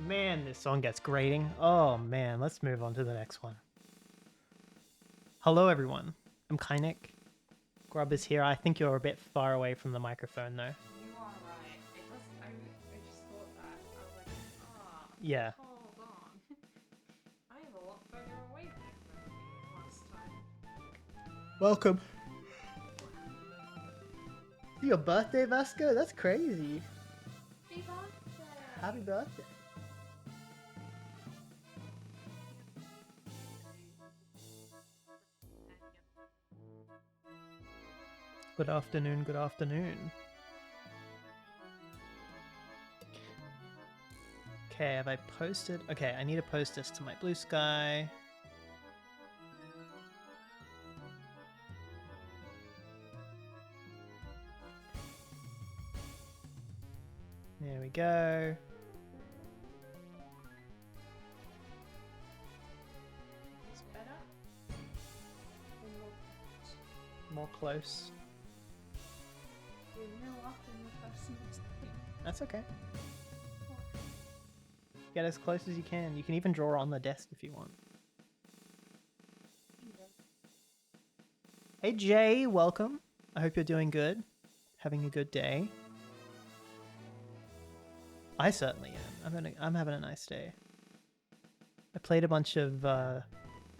Man, this song gets grating. Oh man, let's move on to the next one. Hello everyone, I'm Kainik. Grub is here. I think you're a bit far away from the microphone though. You are right. It does. I just thought that. I was like, Yeah. hold on. I am a lot further away than I remember being last time. Welcome. Your birthday, Vasco? That's crazy. Happy birthday! Happy birthday. Good afternoon, good afternoon. Okay, have I posted? Okay, I need to post this to my Blue Sky. There we go. It's better. More close. You're no up in the person next to me. That's okay. Get as close as you can. You can even draw on the desk if you want. Hey Jay, welcome. I hope you're doing good. Having a good day. I certainly am. I'm having a nice day. I played a bunch of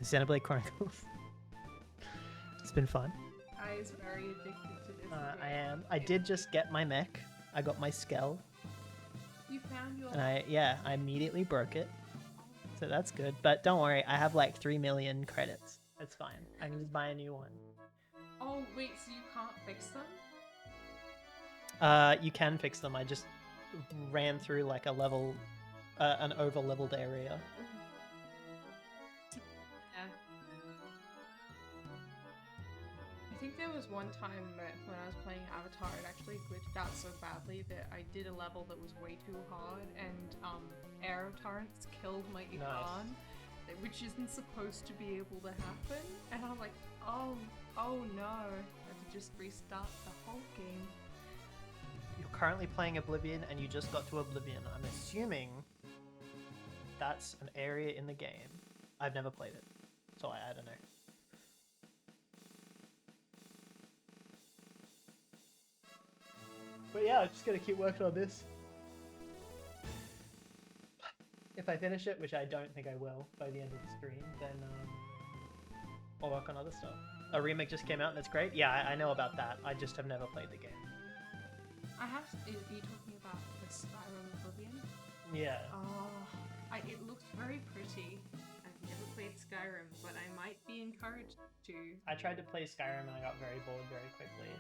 Xenoblade Chronicles. It's been fun. I is very addicted to this. I am. I did just get my mech. I got my Skell. You found your. And I immediately broke it. So that's good. But don't worry, I have like 3 million credits. It's fine. I can just buy a new one. Oh wait, so you can't fix them? You can fix them. I just ran through like a level, an over-leveled area. Yeah. I think there was one time when I was playing Avatar, it actually glitched out so badly that I did a level that was way too hard, and arrow torrents killed my Ikan, which isn't supposed to be able to happen. And I'm like, oh no, I have to just restart the whole game. You're currently playing Oblivion, and you just got to Oblivion. I'm assuming that's an area in the game. I've never played it, so I don't know. But yeah, I'm just gonna keep working on this. If I finish it, which I don't think I will by the end of the stream, then I'll work on other stuff. A remake just came out and it's great. Yeah, I know about that. I just have never played the game. Are you talking about the Skyrim Oblivion? Yeah. Oh, it looks very pretty. I've never played Skyrim, but I might be encouraged to. I tried to play Skyrim and I got very bored very quickly.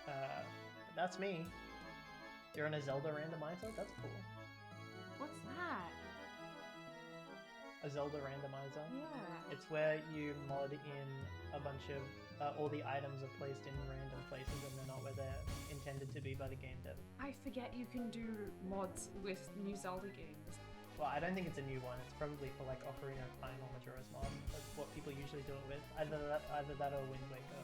But that's me. You're in a Zelda randomizer? That's cool. What's that? A Zelda randomizer? Yeah. It's where you mod in a bunch of all the items are placed in random places and they're not where they're intended to be by the game dev. I forget you can do mods with new Zelda games. Well, I don't think it's a new one. It's probably for like Ocarina of Time or Majora's Mask. That's what people usually do it with. Either that or Wind Waker.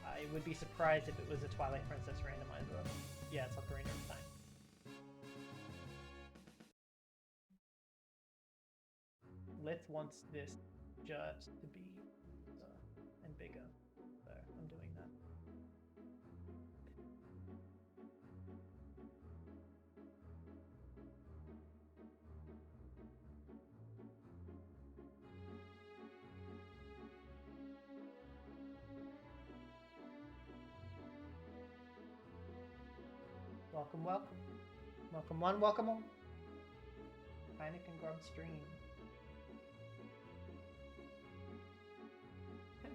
I would be surprised if it was a Twilight Princess randomizer. Yeah, it's Ocarina of Time. Lith wants this just to be and bigger, so I'm doing that. Welcome, welcome. Welcome one, welcome all. Kainik and Grub stream.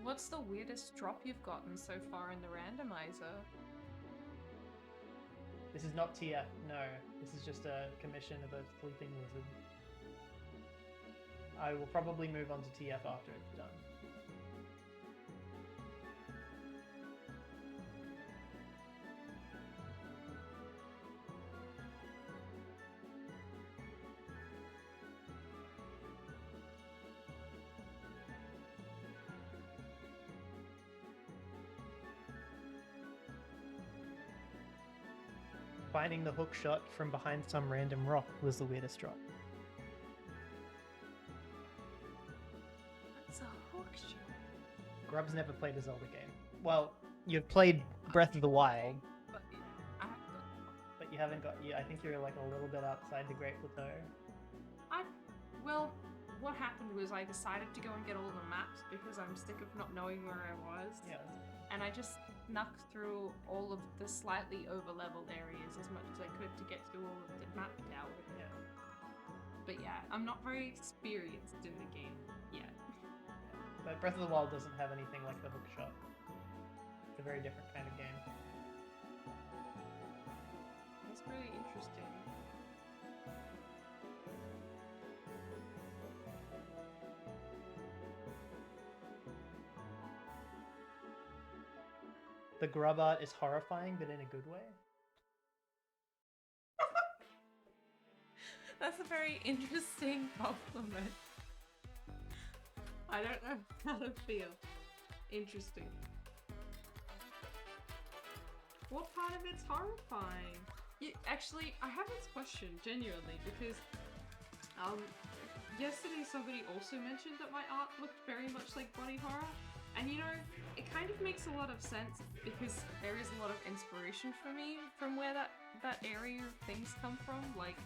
What's the weirdest drop you've gotten so far in the randomizer? This is not TF, no. This is just a commission of a sleeping lizard. I will probably move on to TF after it's done. Finding the hook shot from behind some random rock was the weirdest drop. What's a hook shot? Grub's never played a Zelda game. Well, you've played Breath of the Wild, But I have to. but you haven't got. I think you're like a little bit outside the Great Plateau. Well, what happened was I decided to go and get all the maps because I'm sick of not knowing where I was. Yeah. And I just snuck through all of the slightly over-leveled areas as much as I could to get to all of the mapped out. Yeah. But yeah, I'm not very experienced in the game yet. But Breath of the Wild doesn't have anything like the hook shot. It's a very different kind of game. That's really interesting. The Grub art is horrifying, but in a good way. That's a very interesting compliment. I don't know how to feel. Interesting. What part of it's horrifying? Actually, I have this question, genuinely, because yesterday somebody also mentioned that my art looked very much like body horror. And you know, it kind of makes a lot of sense because there is a lot of inspiration for me from where that area of things come from. Like,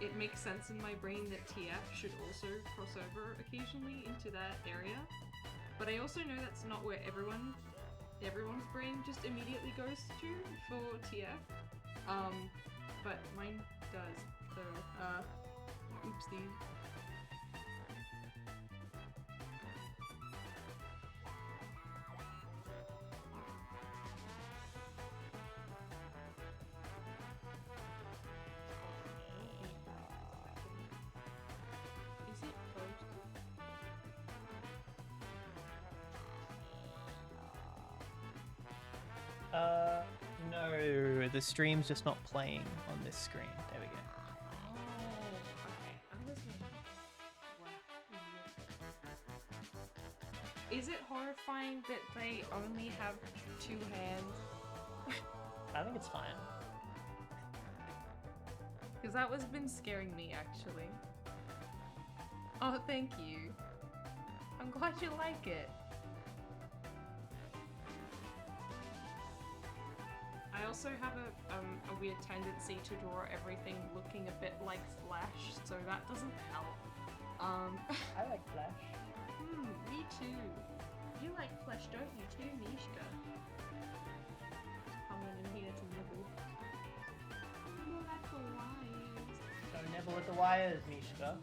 it makes sense in my brain that TF should also cross over occasionally into that area. But I also know that's not where everyone's brain just immediately goes to for TF. But mine does. So, oopsie. No, the stream's just not playing on this screen. There we go. Oh, okay. Is it horrifying that they only have 2 hands? I think it's fine. Because that was been scaring me, actually. Oh, thank you. I'm glad you like it. I also have a weird tendency to draw everything looking a bit like Flash, so that doesn't help. I like Flash. Me too. You like Flash, don't you too, Mishka? Coming in here to nibble. Nibble at the wires. Don't nibble at the wires, Mishka.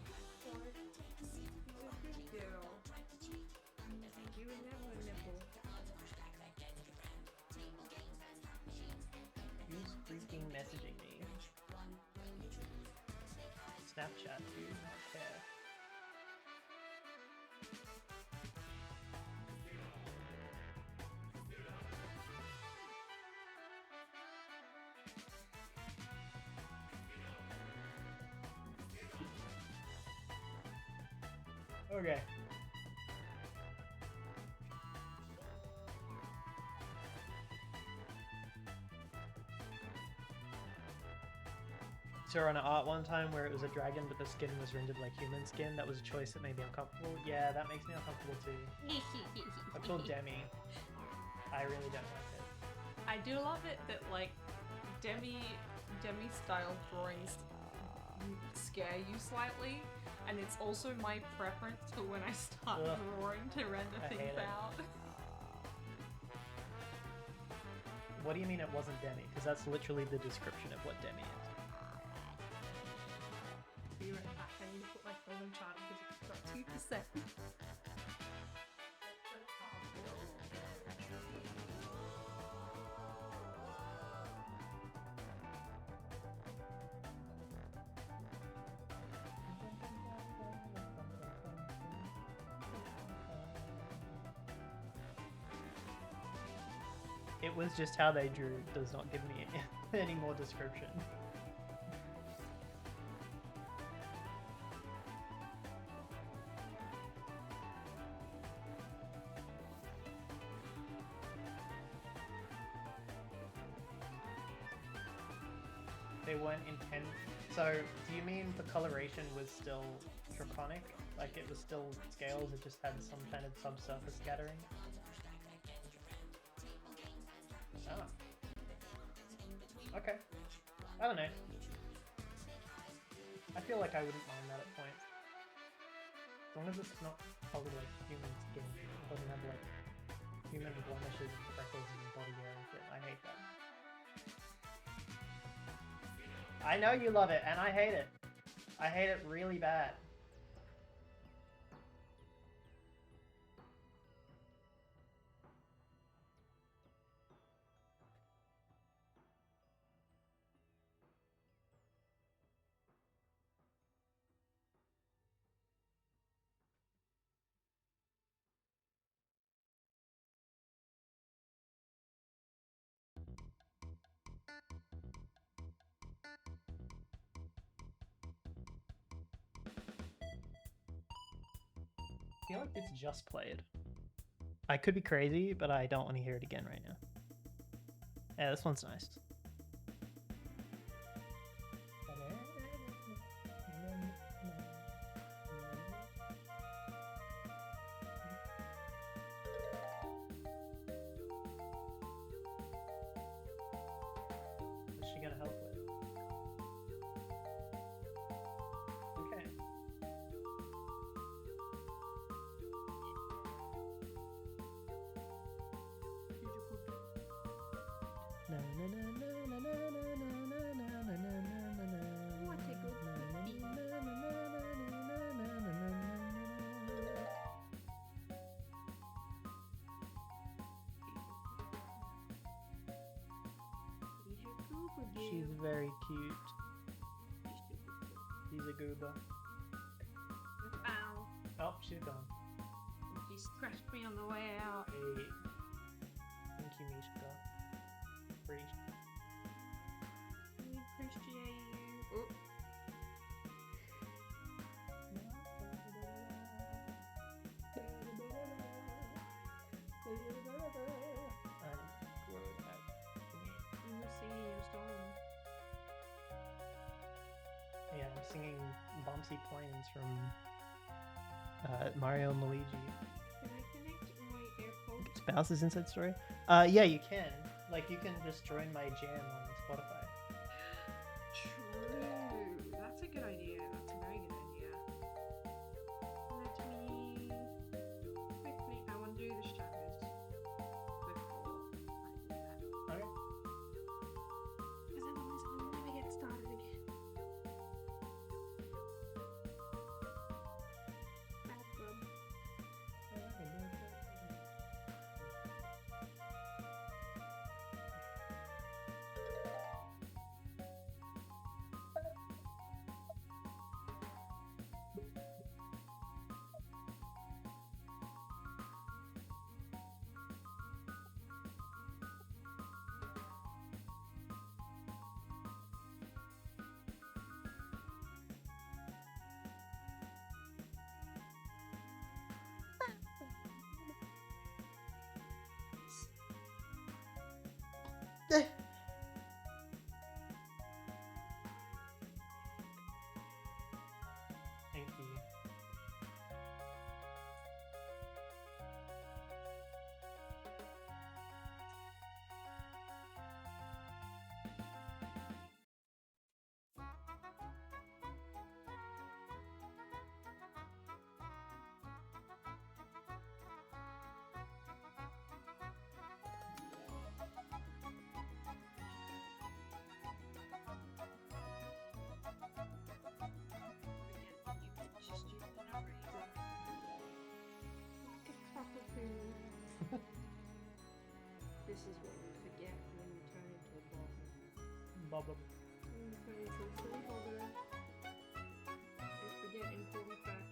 Who's freaking messaging me? Snapchat, dude. I don't care. Okay. Saw on an art one time where it was a dragon but the skin was rendered like human skin. That was a choice that made me uncomfortable. Yeah, that makes me uncomfortable too. I told Demi. I really don't like it. I do love it that like Demi style drawings scare you slightly, and it's also my preference for when I start drawing to render things out. What do you mean it wasn't Demi? Because that's literally the description of what Demi is. Be right back. I need to put my phone on charge because it's got 2%. It was just how they drew. Does not give me any more description. they weren't intent. So, do you mean the coloration was still draconic? Like it was still scales, it just had some kind of subsurface scattering? Oh. Okay. I don't know. I feel like I wouldn't mind that at points. As long as it's not probably like human skin. It doesn't have like human blemishes and freckles and body hair and shit. I hate that. I know you love it, and I hate it. I hate it really bad. I feel like it's just played. I could be crazy, but I don't want to hear it again right now. Yeah, this one's nice. What's she gonna help with? Okay. Na na na na na na na na na na na na. What a good puppy. She's very cute. She's a goober. Ow. Oh, she's gone. She scratched me on the way out. Hey. Thank you, Mishka. Pretty. We appreciate you. Oh. You were singing your song. Yeah, I'm singing Bouncy Plains from Mario and Luigi. Can I connect my AirPods? Spouse's Inside Story? Yeah, you can. Like, you can just join my jam on Spotify. True. That's a good idea. That's a very good idea. Let me quickly. I want to do the shadows before I do that. Okay. Because otherwise I'll never get started again. Bad Grub. Thank you. This is what you forget when you turn into a ball. Bubba. When you turn into a silly bobber, you forget important facts.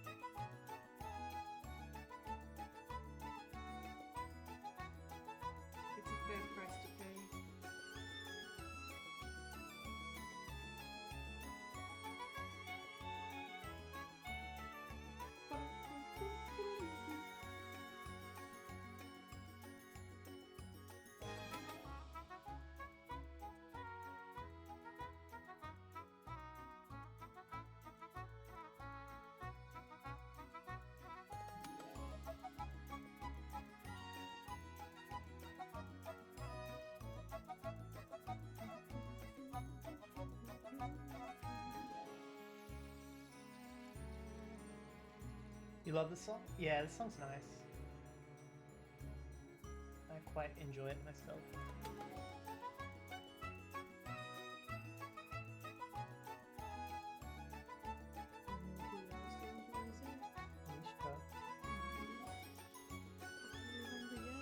It's a fair price to pay. You love this song? Yeah, this song's nice. I quite enjoy it myself.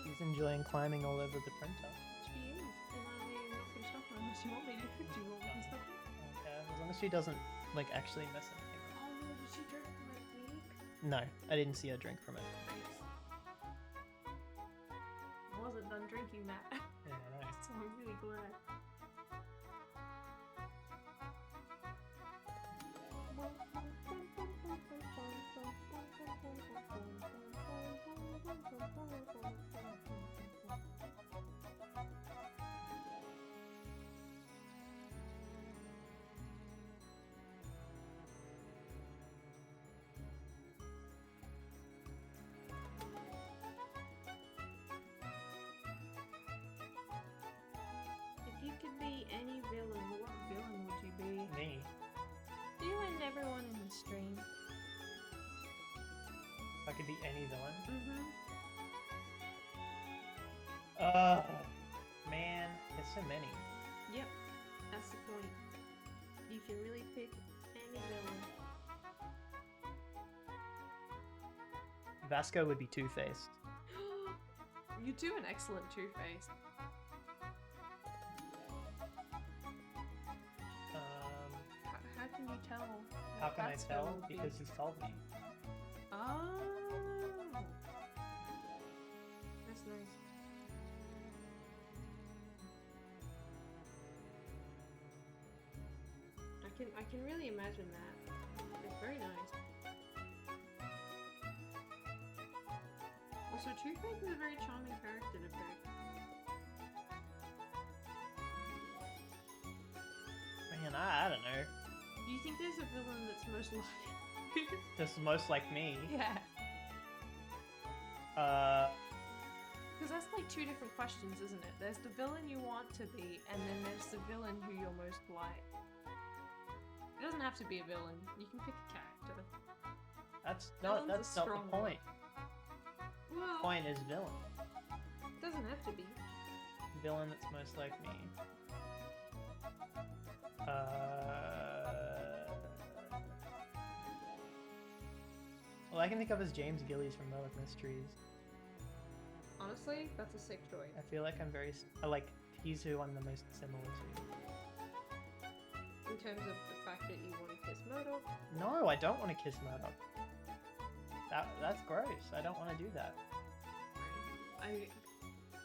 He's enjoying climbing all over the printer. She is, and I'm not gonna stop her unless you want me to. Do you want me to stop her? Okay, as long as she doesn't like actually mess anything up. Oh no, did she drink from my cake? No, I didn't see her drink from it. Thanks. I wasn't done drinking that. Yeah, nice. So I'm really glad. If you could be any villain, what villain would you be? Me. Do you end everyone in the stream? If I could be any villain. Mm-hmm. Man, there's so many. Yep, that's the point. You can really pick any villain. Vasco would be Two-Faced. You do an excellent Two-Face. How can you tell? How can I Vasco tell? would be? Because he's told me. Oh, that's nice. I can really imagine that. It's very nice. Also, Two-Face is a very charming character to pick. Man, I don't know. Do you think there's a villain that's most like? This is most like me. Yeah. Uh, Because that's like two different questions, isn't it? There's the villain you want to be, and then there's the villain who you're most like. It doesn't have to be a villain. You can pick a character. that's Villain's not a the strong point. Well, Point is villain. it doesn't have to be. Villain that's most like me. Well, I can think of as James Gillies from Murdoch Mysteries. Honestly, that's a sick choice. I feel like I'm very, he's who I'm the most similar to. In terms of the fact that you want to kiss Murdoch. No, I don't want to kiss Murdoch. That's gross. I don't want to do that. I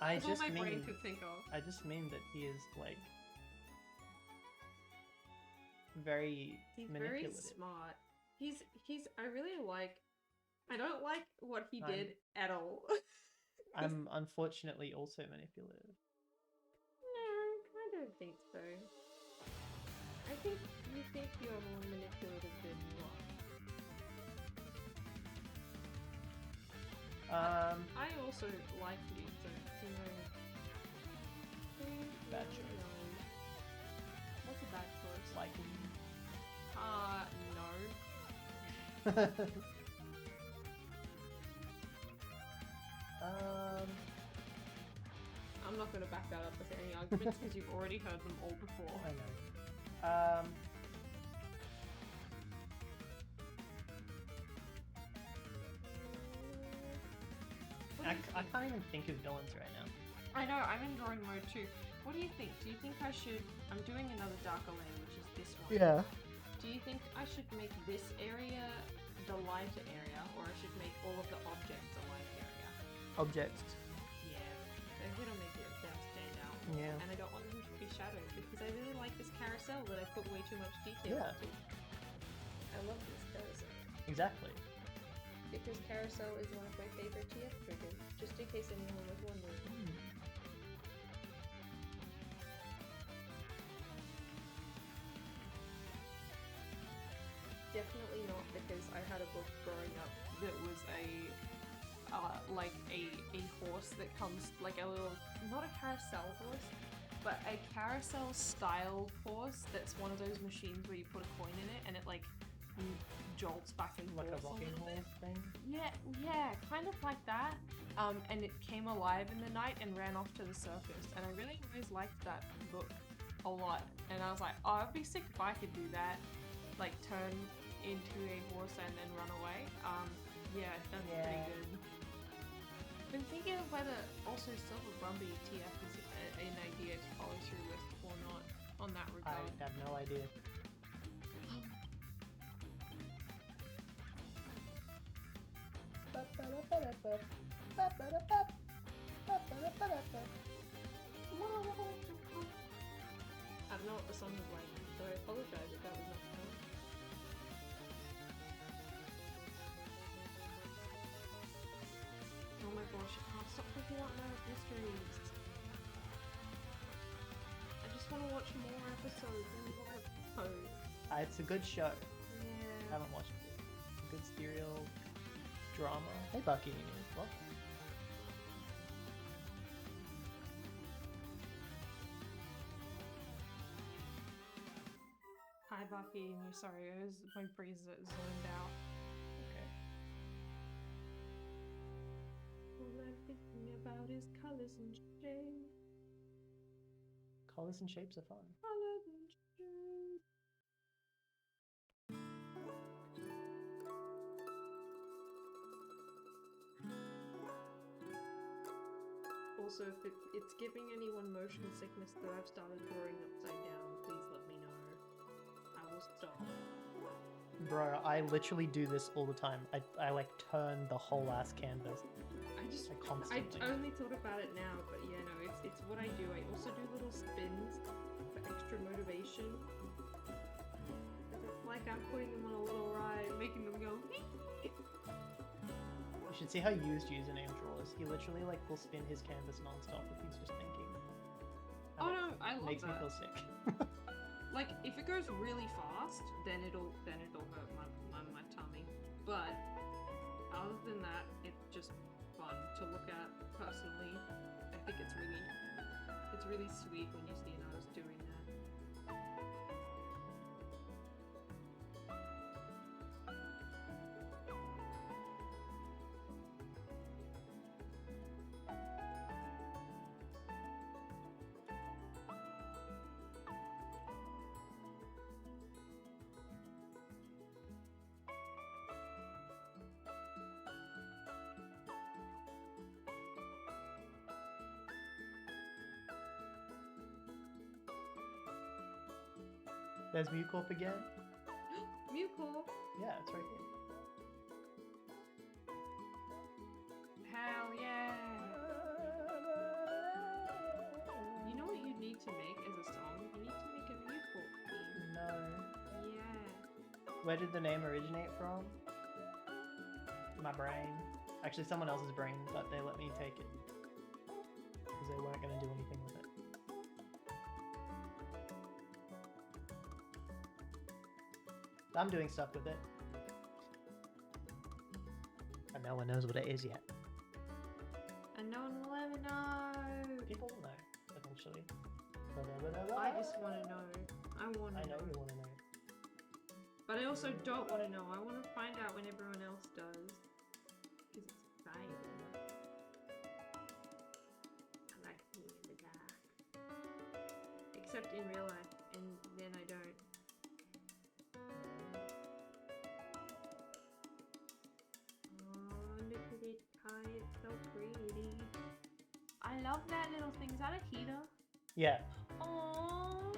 I that's just all my brain mean, could think of. I just mean that he is like very He's very manipulative. smart. I really like. I don't like what he did at all. I'm unfortunately also manipulative. No, I don't think so. I think you think you're more manipulative than you are. I also like you, so you know. Bad No, choice. no. What's a bad choice? Liking. No. I'm not gonna back that up with any arguments because you've already heard them all before. I know. I can't even think of villains right now. I know, I'm in drawing mode too. What do you think? Do you think I should... I'm doing another Darker Lane, which is this one. Yeah. Do you think I should make this area the lighter area, or I should make all of the objects a light area? Objects. Yeah, they're gonna make it them stand out. Yeah. And I don't want them to be shadowed, because I really like this carousel that I put way too much detail Yeah. into. I love this carousel. Exactly. Because carousel is one of my favorite TF triggers, just in case anyone was wondering. Definitely not, because I had a book growing up that was like a horse that comes, like a little, not a carousel horse, but a carousel styled horse that's one of those machines where you put a coin in it and it like jolts back and Like forth a rocking little bit. horse thing? Yeah, kind of like that. And it came alive in the night and ran off to the circus. And I really always liked that book a lot. And I was like, oh, it'd be sick if I could do that. Like, turn into a horse and then run away. Yeah, that's pretty good. Been thinking of whether also Silver Brumby TF is an idea to follow through with or not on that regard. I have no idea. I don't know what the song is like, so I apologize if that was not fun. Oh my gosh, I can't stop thinking about Murder Mysteries. I just want to watch more episodes and more episodes. It's a good show. Yeah. I haven't watched it. It's a good serial drama. Hey Bucky, welcome. Hi Bucky, and you're sorry, my brain zoned out. Okay. All I'm thinking about is colours and shapes. Colors and shapes are fun. Colours and shapes. Also, if it's giving anyone motion sickness that I've started drawing upside down, please let me know. I will stop. Bro, I literally do this all the time. I like turn the whole ass canvas. I constantly. only thought about it now, but yeah, no, it's what I do. I also do little spins for extra motivation. It's like I'm putting them on a little ride, making them go. You should see how used username draws. He literally like will spin his canvas non-stop if he's just thinking. Oh no, I love Makes that. me feel sick. Like if it goes really fast, then it'll hurt my tummy. But other than that, it's just fun to look at personally. I think it's really sweet when you see an artist doing that. There's Mewcorp again. Mewcorp! Yeah, it's right here. Hell yeah! You know what you need to make as a song? You need to make a Mewcorp theme. No. Yeah. Where did the name originate from? My brain. Actually, someone else's brain, but they let me take it. Because they weren't going to do anything with it. I'm doing stuff with it. And no one knows what it is yet. And no one will ever know! People will know, eventually. I just want to know. I know you want to know. But I also don't want to know. I want to find out when everyone else does. Because it's exciting. I like being in the dark. Except in real life, and then I don't. Oh, look at it, Kai. It's so pretty. I love that little thing. Is that a heater? Yeah. Aww.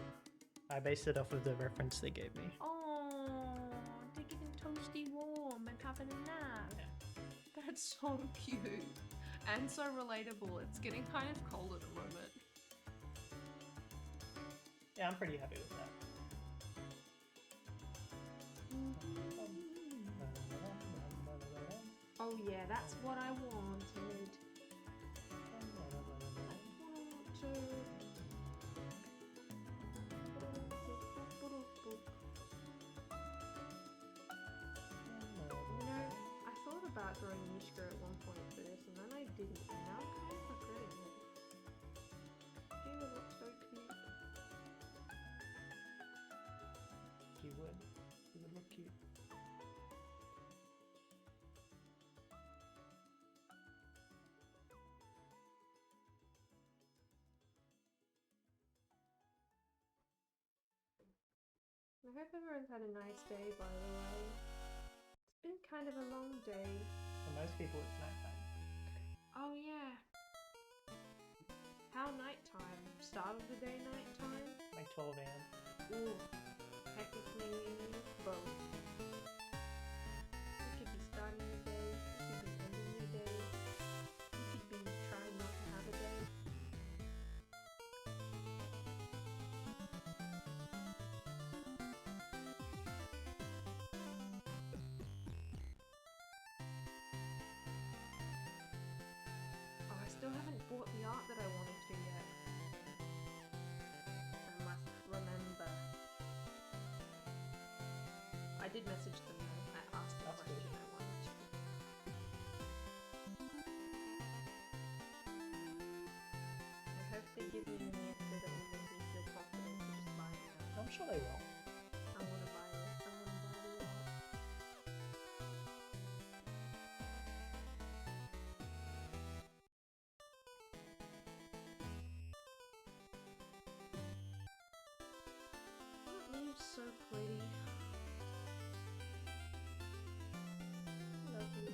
I based it off of the reference they gave me. Aww. They're getting toasty warm and having a nap. Yeah. That's so cute. And so relatable. It's getting kind of cold at the moment. Yeah, I'm pretty happy with that. Oh yeah, that's what I wanted. You know, I thought about drawing Mishka at one point for this, and then I didn't, and now I'm kind of regretting it. She would look so cute. She would. She would look cute. hope everyone's had a nice day, by the way. It's been kind of a long day. For most people, it's nighttime. Oh, yeah. How nighttime? Start of the day nighttime? Like 12 a.m. Ooh. Technically, both. You could be starting your day, you could be ending your day, you could be trying not to have a day. Oh, I still haven't bought the art that I wanted to yet. I must remember. I did message them though. I asked the question I wanted to. I hope they give me an answer that will make me feel confident to just buy it now. I'm sure they will. I want to buy it. I want to buy the art. That leaves so pretty. Lovely.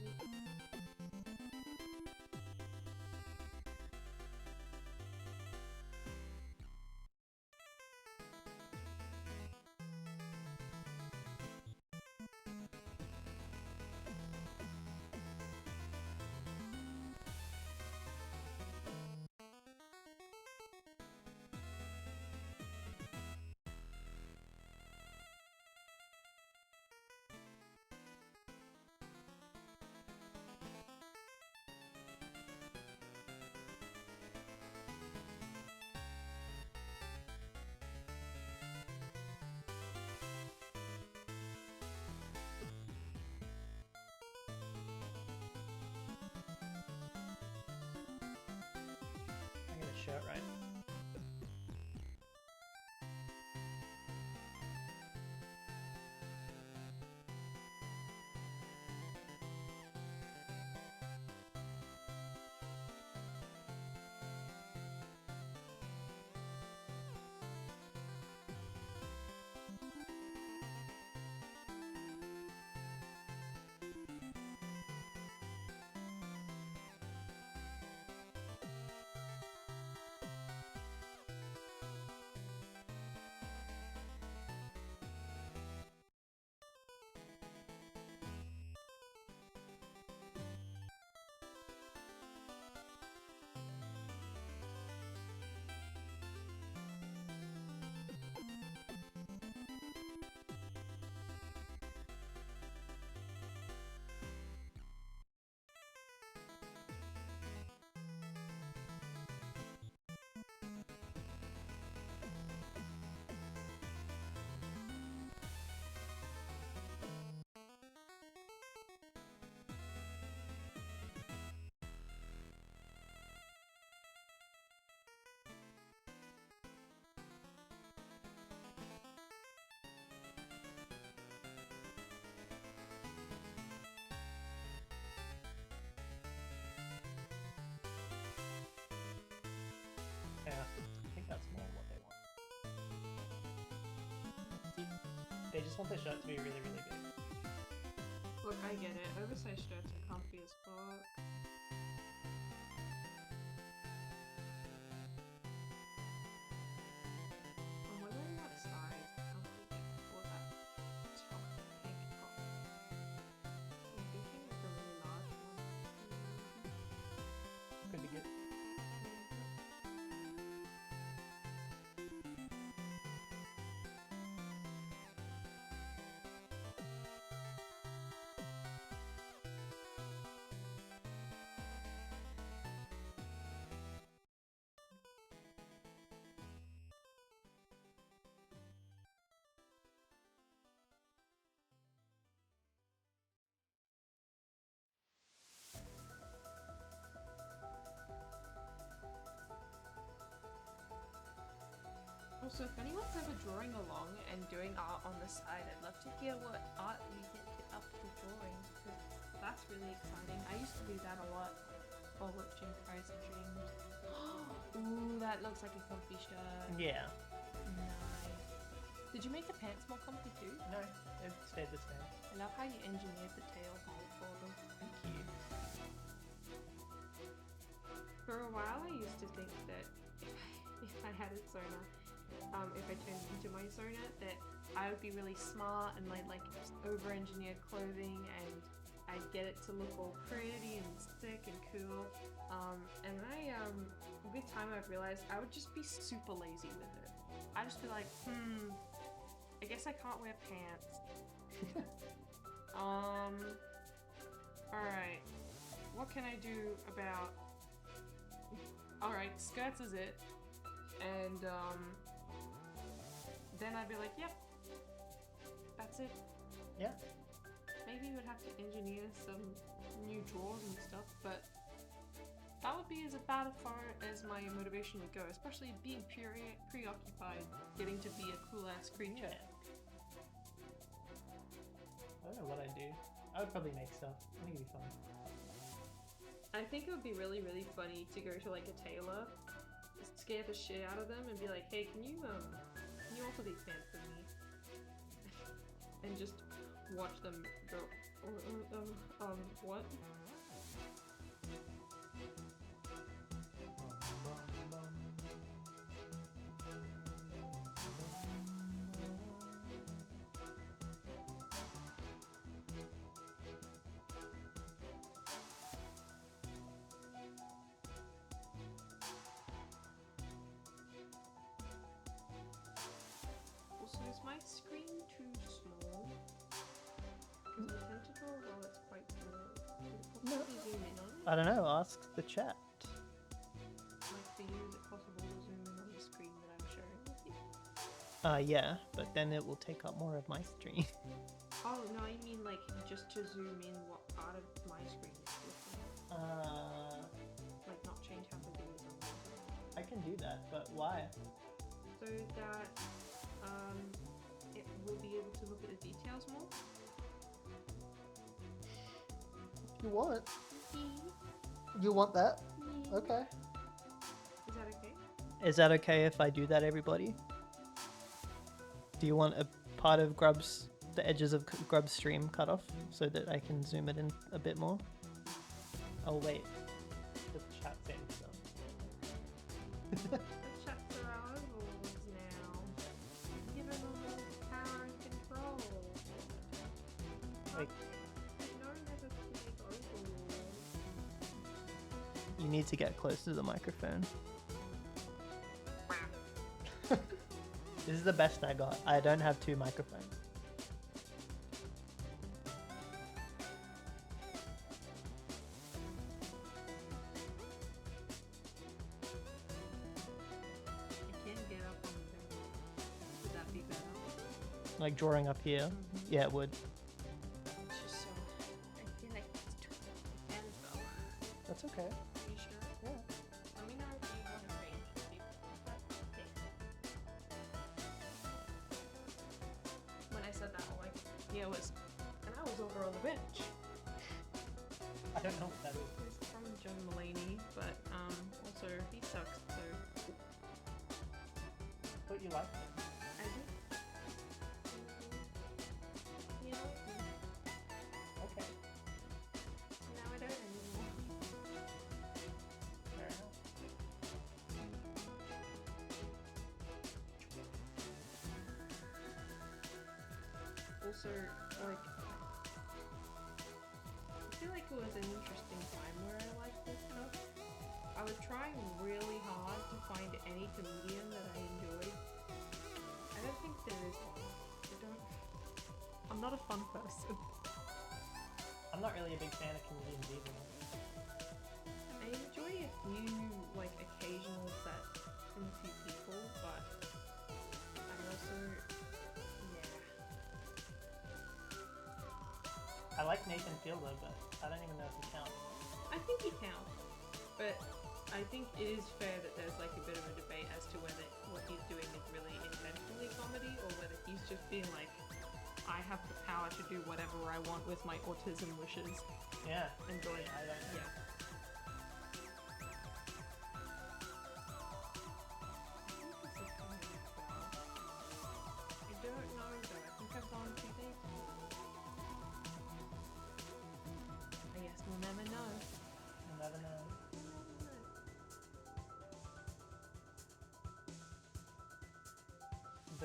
I get a shirt, right? Yeah, I think that's more what they want. They just want their shirt to be really, really big. Look, I get it. Oversized shirts are comfy as fuck. I'm wondering what size I'm gonna get for that top tank top. I'm thinking like a really large one. Could be good. Also, if anyone's ever drawing along and doing art on the side, I'd love to hear what art you get up to drawing, because that's really exciting. I used to do that a lot while watching Prize of Dreams. Ooh, that looks like a comfy shirt. Yeah. Nice. Did you make the pants more comfy too? No, it stayed the same. I love how you engineered the tail mold for them. Thank you. For a while, I used to think that if I had a Sona, if I turned into my Sona, that I would be really smart and like just over-engineered clothing, and I'd get it to look all pretty and sick and cool. And I, with time, I've realized I would just be super lazy with it. I'd just be like, I guess I can't wear pants. Alright. What can I do about... Alright, skirts is it. And, then I'd be like, yep. That's it. Yeah. Maybe you would have to engineer some new drawers and stuff, but that would be as about as far as my motivation would go, especially being preoccupied getting to be a cool-ass creature. Yeah. I don't know what I'd do. I would probably make stuff. I think it'd be fun. I think it would be really, really funny to go to like a tailor, scare the shit out of them and be like, hey, can you alter these pants for me? And just watch them go, what? So is my screen too small? Because I tend to draw while it's quite small. Could it possibly zoom in on it? I don't know, ask the chat. Like for you, is it possible to zoom in on the screen that I'm sharing with you? Yeah, but then it will take up more of my screen. Oh, no, I mean like just to zoom in what part of my screen is looking at. Like not change how the video's on. I can do that, but why? So that it will be able to look at the details more. You want? You want that? Okay. Is that okay? Is that okay if I do that, everybody? Do you want a part of the edges of Grub's stream cut off so that I can zoom it in a bit more? Oh wait, the chat saying stuff. The chats are our overlords now. Give them all the power and control. Like, No one ever played overlords. you need to get close to the microphone. This is the best I got. I don't have two microphones. I can't get up on the thing. Would that be better? Like drawing up here. Mm-hmm. Yeah, it would. It's just so... I feel like it's too hands though. That's okay. Are you sure? Yeah. Let me know if you want to range people. Okay. When I said that, I'm like, yeah, it was... And I was over on the bench. I don't know what that is. It's from John Mulaney, but also he sucks, so But you like it. I do. You know, Okay. now I don't anymore. Fair enough. Also, like, I feel like it was an interesting time where I liked this stuff. I was trying really hard to find any comedian that I enjoyed. I don't think there is one. I'm not a fun person. I'm not really a big fan of comedians either. I enjoy a few, like, occasional sets from a few people, but I also, yeah. I like Nathan Fielder, but I don't even know if he counts. I think he counts, but I think it is fair that there's like a bit of a debate as to whether what he's doing is really intentionally comedy or whether he's just being like, I have the power to do whatever I want with my autism wishes. Yeah. And going, I don't know. yeah. I don't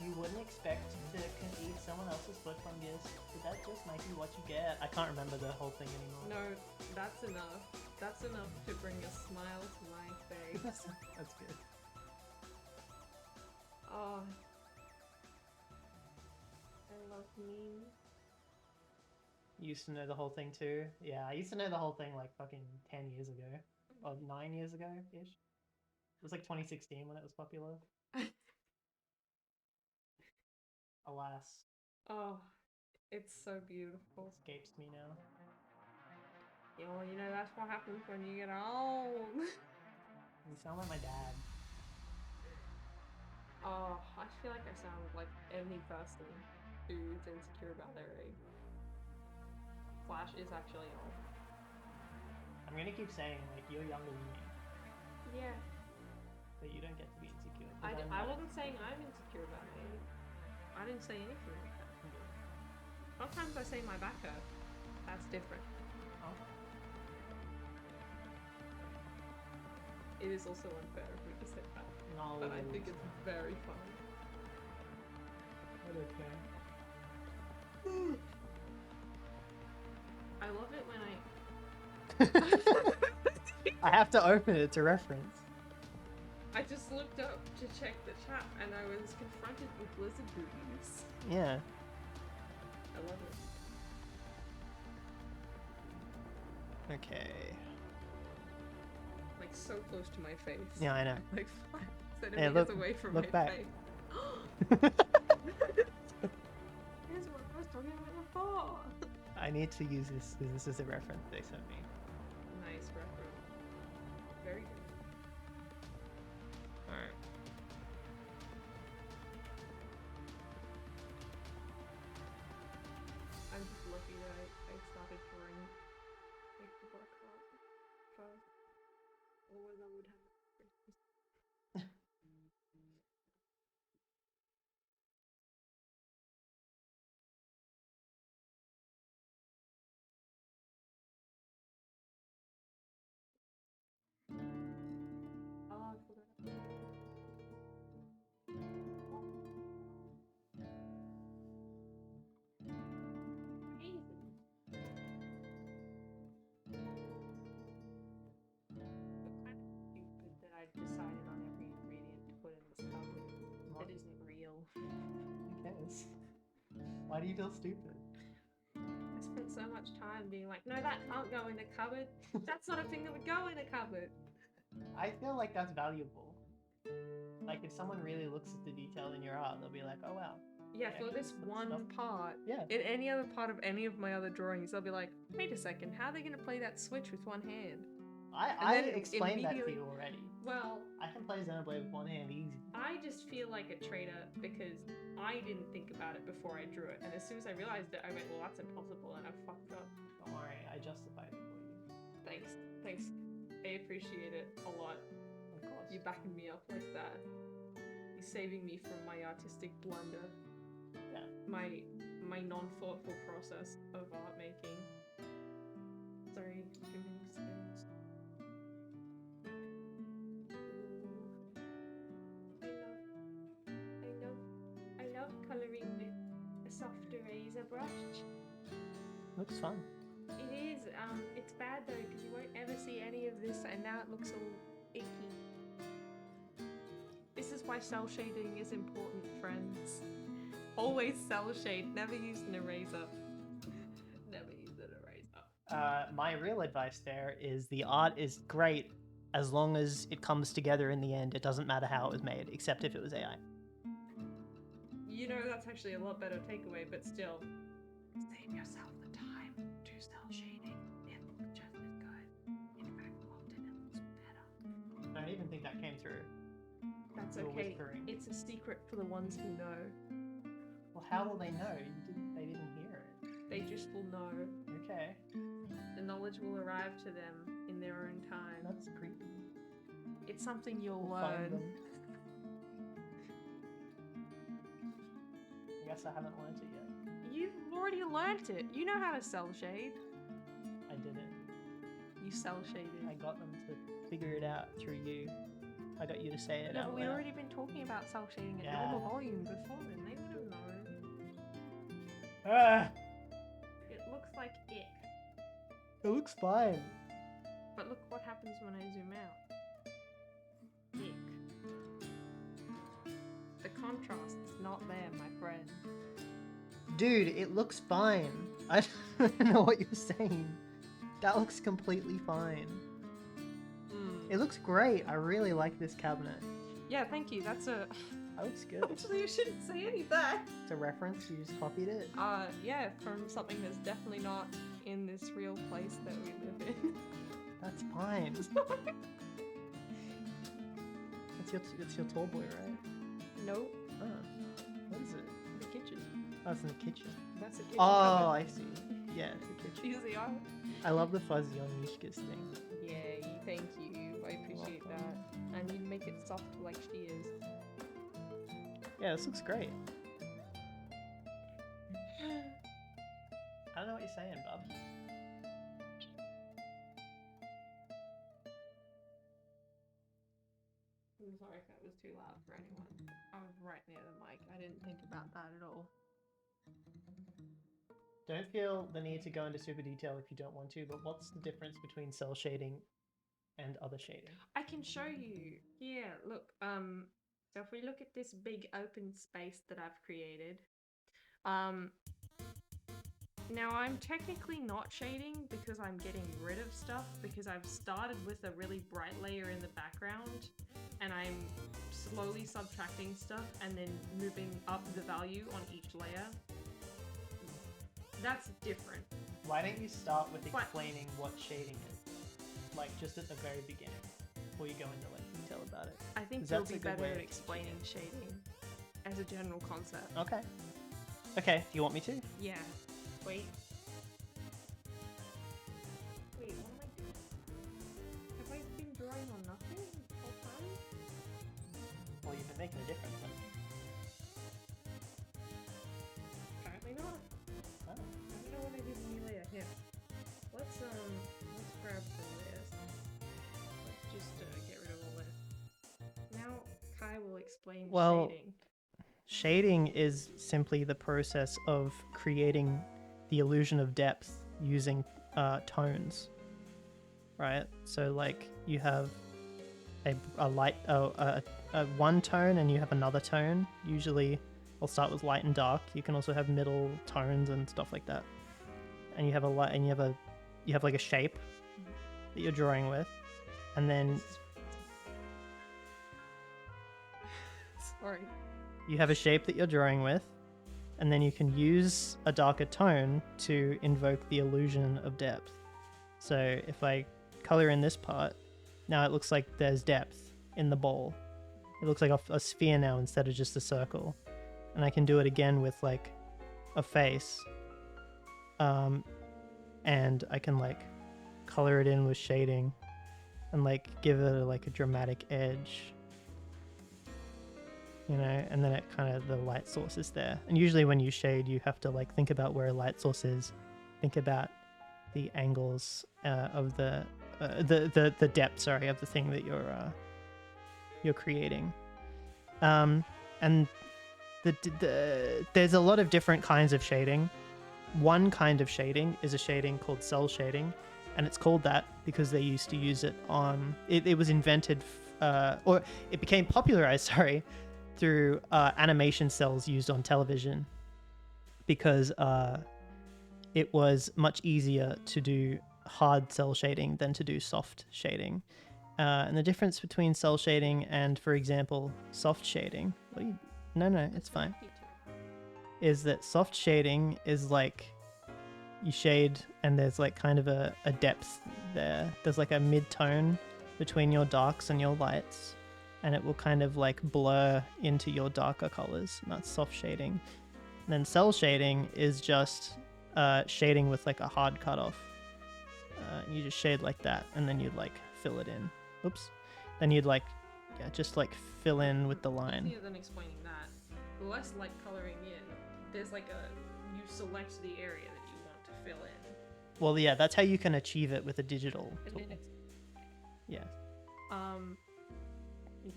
You wouldn't expect to eat someone else's foot fungus, but that just might be what you get. I can't remember the whole thing anymore. No, that's enough. That's enough to bring a smile to my face. That's good. Oh. I love memes. You used to know the whole thing too? Yeah, I used to know the whole thing like fucking 10 years ago. Or 9 years ago-ish. It was like 2016 when it was popular. Alas. Oh, it's so beautiful. Escapes me now. Yeah, well, you know, that's what happens when you get old. You sound like my dad. Oh, I feel like I sound like any person who's insecure about their age. Flash is actually old. I'm gonna keep saying, like, you're younger than me. Yeah. But you don't get to be insecure. I wasn't saying I'm insecure about my age. I didn't say anything like that. Sometimes I say my back hurts. That's different. Oh. It is also unfair of me to say that. No. But I think it's very funny. But okay. I love it when I have to open it to reference. I just looked up to check the chat and I was confronted with lizard boobies. Yeah. I love it. Okay. Like so close to my face. Yeah, I know. Like 5 centimeters away from look my back. face. Here's what I was talking about before. I need to use this because this is a reference they sent me. Nice reference. Very good. Alright. I'm just lucky that I started drawing like the black heart first. Otherwise I would have Oh, I forgot. Amazing. But kind of stupid that I decided on every ingredient to put in this cupboard. It isn't real. Who cares? Why do you feel stupid? I spent so much time being like, no, that can't go in a cupboard. That's not a thing that would go in a cupboard. I feel like that's valuable. Like if someone really looks at the detail in your art, they'll be like, oh wow. Yeah, for actually this put one stuff- part. Yeah. In any other part of any of my other drawings, they'll be like, wait a second, how are they going to play that switch with one hand? I then explained that to immediately- you already. Well, I can play Xenoblade with one hand easy. I just feel like a traitor because I didn't think about it before I drew it. And as soon as I realized it, I went, well, that's impossible, and I fucked up. Don't worry, I justified it for you. Thanks. Thanks. I appreciate it a lot. Of course. You backing me up like that. You're saving me from my artistic blunder. Yeah. My non-thoughtful process of art making. Sorry, too many skills. I love colouring with a soft eraser brush. Looks fun. It is. It's bad though because you won't ever see any of this, and now it looks all icky. This is why cell shading is important, friends. Always cell shade. Never use an eraser. Never use an eraser. My real advice there is the art is great as long as it comes together in the end. It doesn't matter how it was made, except if it was AI. You know, that's actually a lot better takeaway, but still. Save yourself the time. Do cell shading. It looks just as good. In fact, often it looks better. I don't even think that came through. That's You were okay. whispering. It's a secret for the ones who know. Well, how will they know? They didn't hear it. They just will know. Okay. The knowledge will arrive to them in their own time. That's creepy. It's something you'll We'll find learn. them. I guess I haven't learned it yet. You've already learnt it. You know how to cell shade. I didn't. You cell shaded. I got them to figure it out through you. I got you to say it Yeah, out but we'd loud. already been talking about cell shading at Yeah. normal volume before, then they would have known. Ah, It looks like it. it looks fine. But look what happens when I zoom out. Ick. The contrast's not there, my friend. Dude, it looks fine. I don't know what you're saying. That looks completely fine. It looks great. I really like this cabinet. Yeah, thank you. That's a... That looks good. Actually, you shouldn't say any of that. It's a reference. You just copied it. Yeah, from something that's definitely not in this real place that we live in. That's fine. It's your tall boy, right? Nope. Oh, what is it? The kitchen. Oh, it's in the kitchen. That's a kitchen Oh, cupboard. I see. Yeah, it's the kitchen. Easy on. I love the fuzzy on Mishka's thing. Yay, thank you. I appreciate that. And you make it soft like she is. Yeah, this looks great. I don't know what you're saying, bub. I'm sorry if that was too loud for anyone. I was right near the mic. I didn't think about that at all. Don't feel the need to go into super detail if you don't want to, but what's the difference between cell shading and other shading? I can show you. Yeah, look. So if we look at this big open space that I've created, now I'm technically not shading because I'm getting rid of stuff because I've started with a really bright layer in the background and I'm slowly subtracting stuff and then moving up the value on each layer. That's different. Why don't you start with What? explaining what shading is? Like, just at the very beginning, before you go into, like, detail about it. I think 'Cause you'll that's be a good better way at of explaining shading as a general concept. Okay. Okay, do you want me to? Yeah. Wait. Wait, what am I doing? Have I been drawing on nothing the whole time? Well, you've been making a difference, then. Apparently not. Oh. I don't know what I did earlier. Here. Let's grab some of this. Let's just get rid of all this. Now Kai will explain Well, shading. Shading is simply the process of creating the illusion of depth using tones, right? So, like, you have a light, a one tone, and you have another tone. Usually, I'll start with light and dark. You can also have middle tones and stuff like that. And you have a light, and you have like a shape that you're drawing with, and then Sorry. you have a shape that you're drawing with, and then you can use a darker tone to invoke the illusion of depth. So if I color in this part, now it looks like there's depth in the bowl. It looks like a sphere now instead of just a circle. And I can do it again with like a face. And I can like color it in with shading and like give it like a dramatic edge. You know, and then it kind of, the light source is there. And usually when you shade, you have to like think about where a light source is, think about the angles of the depth, sorry, of the thing that you're creating. And there's a lot of different kinds of shading. One kind of shading is a shading called cell shading, and it's called that because they used to use it on. It was invented, or it became popularized, sorry, through animation cells used on television, because it was much easier to do hard cell shading than to do soft shading. And the difference between cell shading and, for example, soft shading, no, it's fine, is that soft shading is like you shade and there's like kind of a depth there. There's like a mid-tone between your darks and your lights, and it will kind of like blur into your darker colors, and that's soft shading. And then cell shading is just shading with like a hard cutoff. You just shade like that, and then you'd like fill it in. Oops. Then you'd like, yeah, just like fill in with the line. Easier than explaining that. Less like coloring in. There's like you select the area that you want to fill in. Well, yeah, that's how you can achieve it with a digital And tool. then it's, Yeah. you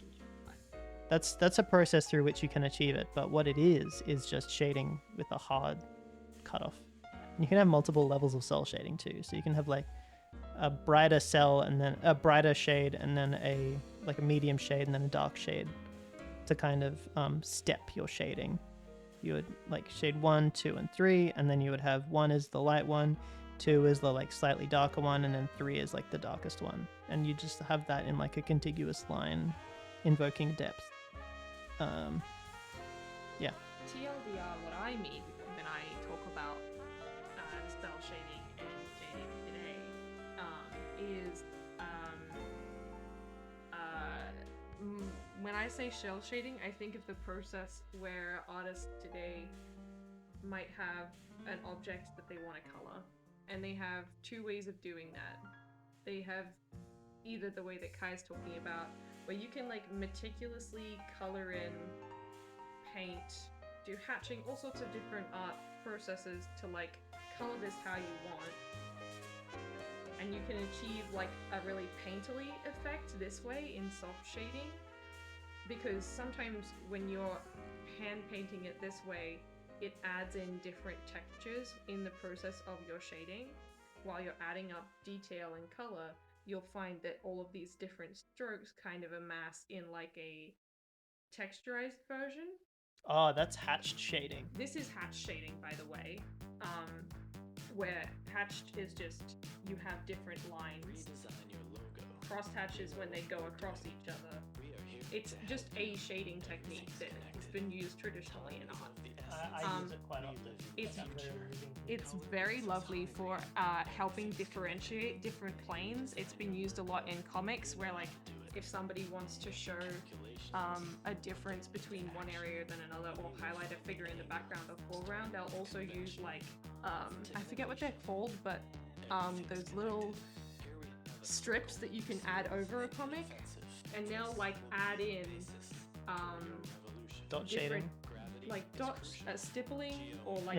That's a process through which you can achieve it. But what it is just shading with a hard cutoff. And you can have multiple levels of cell shading too. So you can have like a brighter cell and then a brighter shade and then a medium shade and then a dark shade to kind of step your shading. You would like shade 1, 2, and 3, and then you would have 1 is the light one, 2 is the like slightly darker one, and then 3 is like the darkest one. And you just have that in like a contiguous line, invoking depth. Yeah. TLDR, what I mean when I talk about cell shading and shading today is when I say shell shading, I think of the process where artists today might have an object that they want to color, and they have two ways of doing that. They have either the way that Kai's talking about, where you can like meticulously color in, paint, do hatching, all sorts of different art processes to like color this how you want. And you can achieve like a really painterly effect this way in soft shading, because sometimes when you're hand painting it this way, it adds in different textures in the process of your shading. While you're adding up detail and color, you'll find that all of these different strokes kind of amass in like a texturized version. Oh, that's hatched shading. This is hatched shading, by the way, where hatched is just you have different lines. Cross hatches when they go across each other. It's just a shading technique that has been used traditionally in art. I use it quite often. It's very lovely for helping differentiate different planes. It's been used a lot in comics where like if somebody wants to show a difference between one area than another, or highlight a figure in the background or foreground, they'll also use like I forget what they're called, but those little strips that you can add over a comic, and they'll like add in dot shading, like dot stippling, or like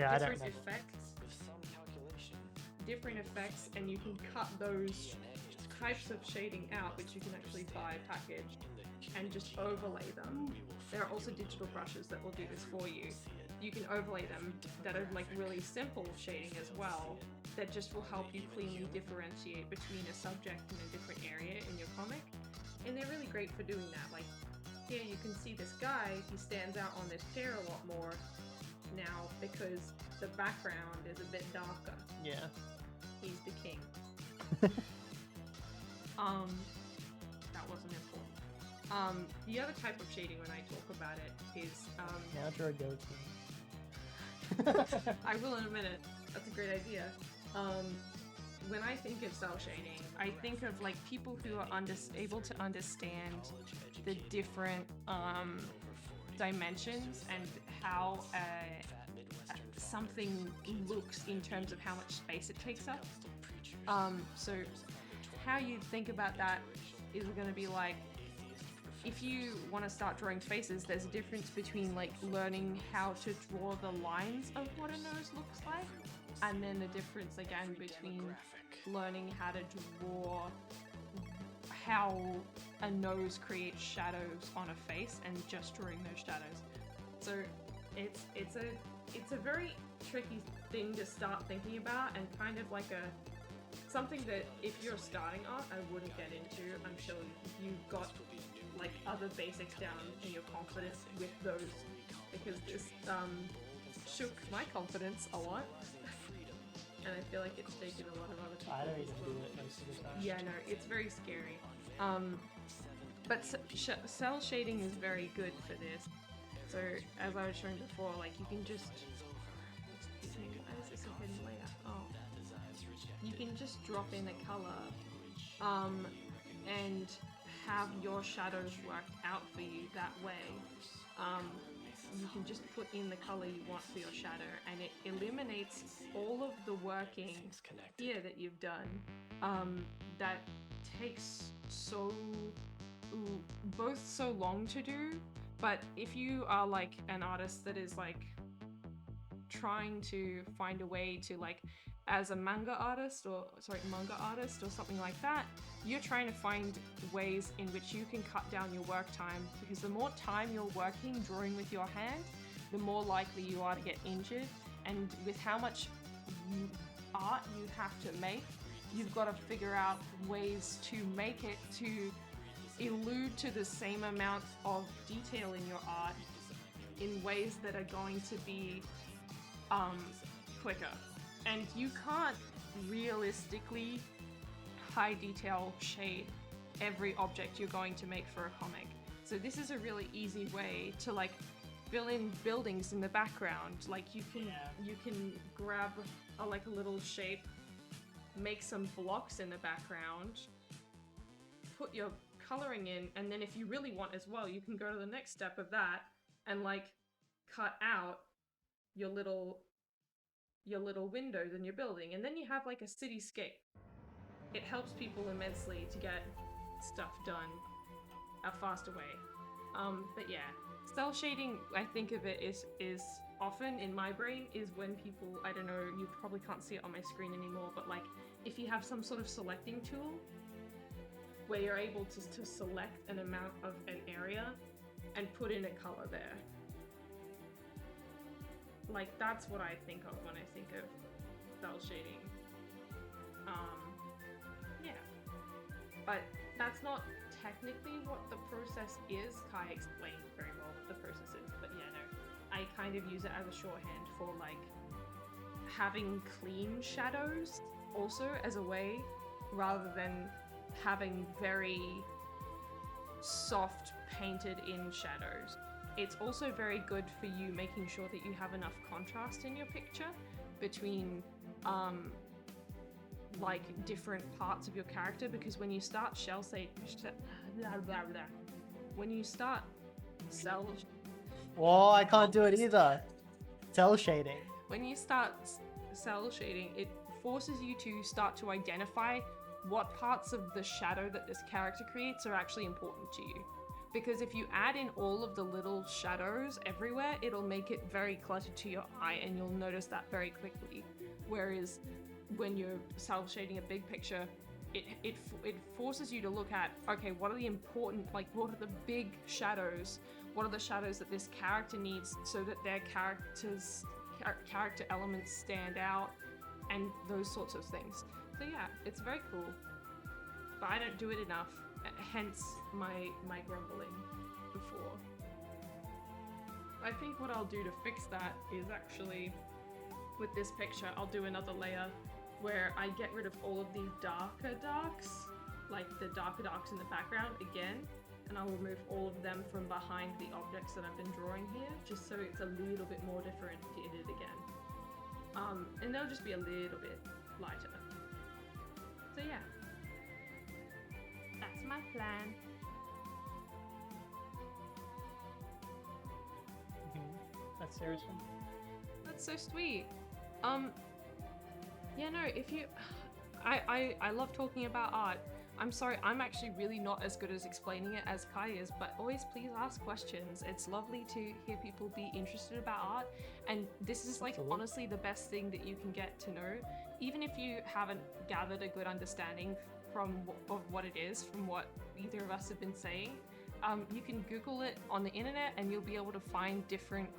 different effects, and you can cut those types of shading out, which you can actually buy packaged and just overlay them. There are also digital brushes that will do this for you. You can overlay them that are like really simple shading as well, that just will help you cleanly differentiate between a subject and a different area in your comic. And they're really great for doing that. Like here you can see this guy, he stands out on this chair a lot more now because the background is a bit darker. Yeah. He's the king. That wasn't important. The other type of shading when I talk about it is now draw a goatee. I will in a minute. That's a great idea. When I think of cell shading, I think of like people who are able to understand the different dimensions and how something looks in terms of how much space it takes up. So how you think about that is going to be like, if you want to start drawing faces, there's a difference between like learning how to draw the lines of what a nose looks like, and then the difference again between learning how to draw how a nose creates shadows on a face and just drawing those shadows. So it's a very tricky thing to start thinking about, and kind of like something that if you're starting art, I wouldn't get into until you've got like other basics down and you're confident with those, because this shook my confidence a lot. And I feel like it's taken a lot of other people. I don't even do it most of the time. Yeah, no, it's very scary. But cell shading is very good for this. So as I was showing before, like you can just you can just drop in a color and have your shadows worked out for you that way. You can just put in the color you want for your shadow, and it eliminates all of the working here that you've done that takes both so long to do. But if you are like an artist that is like trying to find a way to like as a manga artist or something like that, you're trying to find ways in which you can cut down your work time, because the more time you're working drawing with your hand, the more likely you are to get injured. And with how much art you have to make, you've got to figure out ways to make it to allude to the same amount of detail in your art in ways that are going to be quicker. And you can't realistically high detail shade every object you're going to make for a comic. So this is a really easy way to like fill in buildings in the background. Like you can grab a little shape, make some blocks in the background, put your coloring in, and then if you really want as well, you can go to the next step of that and like cut out your little windows in your building, and then you have like a cityscape. It helps people immensely to get stuff done a faster way. But yeah, cell shading, I think of it is often in my brain is when people, I don't know, you probably can't see it on my screen anymore, but like if you have some sort of selecting tool where you're able to select an amount of an area and put in a color there. Like, that's what I think of when I think of cell shading. Yeah. But that's not technically what the process is. Kai explained very well what the process is, but yeah, no. I kind of use it as a shorthand for, like, having clean shadows also as a way, rather than having very soft painted in shadows. It's also very good for you making sure that you have enough contrast in your picture between like different parts of your character, because when you start cell shading, Whoa, I can't do it either. Cell shading. When you start cell shading, it forces you to start to identify what parts of the shadow that this character creates are actually important to you. Because if you add in all of the little shadows everywhere, it'll make it very cluttered to your eye, and you'll notice that very quickly. Whereas when you're cell shading a big picture, it forces you to look at, okay, what are the important, like what are the big shadows? What are the shadows that this character needs so that their character elements stand out, and those sorts of things. So yeah, it's very cool. But I don't do it enough. Hence my grumbling before. I think what I'll do to fix that is actually, with this picture, I'll do another layer where I get rid of all of the darker darks, like the darker darks in the background again, and I'll remove all of them from behind the objects that I've been drawing here, just so it's a little bit more differentiated again. And they'll just be a little bit lighter. So yeah. That's my plan. That's Sarah's one. That's so sweet. Yeah, no, if you... I love talking about art. I'm sorry, I'm actually really not as good as explaining it as Kai is, but always please ask questions. It's lovely to hear people be interested about art, and this is like honestly the best thing that you can get to know. Even if you haven't gathered a good understanding of what it is from what either of us have been saying, you can Google it on the internet and you'll be able to find different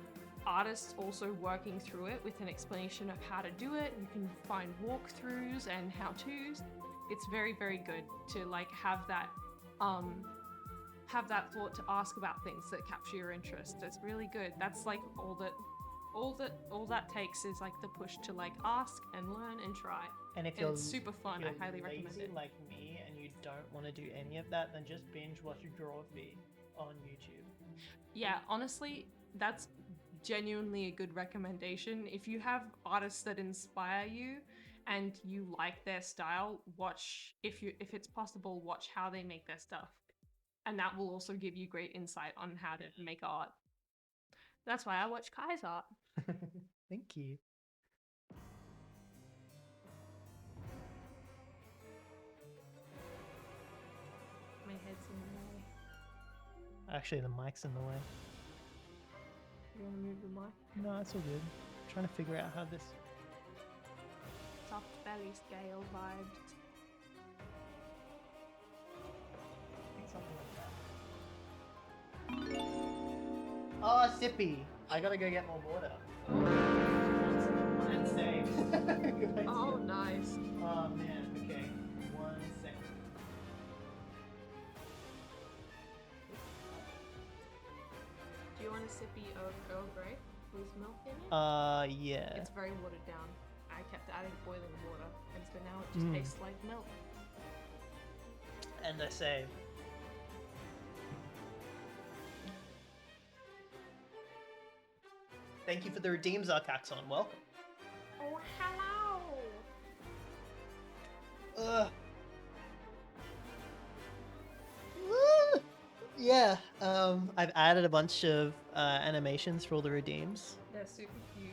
artists also working through it with an explanation of how to do it. You can find walkthroughs and how-tos. It's very, very good to like have that thought to ask about things that capture your interest. It's really good. That's like all that takes is like the push to like ask and learn and try. And if it's super fun, I highly recommend it. Like me, and you don't want to do any of that, then just binge watch a draw feed on YouTube. Yeah, honestly, that's genuinely a good recommendation. If you have artists that inspire you and you like their style, watch, if it's possible, watch how they make their stuff. And that will also give you great insight on how to make art. That's why I watch Kai's art. Thank you. My head's in the way. Actually, the mic's in the way. You want to move the mic? No, it's all good. I'm trying to figure out how this... soft belly scale vibes. Something like that. Oh, sippy! I gotta go get more water. And save. Good idea. Oh, nice. Oh man, okay. 1 second. Do you want a sippy of Earl Grey with milk in it? Yeah. It's very watered down. I kept adding boiling water, and so now it just tastes like milk. And I save. Thank you for the redeems, Arcaxon. Welcome. Oh, hello! Ugh. Woo! Yeah, I've added a bunch of animations for all the redeems. They're super cute.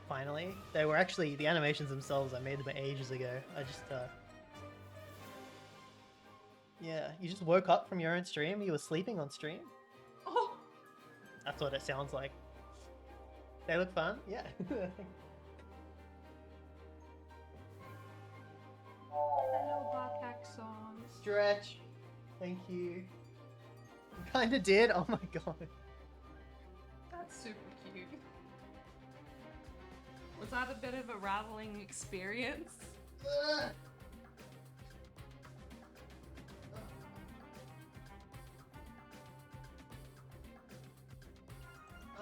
Finally. They were actually, the animations themselves, I made them ages ago. I just, yeah, you just woke up from your own stream? You were sleeping on stream? Oh! That's what it sounds like. They look fun? Yeah. Hello, Barkaxon. Stretch. Thank you. You kinda did? Oh my god. That's super cute. Was that a bit of a rattling experience? Ugh.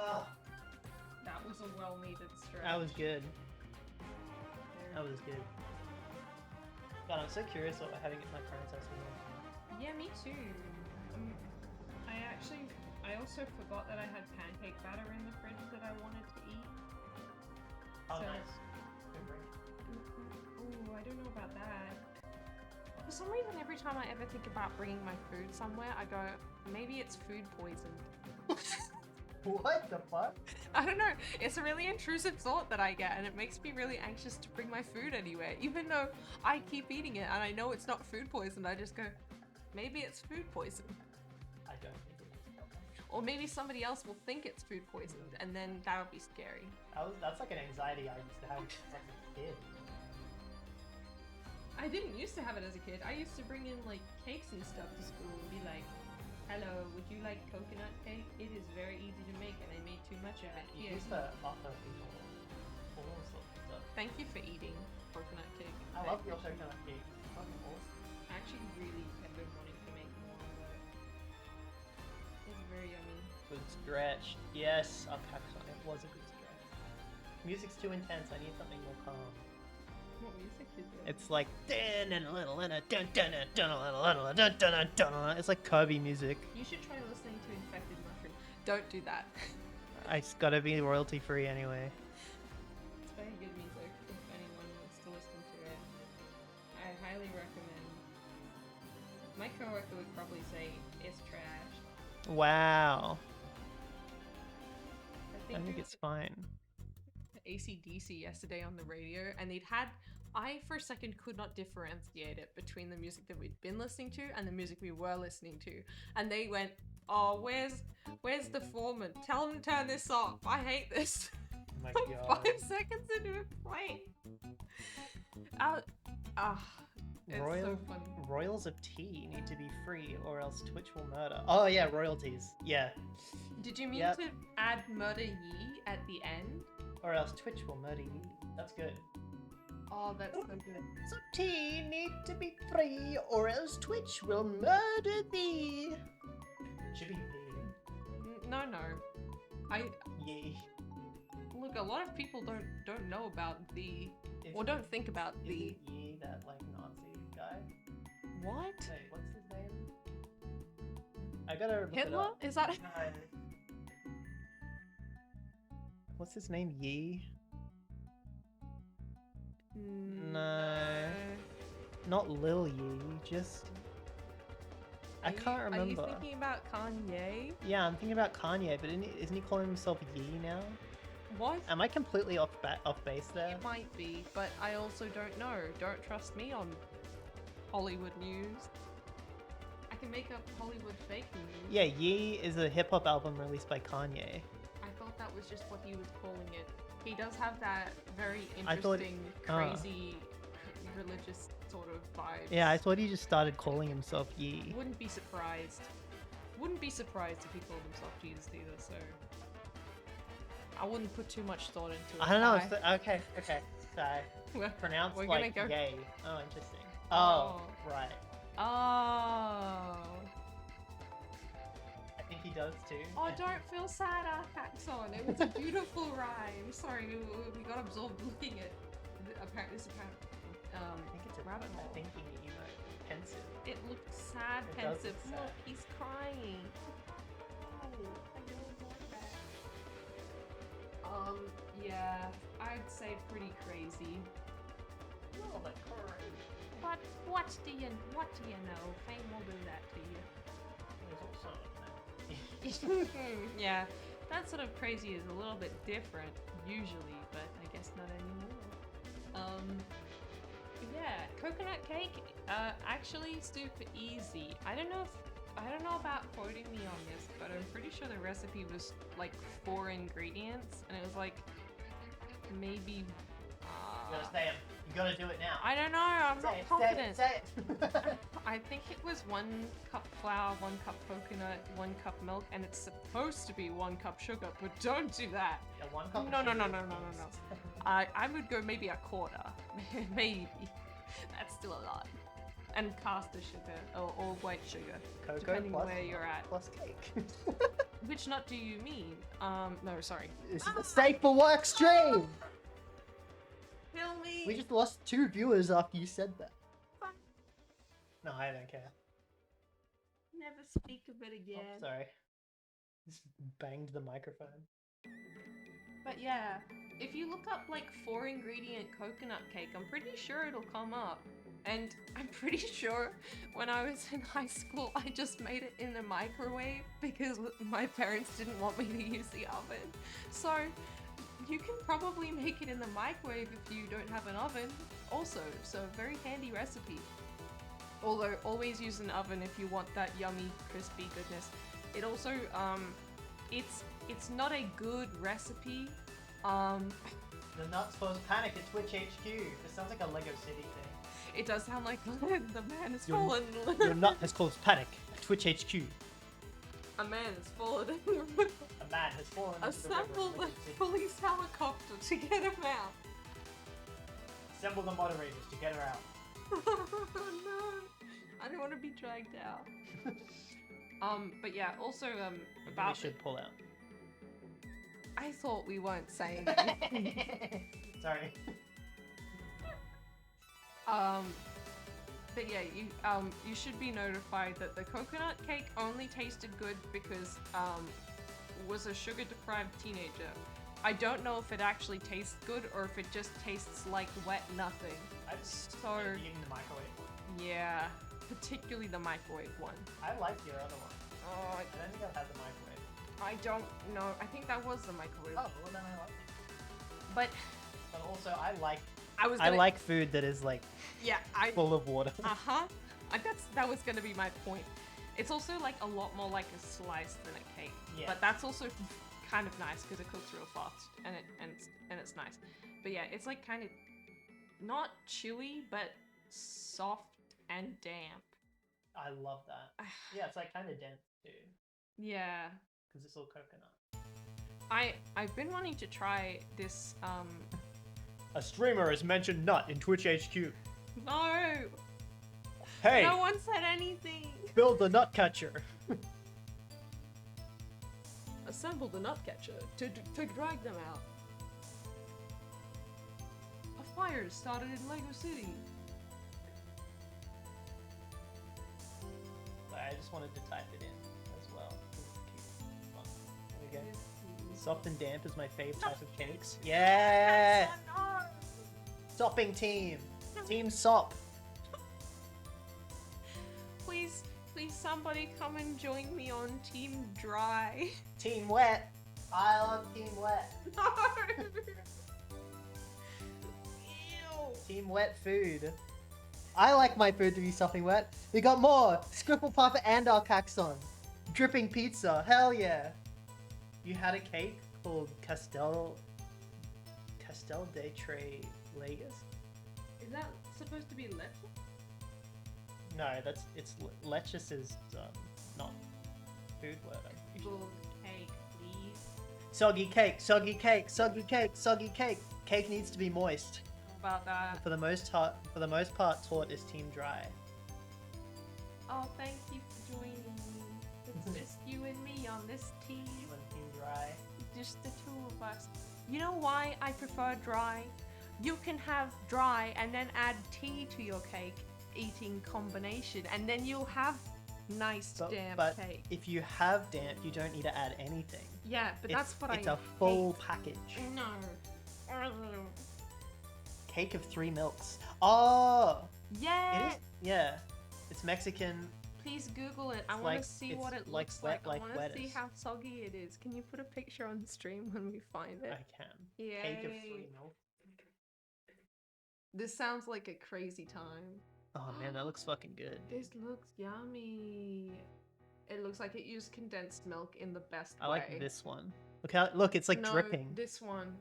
Ugh. That was a well-needed stretch. That was good. That was good. God, I'm so curious what we're having at my parents' house again. Yeah, me too. I also forgot that I had pancake batter in the fridge that I wanted to eat. Oh, So- nice. Ooh, I don't know about that. For some reason, every time I ever think about bringing my food somewhere, I go, maybe it's food poison. What the fuck? I don't know. It's a really intrusive thought that I get, and it makes me really anxious to bring my food anywhere. Even though I keep eating it and I know it's not food poison, I just go, maybe it's food poison. I don't think it is. Or maybe somebody else will think it's food poison, and then that would be scary. That's like an anxiety I used to have as a kid. I didn't used to have it as a kid. I used to bring in like cakes and stuff to school and be like, hello, would you like coconut cake? It is very easy to make and I made too much of it. You Here. used to offer people all sorts of stuff. Thank you for eating coconut cake. I love your coconut cake. It's fucking awesome. I actually really have been wanting to make more of it. It's very yummy. Good stretch. Yes, Arcaxon. It was a good stretch. Music's too intense. I need something more calm. What music is it? It's like dun and a little and a dun dun and dun a little and dun dun dun dun. It's like Kirby music. You should try listening to Infected Mushroom. Don't do that. It's gotta be royalty free anyway. It's very good music if anyone wants to listen to it. I highly recommend. My coworker would probably say it's trash. Wow. I think there it's fine. AC/DC yesterday on the radio, and they'd had. I for a second could not differentiate it between the music that we'd been listening to and the music we were listening to, and they went, "Oh, where's the foreman? Tell him to turn this off. I hate this." Oh my Like god. 5 seconds into it playing. It's so funny. Royals of tea need to be free or else Twitch will murder. Oh yeah, royalties. Yeah. Did you mean Yep. to add murder ye at the end? Or else Twitch will murder you. That's good. Oh, that's so good. So tea need to be free or else Twitch will murder thee. Should be thee. No. Yee. Look, a lot of people don't know about the or Isn't- don't think about the Isn't Yee that like Nazi guy? what? Wait, what's his name? I gotta look it Hitler? up. Is that No. What's his name? Yee? No. Not Lil Yee, just... I can't remember. Are you thinking about Kanye? Yeah, I'm thinking about Kanye, but isn't he calling himself Yee now? What? Am I completely off base there? It might be, but I also don't know. Don't trust me on Hollywood news. I can make up Hollywood fake news. Yeah, Yee is a hip-hop album released by Kanye. I thought that was just what he was calling it. He does have that very I thought- interesting, crazy, religious sort of vibe. Yeah, I thought he just started calling himself Yi. Wouldn't be surprised. Wouldn't be surprised if he called himself Jesus either, so... I wouldn't put too much thought into it. I don't know. Bye. Okay. So pronounced We're like gonna go- yay. Oh, interesting. Oh. Right. Oh. I think he does too. Oh, don't feel sad, Arcaxon. It was a beautiful rhyme. Sorry, we got absorbed looking at apparently this apparent I think it's a rabbit hole. thinking emo, pensive. It looked sad, It does pensive. look sad. Look, he's crying. Oh, I really like that. Yeah, I'd say pretty crazy. Oh, but crazy. But what do you know? Fame will do that to you. There's also Yeah, that sort of crazy is a little bit different usually, but I guess not anymore. Yeah, coconut cake, actually super easy. I don't know about quoting me on this, but I'm pretty sure the recipe was like 4 ingredients, and it was like maybe. You gotta say it. You gotta do it now. I don't know. I'm not confident. Say it. I think it was 1 cup flour, 1 cup coconut, 1 cup milk, and it's supposed to be 1 cup sugar, but don't do that. Yeah, 1 cup. No. of I would go maybe a quarter. Maybe. That's still a lot. And caster sugar, or white sugar, Cocoa depending plus where you're at. plus cake. Which nut do you mean? No, sorry. This is a safe for work stream. Kill me! We just lost 2 viewers after you said that. No, I don't care. Never speak of it again. Oh, sorry. Just banged the microphone. But yeah, if you look up like 4 ingredient coconut cake, I'm pretty sure it'll come up. And I'm pretty sure when I was in high school, I just made it in the microwave because my parents didn't want me to use the oven. So you can probably make it in the microwave if you don't have an oven also. So very handy recipe. Although always use an oven if you want that yummy crispy goodness. It also, it's not a good recipe. The Nuts Pose Panic at Twitch HQ. This sounds like a Lego City thing. It does sound like the man has Your- fallen. Your nut has caused panic at Twitch HQ. A man has fallen. A man has fallen into the river Assemble of the Lego City. police helicopter to get him out. Assemble the moderators to get her out. No, I don't want to be dragged out. But yeah, also We about. should pull out. I thought we weren't saying anything. Sorry. But yeah, you should be notified that the coconut cake only tasted good because was a sugar-deprived teenager. I don't know if it actually tastes good or if it just tastes like wet nothing. So In the microwave one. yeah, particularly the microwave one. I like your other one. Oh, I don't think I've had the microwave. I don't know. I think that was the microwave. Oh, well then I like it. But But also, I like I like food that is like yeah, full of water. That was gonna be my point. It's also like a lot more like a slice than a cake. Yeah. But that's also kind of nice because it cooks real fast and it's nice. But yeah, it's like kind of not chewy but soft and damp. I love that. Yeah, it's like kind of dense too, Yeah. because it's all coconut. I've been wanting to try this A streamer has mentioned nut in Twitch HQ. No! Hey, No one said anything! build the nut catcher. Assemble the nut catcher to drag them out. A fire started in Lego City. I just wanted to type it in as well. There we go. Soft and damp is my fave type of cakes. Yeah! Sopping team! Team Sop! Please, somebody come and join me on Team Dry. Team Wet! I love Team Wet! No! Ew. Team Wet food. I like my food to be sopping wet. We got more! Scripple Puff and our Caxon. Dripping pizza, hell yeah! You had a cake called Castello Pastel de Tres Legas? Is that supposed to be leche? No, it's leches is not food word. Google cake, please. Soggy cake, soggy cake, soggy cake, soggy cake. Cake needs to be moist. About that. For the most part, tort is team dry. Oh, thank you for joining me. It's just you and me on this team. When team dry. Just the two of us. You know why I prefer dry? You can have dry and then add tea to your cake eating combination, and then you'll have nice damp But cake. if you have damp, you don't need to add anything. Yeah, but that's what it's I a full hate. package. No. Cake of 3 milks. Oh! Yeah. It is? Yeah. It's Mexican. Please Google it. I want like- to see it's what it like looks wet like. like I want to see lettuce. how soggy it is. Can you put a picture on the stream when we find it? I can. Yay. Cake of 3 milk. This sounds like a crazy time. Oh man, that looks fucking good. This looks yummy. It looks like it used condensed milk in the best way. I like this one. Look, it's like No, dripping. This one.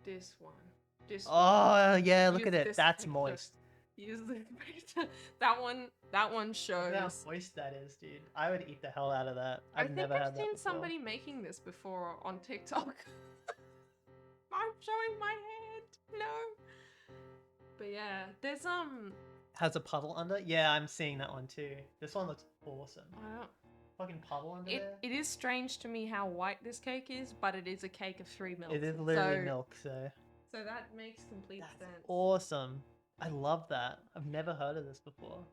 This one. This Oh yeah, look Use at it. this That's picture. moist. Use this picture. That one shows. Look how moist that is, dude. I would eat the hell out of that. I I've think never I've had that seen before. somebody making this before on TikTok. I'm showing my hand. No. But yeah, there's Has a puddle under? Yeah, I'm seeing that one too. This one looks awesome. I don't. Fucking puddle under there. It is strange to me how white this cake is, but it is a cake of 3 milks. It is literally so, milk, so So that makes complete that's sense. awesome. I love that. I've never heard of this before.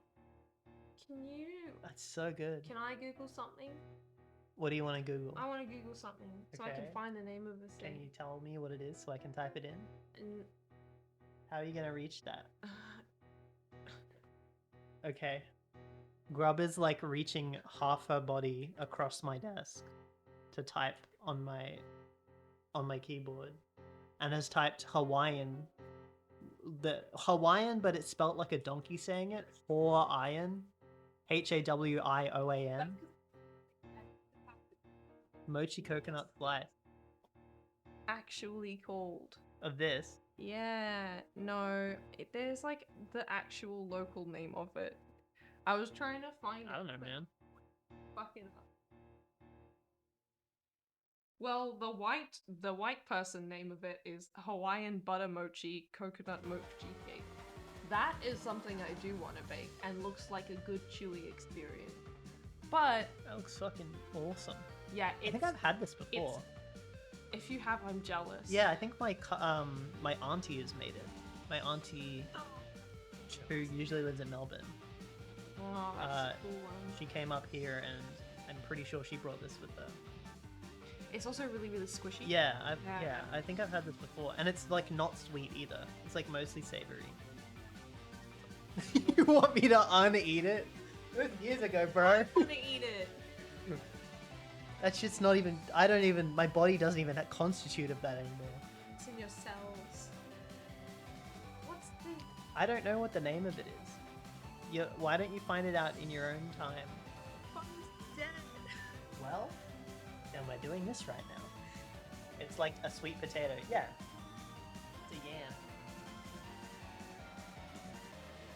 Can you? That's so good. Can I Google something? What do you want to Google? I want to Google something so I can Okay. find the name of this Can thing. you tell me what it is so I can type it in? And, How are you gonna reach that? Okay. Grub is like reaching half her body across my desk to type on my keyboard, and has typed Hawaiian. The Hawaiian, but it's spelt like a donkey saying it. Hawaiian, Hawioan. Mochi coconut slice actually called. of this. Yeah, no, there's like the actual local name of it. I was trying to find it. I don't know, but man. Fucking up. Well, the white person name of it is Hawaiian butter mochi coconut mochi cake. That is something I do want to bake and looks like a good chewy experience. But That looks fucking awesome. yeah, I think I've had this before. if you have, I'm jealous. Yeah, I think my auntie has made it. My auntie, who usually lives in Melbourne, Oh, that's a cool one. she came up here, and I'm pretty sure she brought this with her. It's also really, really squishy. Yeah, Yeah. I think I've had this before, and it's like not sweet either. It's like mostly savory. You want me to uneat it? It was years ago, bro. I'm gonna eat it. That shit's not even. I don't even. My body doesn't even constitute of that anymore. It's in your cells. What's the... I don't know what the name of it is. Why don't you find it out in your own time? Phone's dead. Well, then we're doing this right now. It's like a sweet potato. Yeah. It's a yam.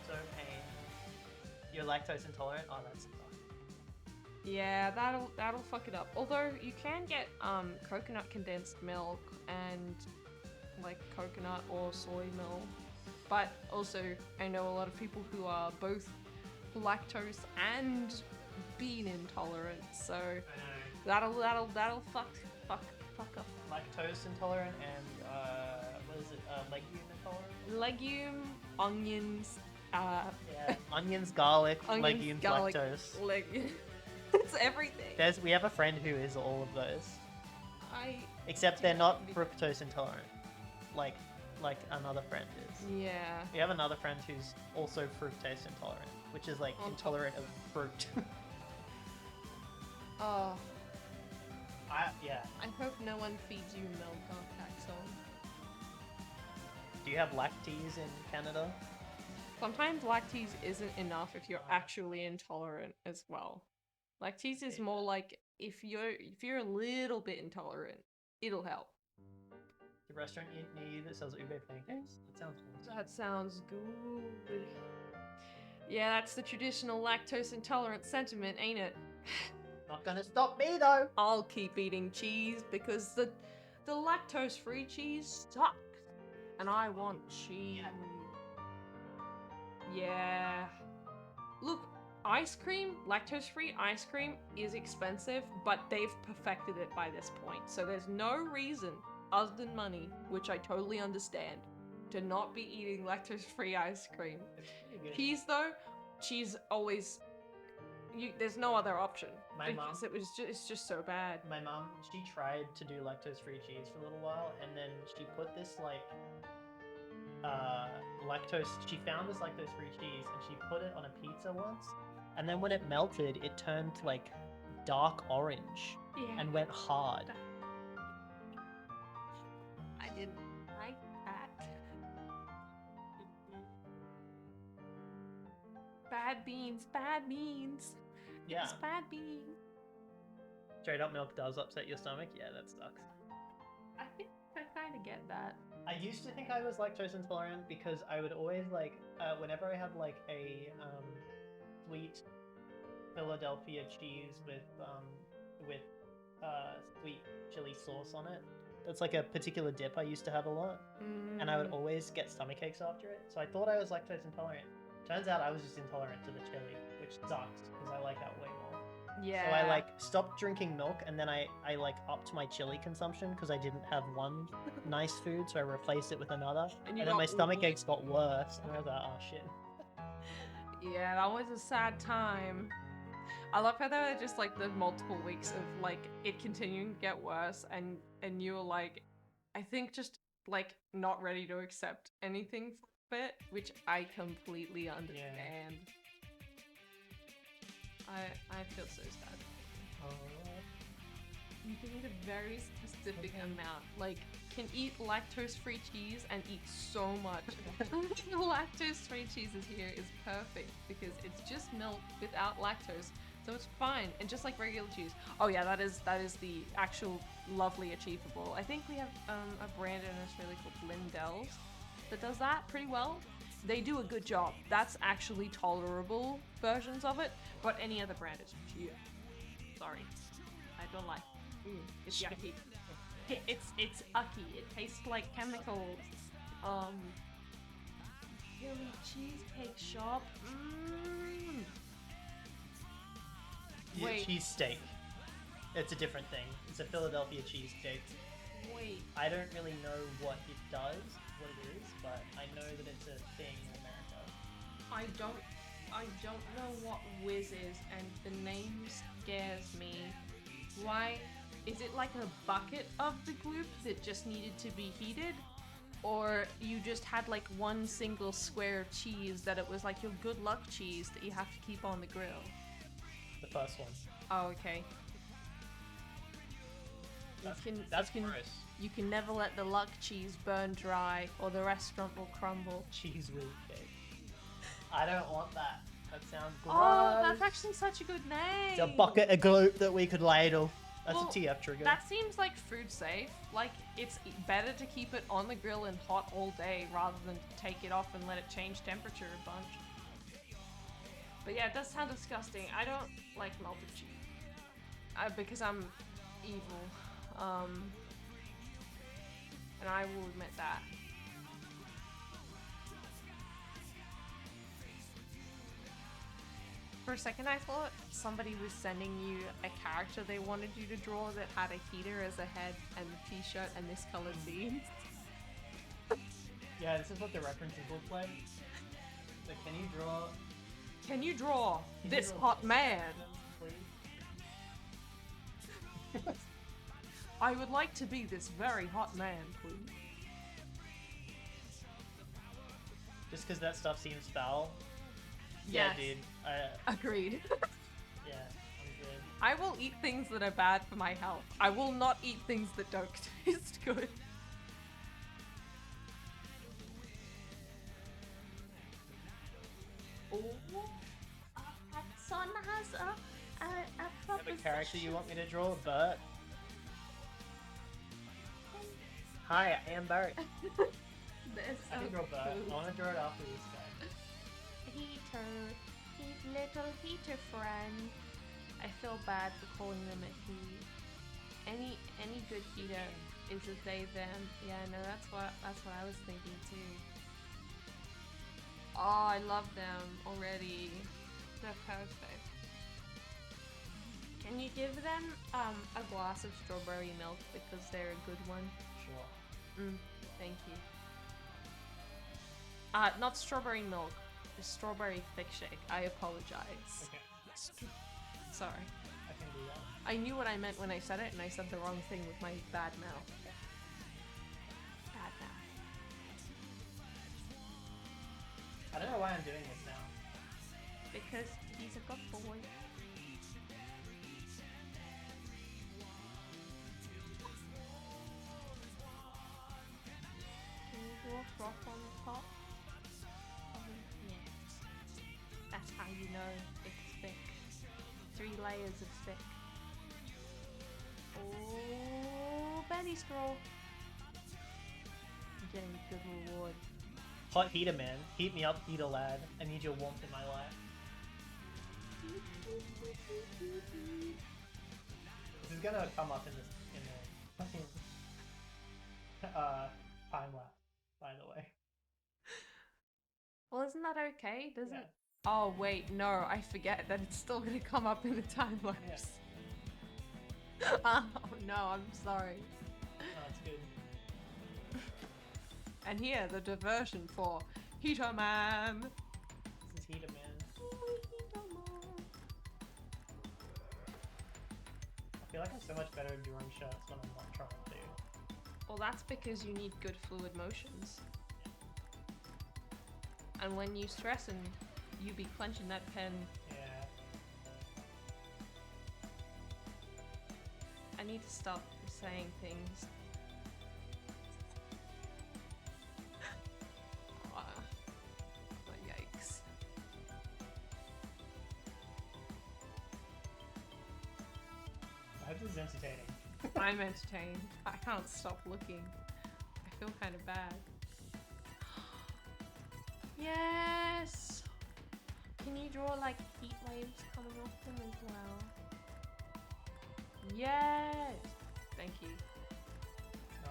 So pain. You're lactose intolerant? Oh, that's tough. Yeah, that'll fuck it up. Although you can get coconut condensed milk and like coconut or soy milk. But also I know a lot of people who are both lactose and bean intolerant, so that'll fuck up. Lactose intolerant and what is it? Legume intolerant? Legume, onions, Yeah. Onions, garlic, onions, legumes, garlic, lactose. It's everything. We have a friend who is all of those. I Except they're not fructose intolerant. Like another friend is. yeah. We have another friend who's also fructose intolerant, which is like On top. intolerant of fruit. Oh, Yeah. I hope no one feeds you milk on Taxon. Do you have lactase in Canada? Sometimes lactase isn't enough if you're actually intolerant as well. Lactase is more like if you're a little bit intolerant, it'll help. The restaurant near you that sells ube pancakes? That sounds awesome. That sounds good. Yeah, that's the traditional lactose intolerant sentiment, ain't it? Not gonna stop me though! I'll keep eating cheese because the lactose-free cheese sucks. And I want cheese. Yeah. Look, ice cream, lactose-free ice cream is expensive, but they've perfected it by this point. So there's no reason, other than money, which I totally understand, to not be eating lactose-free ice cream. It's pretty good. Cheese though, cheese always... there's no other option. My mom- It's just so bad. My mom, she tried to do lactose-free cheese for a little while, and then she put this like she found this lactose-free cheese and she put it on a pizza once, and then when it melted, it turned like dark orange Yeah. and went hard. I didn't like that. Bad beans, bad beans. Yeah, It's bad beans. straight up milk does upset your stomach. Yeah, that sucks. I think I kind of get that. I used to think I was lactose intolerant because I would always like, whenever I had like a sweet Philadelphia cheese with sweet chili sauce on it. That's like a particular dip I used to have a lot, and I would always get stomachaches after it. So I thought I was lactose intolerant. Turns out I was just intolerant to the chili, which sucks because I like that way more. Yeah. So I like stopped drinking milk, and then I like upped my chili consumption because I didn't have one nice food, so I replaced it with another. And And then my stomach aches got worse, and I was like, oh shit. Yeah, that was a sad time. I love how there were just like the multiple weeks of like it continuing to get worse, and you were like, I think just like not ready to accept anything for it, which I completely understand. I feel so sad. You can eat a very specific amount. Like, can eat lactose-free cheese and eat so much. The lactose-free cheese here is perfect because it's just milk without lactose, so it's fine. And just like regular cheese. Oh yeah, that is the actual lovely achievable. I think we have a brand in Australia called Lindell's that does that pretty well. They do a good job. That's actually tolerable versions of it, but any other brand is cheap. Sorry, I don't like. It's yucky. It's ucky. It tastes like chemicals. Philly cheesecake shop. Yeah, Wait. cheesesteak. It's a different thing. It's a Philadelphia cheesesteak. Wait. I don't really know what it does, what it is, but I know that it's a thing in America. I don't know what Whiz is, and the name scares me. Why? Is it like a bucket of the gloop that just needed to be heated? Or you just had like one single square of cheese that it was like your good luck cheese that you have to keep on the grill? The first one. Oh, okay. That's gross. You can never let the luck cheese burn dry or the restaurant will crumble. Cheese wheel cake. I don't want that. That sounds gross. Oh, that's actually such a good name. It's a bucket of gloop that we could ladle. That's Well, a TF trigger. That seems like food safe. Like, it's better to keep it on the grill and hot all day rather than take it off and let it change temperature a bunch. But yeah, it does sound disgusting. I don't like melted cheese. Because I'm evil. And I will admit that. For a second I thought somebody was sending you a character they wanted you to draw that had a heater as a head and a t-shirt and this colored beans. Yeah, this is what the references look like. So can you draw... Can you draw Can you this draw hot man? Please? I would like to be this very hot man, please. Just because that stuff seems foul? Yes. Yeah, dude. Agreed. Yeah, I'm good. I will eat things that are bad for my health. I will not eat things that don't taste good. Oh, son has a You have a character you want me to draw? Bert? Hi, I am Barry. They're I so can draw that. cute. I want to draw it after this guy. Heater, his little heater friend. I feel bad for calling them a he. Any good heater is a they them. Yeah, no, that's what I was thinking too. Oh, I love them already. They're perfect. Can you give them a glass of strawberry milk because they're a good one? Sure. Thank you. Not strawberry milk. The strawberry thick shake. I apologize. Okay. Sorry. I can do that. I knew what I meant when I said it, and I said the wrong thing with my bad mouth. Bad mouth. I don't know why I'm doing this now. Because he's a good boy. Can you draw a froth on the top? Yeah. That's how you know it's thick. 3 layers of thick. Oh, belly scroll. I'm getting a good reward. Hot heater man, heat me up, heater lad. I need your warmth in my life. This is gonna come up in the fucking time lapse, by the way. Well, isn't that okay? Doesn't? Yeah. Oh wait, no, I forget that it's still gonna come up in the time lapse. Oh no, I'm sorry. Oh, that's good. And here, the diversion for Heater Man. This is heater man. I feel like I'm so much better at drawing shirts when I'm not trying to. Well, that's because you need good fluid motions. And when you stress and you be clenching that pen, Yeah. I need to stop saying things. Yikes. I hope this is entertaining. I'm entertained. I can't stop looking. I feel kind of bad. Yes! Can you draw like heat waves coming off them as well? Yes! Thank you.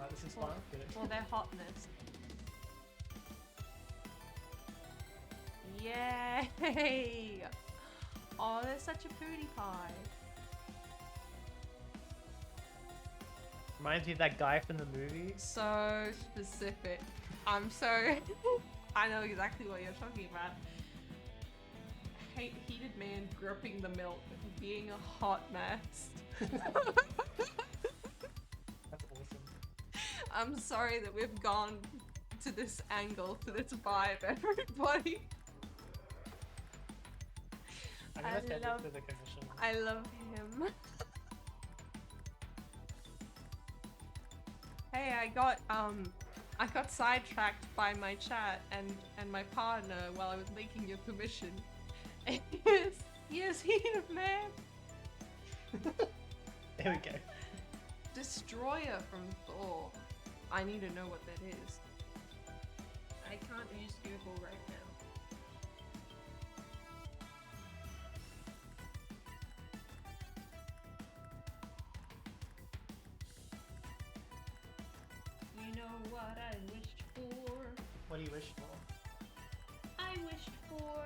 This is Well, fun. Good. For their hotness. Yay! Oh, they're such a pootie pie. Reminds me of that guy from the movie. So specific. I'm so... I know exactly what you're talking about. Heated man gripping the milk, being a hot mess. That's awesome. I'm sorry that we've gone to this angle, to this vibe, everybody. I'm gonna send it to the commission. I love him. Hey, I got sidetracked by my chat and my partner while I was making your commission. Yes, heated man. There we go. Destroyer from Thor. I need to know what that is. I can't use Google right now. You know what I wished for? What do you wish for? I wished for...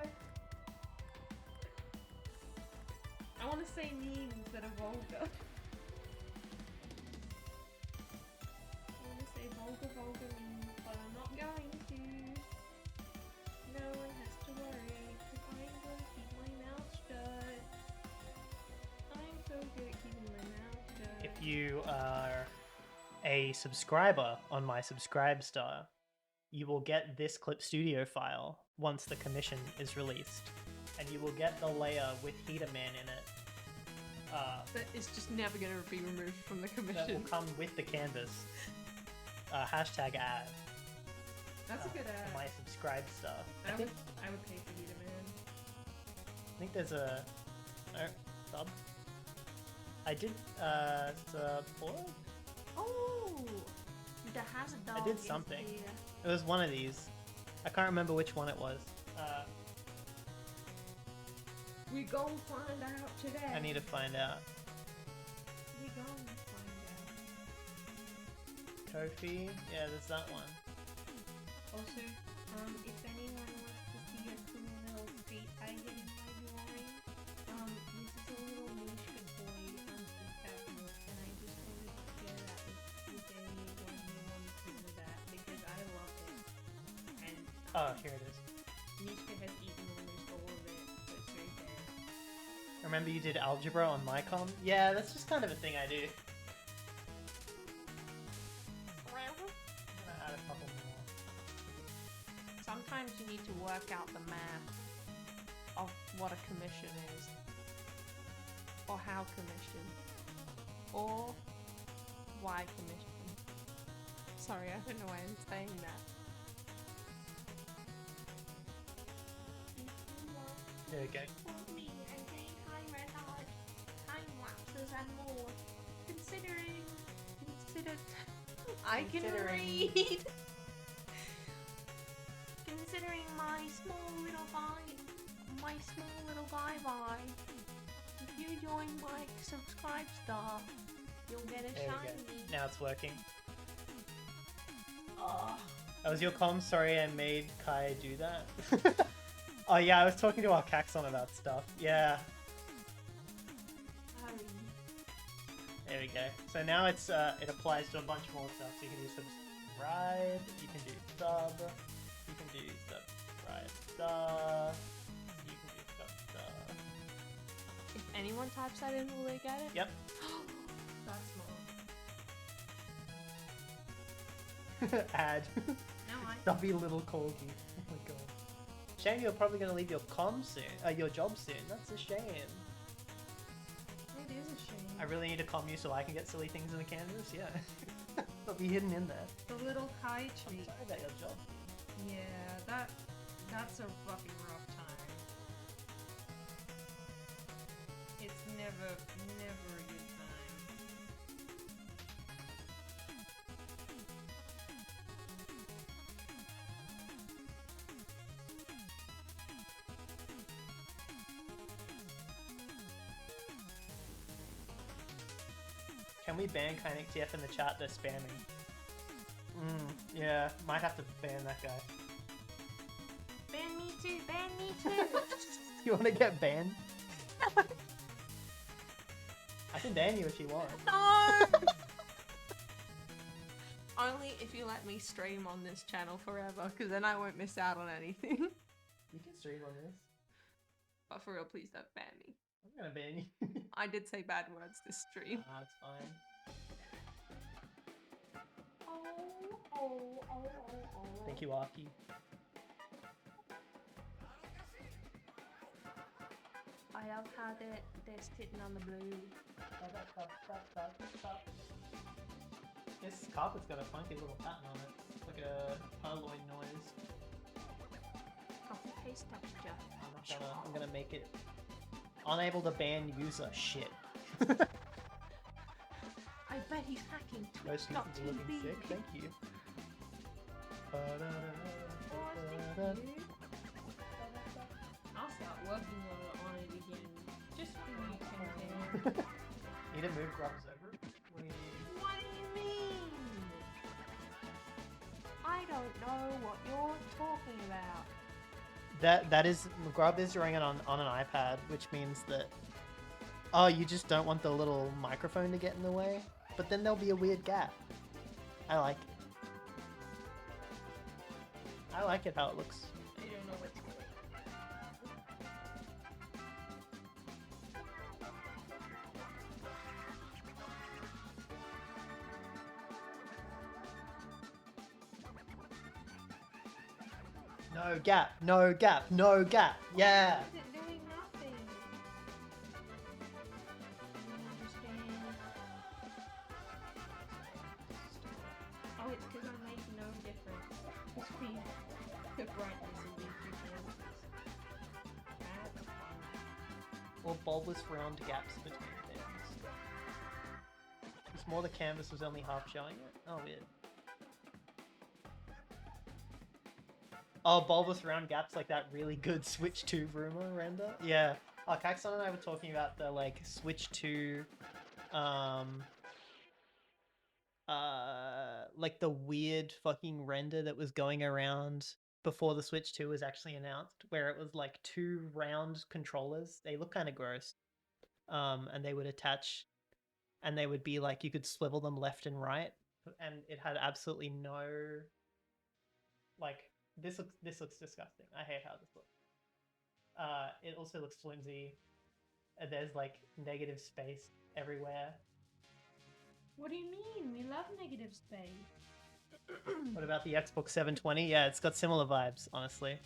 I want to say mean instead of vulgar. I want to say vulgar mean, but I'm not going to. No one has to worry, because I'm going to keep my mouth shut. I'm so good at keeping my mouth shut. If you are a subscriber on my Subscribestar, you will get this Clip Studio file once the commission is released. And you will get the layer with Heater Man in it. That is just never going to be removed from the That will commission. come with the canvas. Hashtag ad. That's a good ad. For my Subscribestar. I would pay for Heater Man. I think there's a sub. I did support. Oh! You that has a dog. I did is something. here. It was one of these. I can't remember which one it was. We gon' find out today. I need to find out. We gon' find out. Kofi? Yeah, there's that one. Also, if anyone wants to see a cool little treat I did in my drawing, this is a little Mishka toy from Fabulous, and I just wanted to share that with anyone who wanted to know that because I love it. And Oh, here it is. Mishka has eaten almost all of it, so it's right there. Remember you did algebra on my com? Yeah, that's just kind of a thing I do. I'm gonna add a couple more. Sometimes you need to work out the math of what a commission is, or how commission, or why commission. Sorry, I don't know why I'm saying that. There we go. Time lapses and more. I can read. Considering my small little bye. If you join my subscribe star, you'll get a There we shiny. go. Now it's working. Oh, that was your com? Sorry I made Kai do that. Oh yeah, I was talking to our Caxon about stuff. Yeah. There we go. So now it's it applies to a bunch more stuff. So you can do subscribe, you can do sub, you can do subscribe stuff, you can do sub. If anyone types that in, will they get it? Yep. That's small. Add. No, I. Stubby little corgi. Oh my god. Shame you're probably gonna leave your your job soon. That's a shame. It is a shame. I really need to comm you so I can get silly things in the canvas. Yeah. They'll be hidden in there. The little Kai I'm treat. sorry about your job. Yeah, that's a fucking rough time. It's never a good time. Can we ban Kinetic TF in the chat? They're spamming. Yeah, might have to ban that guy. Ban me too. Ban me too. You want to get banned? I can ban you if you want. No. Only if you let me stream on this channel forever, because then I won't miss out on anything. You can stream on this. But for real, please don't ban me. I'm gonna ban you. I did say bad words this stream. Ah, it's fine. Thank you, Aki. I love how they're sitting on the blue. This carpet's got a funky little pattern on it. It's like a purloin noise. Copy paste texture. I'm gonna make it unable to ban user shit. I bet he's hacking Most people are looking Twitch.tv. sick. Thank you. I'll start working on it again. Just for you, Ken. Need to move Grubs over? What do you need? What do you mean? I don't know what you're talking about. That is Grub is drawing it on an iPad, which means that you just don't want the little microphone to get in the way, but then there'll be a weird gap. I like it. I like it how it looks. I don't know what's going No gap, no gap, no gap. Yeah. Is it doing nothing? I don't understand. Oh, it's because I'm making no difference between the brightness of these two canvases. That's fun. Or bulbous round gaps between things. It's more the canvas was only half showing it. Oh, weird. Oh, bulbous round gaps, like that really good Switch 2 rumor render. Yeah. Oh, Kaxon and I were talking about the like Switch 2, like the weird fucking render that was going around before the Switch 2 was actually announced, where it was like two round controllers. They look kind of gross. And they would attach, and they would be like, you could swivel them left and right, and it had absolutely no, like, this looks disgusting. I hate how this looks. It also looks flimsy. There's like negative space everywhere. What do you mean? We love negative space. What about the Xbox 720? Yeah, it's got similar vibes, honestly.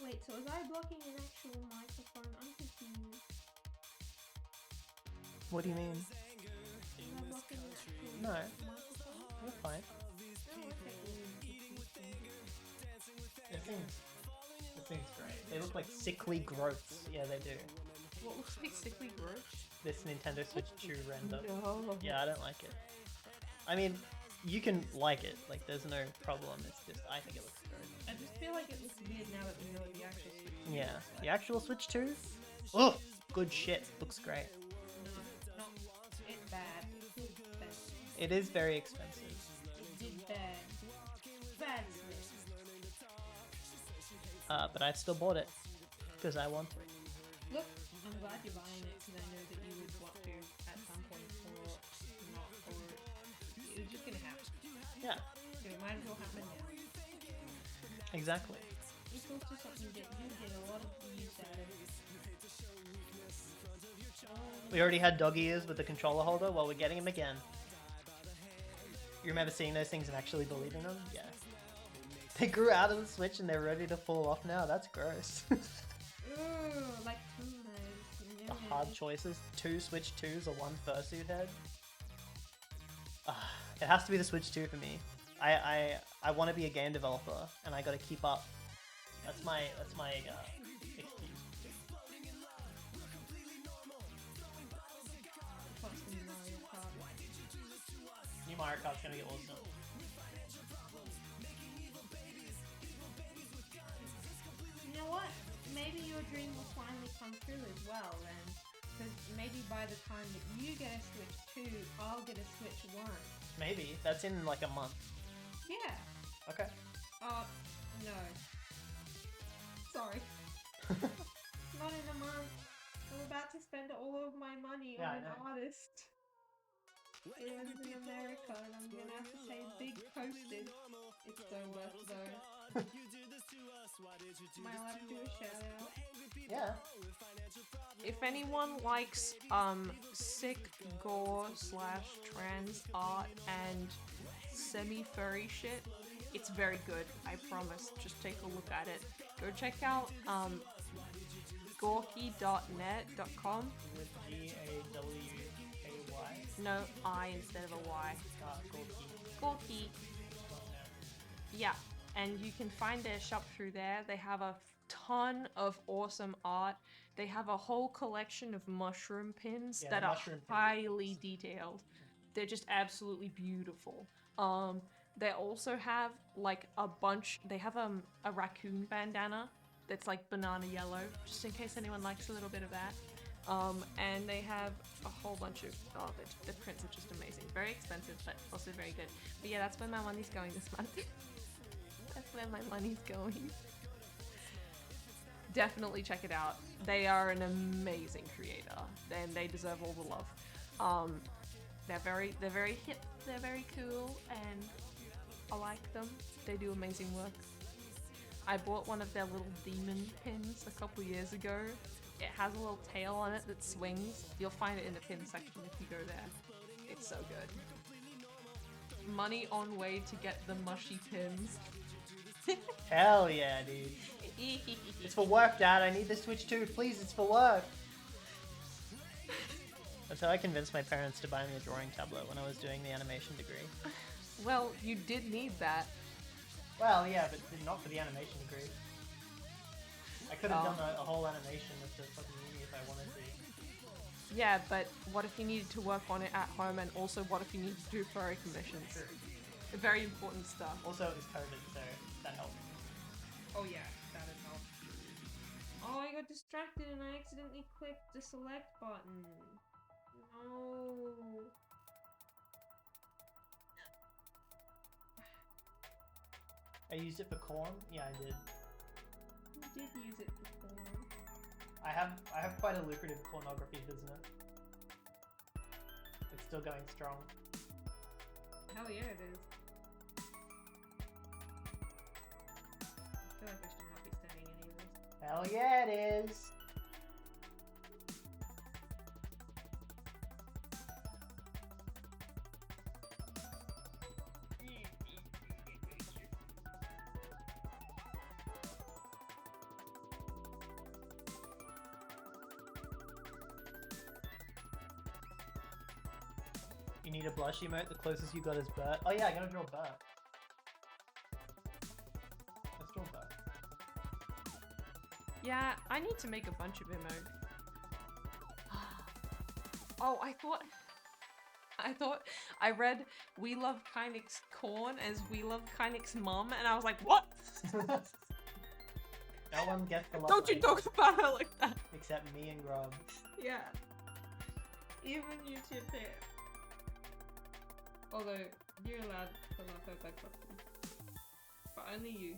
Wait, so was I blocking an actual microphone? I'm confused. What do you mean? Was I blocking an actual No, microphone? you're fine. Oh, okay. This thing's great. They look like sickly growths. Yeah, they do. What looks like sickly growth? This Nintendo Switch 2 render. No. Yeah, I don't like it. I mean, you can like it. Like, there's no problem. It's just, I think it looks great. I just feel like it looks weird now that we know what the actual Switch is. Yeah, the actual Switch 2? Oh, good shit. Looks great. No, it's bad. It's bad. It is very expensive. It did bad. Bad Switch. But I still bought it because I want it. Look, I'm glad you're buying it because I know that you would want to at some point or not, or it was just gonna happen. Yeah, So it might as well happen now. exactly. It's also something that you get a lot of use out of. We already had dog ears with the controller holder. Well, we're getting them again. You remember seeing those things and actually believing them? Yeah. They grew out of the Switch and they're ready to fall off now. That's gross. Ooh, like tuna. The hard choices. 2 Switch 2s or 1 fursuit head. It has to be the Switch 2 for me. I want to be a game developer and I got to keep up. That's my excuse. New Mario Kart's gonna get awesome. You know what? Maybe your dream will finally come true as well then. Because maybe by the time that you get a Switch 2, I'll get a Switch 1. Maybe. That's in like a month. Yeah. Okay. No. Sorry. Not in a month. I'm about to spend all of my money Yeah, I on an know. artist. It was in America and I'm gonna have to pay big postage. It's so worth though. Am I allowed to do a shout out? Yeah. If anyone likes sick gore / trans art and semi-furry shit, it's very good, I promise. Just take a look at it. Go check out gorky.net.com. With Gawky. No I instead of a Y. Gawky. Gorky. Yeah, and you can find their shop through there. They have a ton of awesome art. They have a whole collection of mushroom pins Yeah, that the are mushroom pins. highly detailed. They're just absolutely beautiful. They also have like a bunch. They have a raccoon bandana that's like banana yellow, just in case anyone likes a little bit of that. And they have a whole bunch of the prints are just amazing. Very expensive, but also very good. But yeah, that's where my money's going this month. That's where my money's going. Definitely check it out. They are an amazing creator, and they deserve all the love. They're very hip. They're very cool, and I like them. They do amazing work. I bought one of their little demon pins a couple years ago. It has a little tail on it that swings. You'll find it in the pin section if you go there. It's so good. Money on way to get the mushy pins. Hell yeah, dude. It's for work, Dad. I need the Switch 2. Please, it's for work. That's how I convinced my parents to buy me a drawing tablet when I was doing the animation degree. Well, you did need that. Well, yeah, but not for the animation degree. I could have done a whole animation with the fucking uni if I wanted to. Yeah, but what if you needed to work on it at home, and also what if you needed to do furry commissions? True. Very important stuff. Also, it was COVID, so that helped. Oh yeah, that'd help. Oh, I got distracted and I accidentally clicked the select button. No. I used it for corn. Yeah, I did. You did use it before. I have quite a lucrative cornography business. It's still going strong. Hell yeah, it is. I feel like I should not be studying any of this. Hell yeah, it is. You need a blush emote, the closest you got is Bert. Oh yeah, I gotta draw Bert. Let's draw Bert. Yeah, I need to make a bunch of emotes. Oh, I thought I read We Love Kynix Corn as We Love Kynix Mum, and I was like, what? No one gets the love Don't you talk about her like that. except me and Grub. Yeah. Even you too, Pip. Although, you're allowed to love her by proxy. But only you.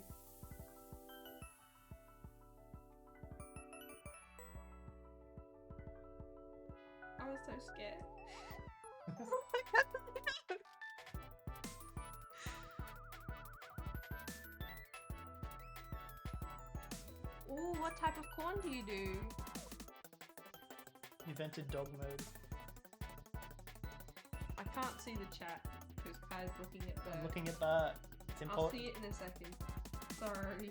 I was so scared. Ooh, what type of corn do you do? Invented dog mode. I can't see the chat because Kai's looking at the. I'm looking at Bert. It's I'll important. see it in a second. Sorry.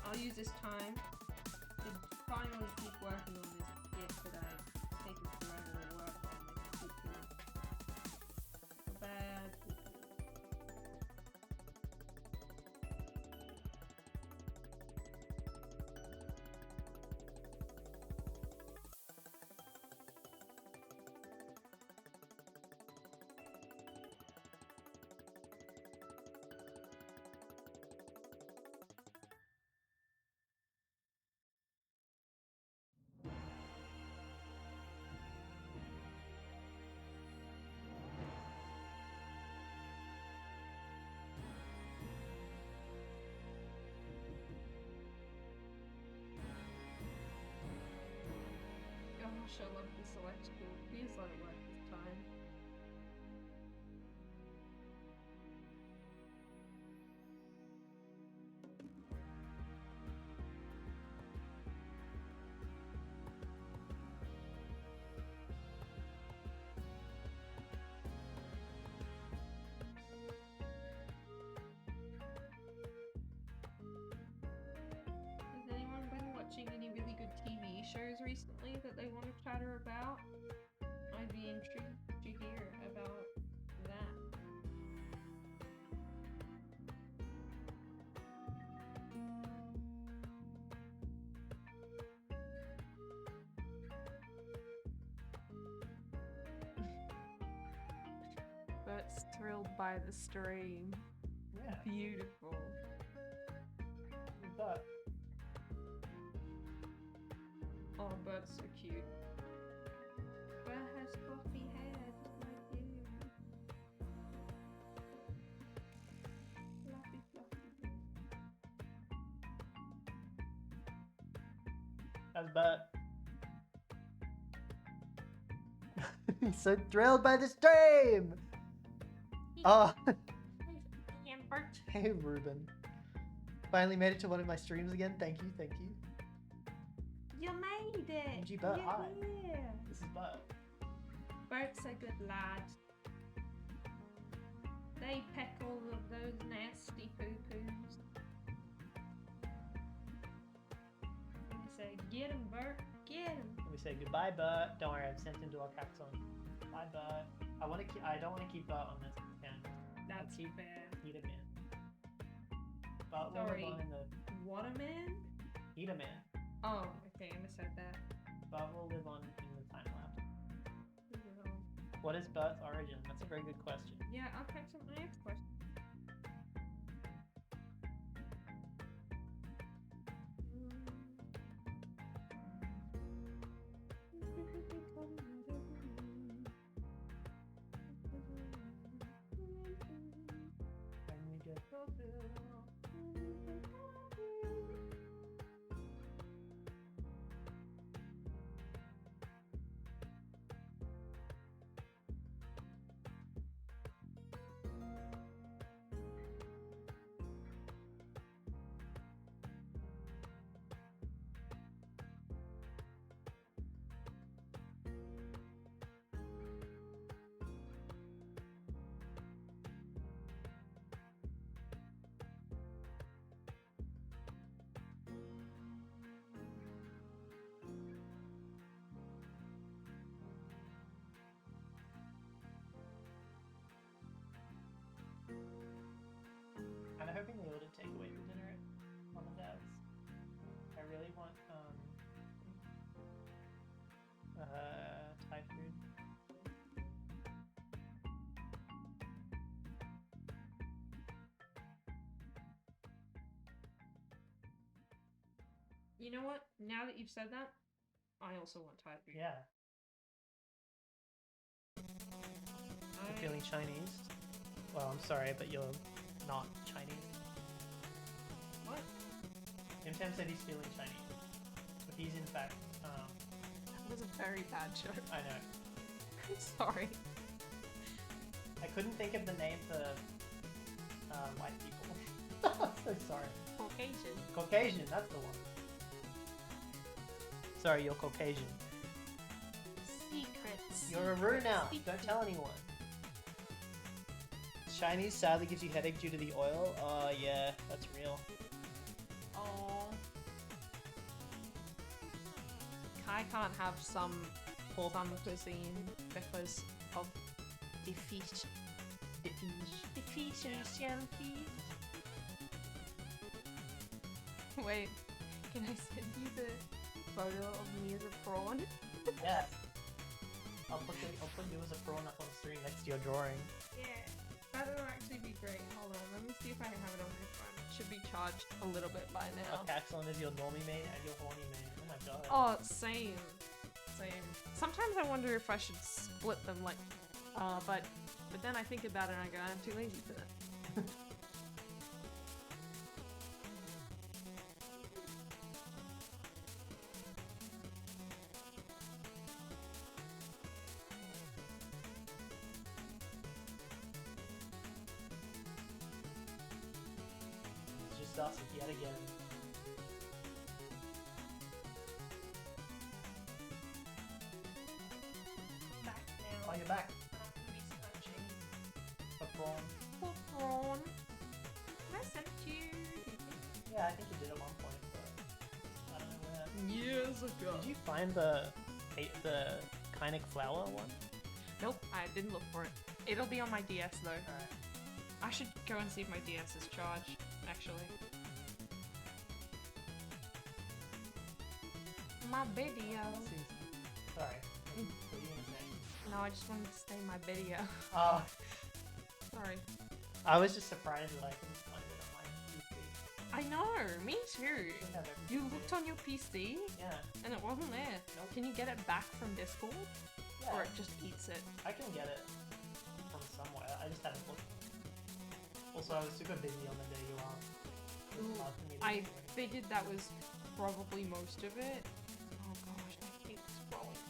I'll use this time to finally keep working on this gift that I've taken forever to work on. Like, poo-poo. Bad poo-poo. Gosh, I love this electrical. Please let it work this time. Has anyone been watching any really good TV shows recently that they want to chatter about? I'd be intrigued to hear about that. Bert's thrilled by the stream. Yeah. Beautiful. Bert. Oh, Bert's so cute. Bert has fluffy hair just like you. Fluffy, fluffy. How's Bert? He's so thrilled by the stream! Oh, And Bert. hey Ruben. Finally made it to one of my streams again. Thank you, thank you. You made it! MG Bert, hi. Yeah. This is Bert. Bert's a good lad. They peck all of those nasty poo-poos. And they say, get him, Bert, get him. And we say goodbye, Bert. Don't worry, I've sent him to our Caxon. Bye, Bert. I don't want to keep Bert on this again. That's keep fair. Eat a man. Bert will Sorry. live on in the What a man? Eat a man. Oh, okay, I misheard that. Bart will live on in the time lapse. Well, What is Bart's origin? That's a very good question. yeah, okay, so my next question. When we get kind of hoping they ordered takeaway for dinner at Mom and Dad's. I really want Thai food. You know what? Now that you've said that, I also want Thai food. Yeah. You're feeling Chinese? Well, I'm sorry, but you're not Chinese. What? Tim Tam said he's feeling Chinese, but he's in fact. That was a very bad joke. I know. Sorry. I couldn't think of the name for white people. So sorry. Caucasian. Caucasian, that's the one. Sorry, you're Caucasian. Secrets. You're a Roo now. Secrets. Don't tell anyone. Chinese sadly gives you headache due to the oil. Oh yeah, that's real. Oh. I can't have some cuisine because of deficiency. Wait, can I send you the photo of me as a prawn? Yeah. I'll put you as a prawn up on the screen next to your drawing. Yeah, that would actually be great. Hold on, let me see if I can have it on my phone. It should be charged a little bit by now. Okay, excellent as your normie main and your horny main. Oh my god. Oh, same. Sometimes I wonder if I should split them, like, but then I think about it and I go, I'm too lazy for that. It's just us yet again. Back now. Oh, you're back. I'm gonna be searching A prawn. for prawn. Did I send it to you? Yeah, I think you did at one point, but I don't know where. Years ago. Did you find the Kynic flower one? Nope, I didn't look for it. It'll be on my DS though. Alright. I should go and see if my DS is charged, actually. My video. Sorry. What are you gonna say? No, I just wanted to say my video. Oh, Sorry. I was just surprised that I couldn't find it on my PC. I know, me too. I have everything You saved. looked on your PC Yeah. and it wasn't there. Nope. Can you get it back from Discord? Yeah. Or it just eats it? I can get it from somewhere. I just haven't looked. Also, I was super busy on the day you asked. It was Ooh, hard for me to I do anything. figured that was probably most of it. Oh gosh, I keep scrolling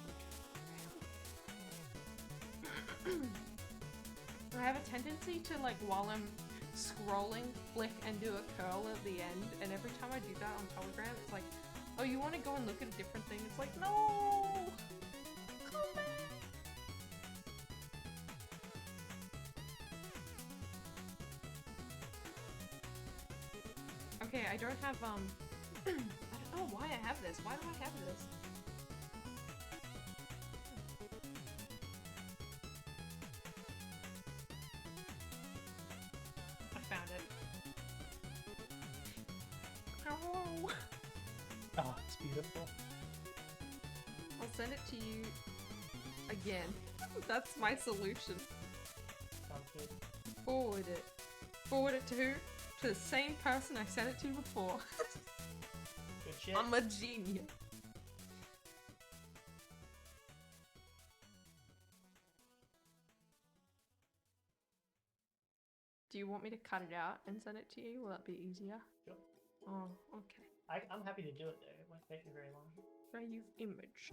through. I have a tendency to, like, while I'm scrolling, flick and do a curl at the end, and every time I do that on Telegram, it's like, oh, you want to go and look at a different thing? It's like, no! Come back! Okay, I don't have, I don't know why I have this. Why do I have this? I found it. Oh. Oh, it's beautiful. I'll send it to you again. That's my solution. Sounds good. Forward it. Forward it to who? To the same person I sent it to before. Good shit. I'm a genius. Do you want me to cut it out and send it to you? Will that be easier? Sure. Oh, okay. I'm happy to do it though. It won't take me very long. Save image.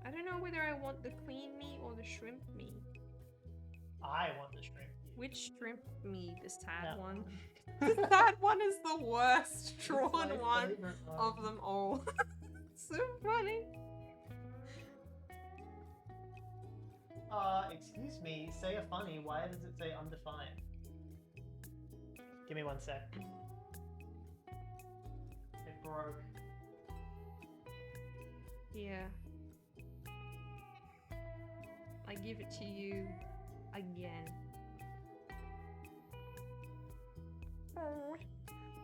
I don't know whether I want the clean meat or the shrimp meat. I want the shrimp. Which shrimp meat? The sad That one? The sad one is the worst It's drawn my one favorite one. of them all. So funny. Excuse me, say a funny. Why does it say undefined? Give me 1 sec. It broke. Yeah. I give it to you again.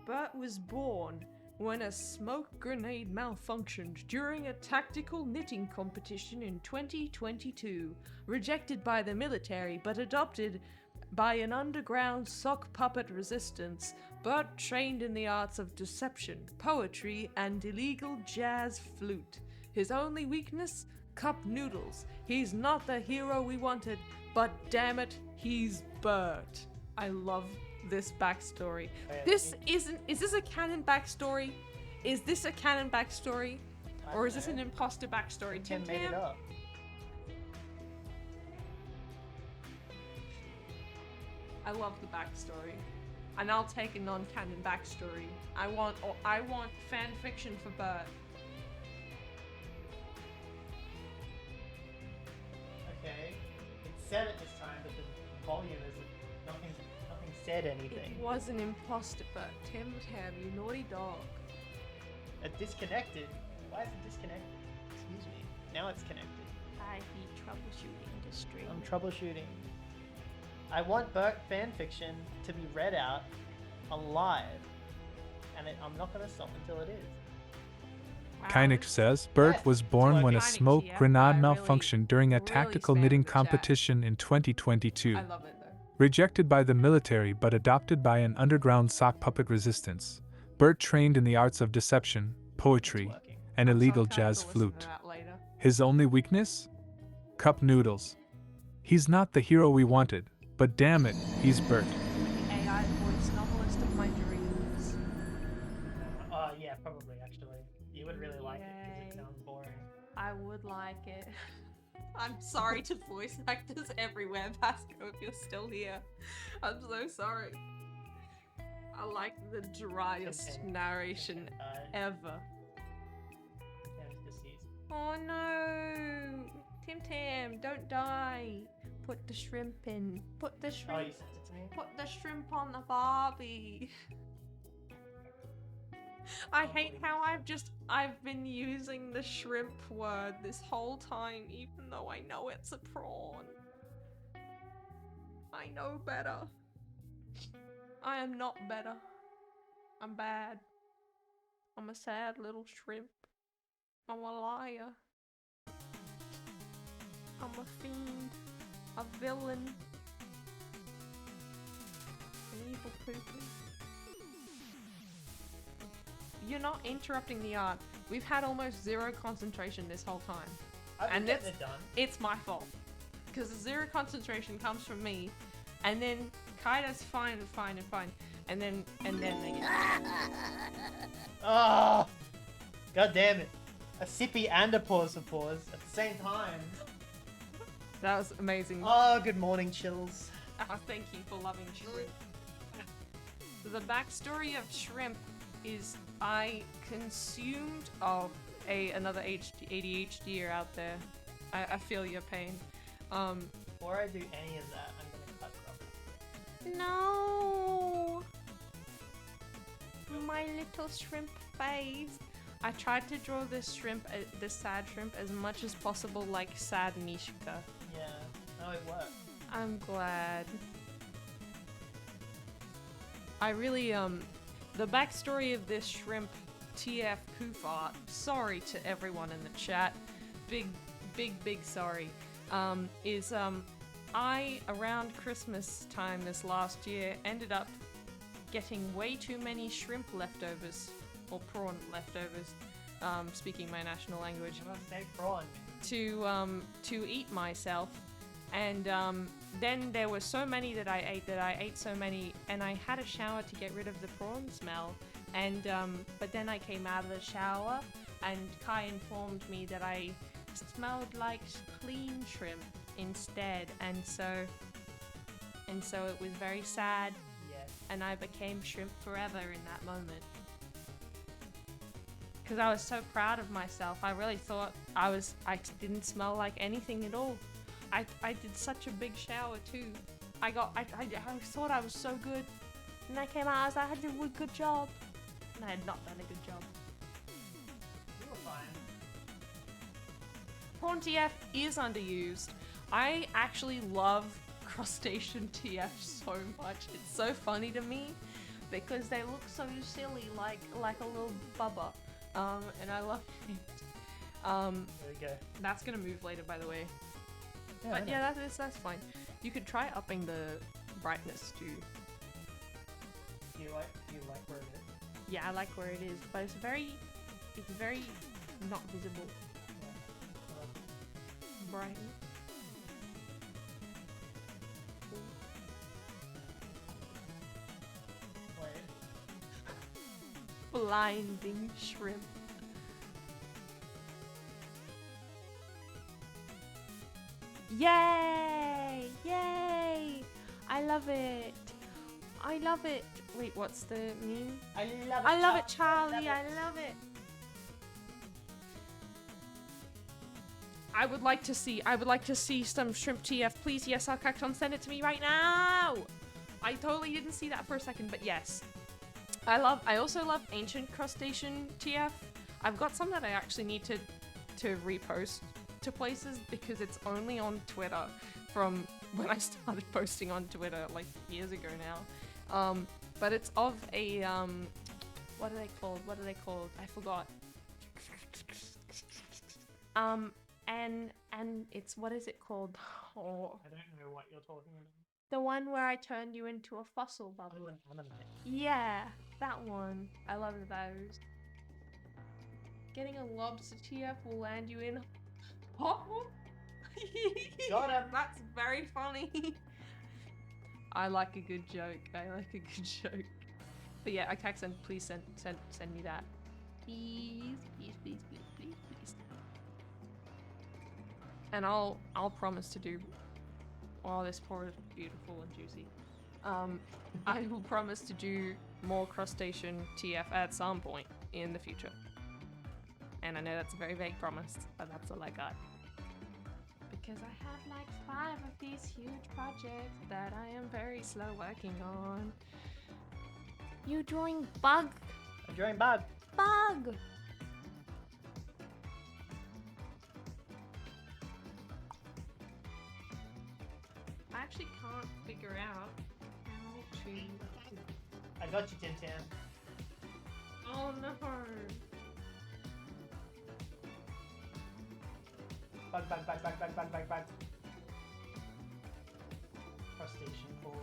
Bert was born when a smoke grenade malfunctioned during a tactical knitting competition in 2022. Rejected by the military but adopted by an underground sock puppet resistance, Bert trained in the arts of deception, poetry, and illegal jazz flute. His only weakness? Cup noodles. He's not the hero we wanted, but damn it, he's Bert. I love this backstory. Is this a canon backstory? Is this a canon backstory? Or is this an imposter backstory? Tim made it up. I love the backstory. And I'll take a non-canon backstory. I want fan fiction for Bert. Okay. It said it this time, but the volume is nothing said anything. It was an imposter, Bert. Tim, you naughty dog. It disconnected. Why is it disconnected? Excuse me. Now it's connected. I hate troubleshooting industry. I'm troubleshooting. I want Bert fanfiction to be read out alive, and I'm not gonna stop until it is. Kynic says Bert was born when a smoke grenade malfunctioned during a tactical knitting competition in 2022. I love it though. Rejected by the military but adopted by an underground sock puppet resistance, Bert trained in the arts of deception, poetry, and illegal jazz flute. His only weakness? Cup noodles. He's not the hero we wanted, but damn it, he's Bert. The AI voice novelist of my dreams. Yeah, probably actually. You would really like it because it sounds boring. I would like it. I'm sorry to voice actors everywhere, Pasco, if you're still here. I'm so sorry. I like the driest narration ever. Oh no! Tim, don't die! Put the shrimp in. Put the shrimp. Oh, you sent it to me? Put the shrimp on the Barbie. I hate how I've been using the shrimp word this whole time, even though I know it's a prawn. I know better. I am not better. I'm bad. I'm a sad little shrimp. I'm a liar. I'm a fiend. A villain. An evil poopy. You're not interrupting the art. We've had almost zero concentration this whole time. And it done. It's my fault. Because the zero concentration comes from me. And then Kaida's fine. And then they get... Oh! God damn it. A sippy and a pause for pause at the same time. That was amazing. Oh, good morning, chills. Oh, thank you for loving shrimp. The backstory of shrimp is I consumed another ADHDer out there. I feel your pain. Before I do any of that, I'm gonna cut Grub. No, my little shrimp face. I tried to draw this shrimp, this sad shrimp, as much as possible like sad Mishka. Yeah, no, it worked. I'm glad. I really, the backstory of this shrimp TF poof art, sorry to everyone in the chat, big sorry, is, I, around Christmas time this last year, ended up getting way too many shrimp leftovers, or prawn leftovers, speaking my national language, Say prawn. to eat myself. And then there were so many that I ate so many, and I had a shower to get rid of the prawn smell. And but then I came out of the shower, and Kai informed me that I smelled like clean shrimp instead, and so it was very sad. Yes. And I became shrimp forever in that moment. Because I was so proud of myself. I really thought I didn't smell like anything at all. I did such a big shower too. I thought I was so good. And I came out, I was like, I did a good job. And I had not done a good job. You were fine. Prawn TF is underused. I actually love crustacean TF so much. It's so funny to me because they look so silly, like a little bubba. And I love it. There we go. That's gonna move later, by the way. Yeah, But yeah, that's fine. You could try upping the brightness too. Do you like where it is? Yeah, I like where it is, but it's very not visible. Bright. Wait. Blinding shrimp. Yay! Yay! I love it. I love it. Wait, what's the meme? I love it. I love it, Charlie. I love it. I would like to see some shrimp TF, please. Yes, Cacton, send it to me right now. I totally didn't see that for a second, but yes. I also love ancient crustacean TF. I've got some that I actually need to repost to places because it's only on Twitter from when I started posting on Twitter like years ago now. But it's of a what are they called? I forgot. And it's, what is it called? Oh, I don't know what you're talking about. the one where I turned you into a fossil bubble. Oh, an anime. Yeah, that one. I love those. Getting a lobster TF will land you in hot water. Got him. That's very funny. I like a good joke. But yeah, Akaxen, please send me that. Please. And I'll promise to do. Oh, this pour is beautiful and juicy. I will promise to do more crustacean TF at some point in the future. And I know that's a very vague promise, but that's all I got. Because I have like 5 of these huge projects that I am very slow working on. You drawing bug? I'm drawing bug. Bug! I actually can't figure out how to... I got you, Tintin. Oh no! Bug. Crustacean core.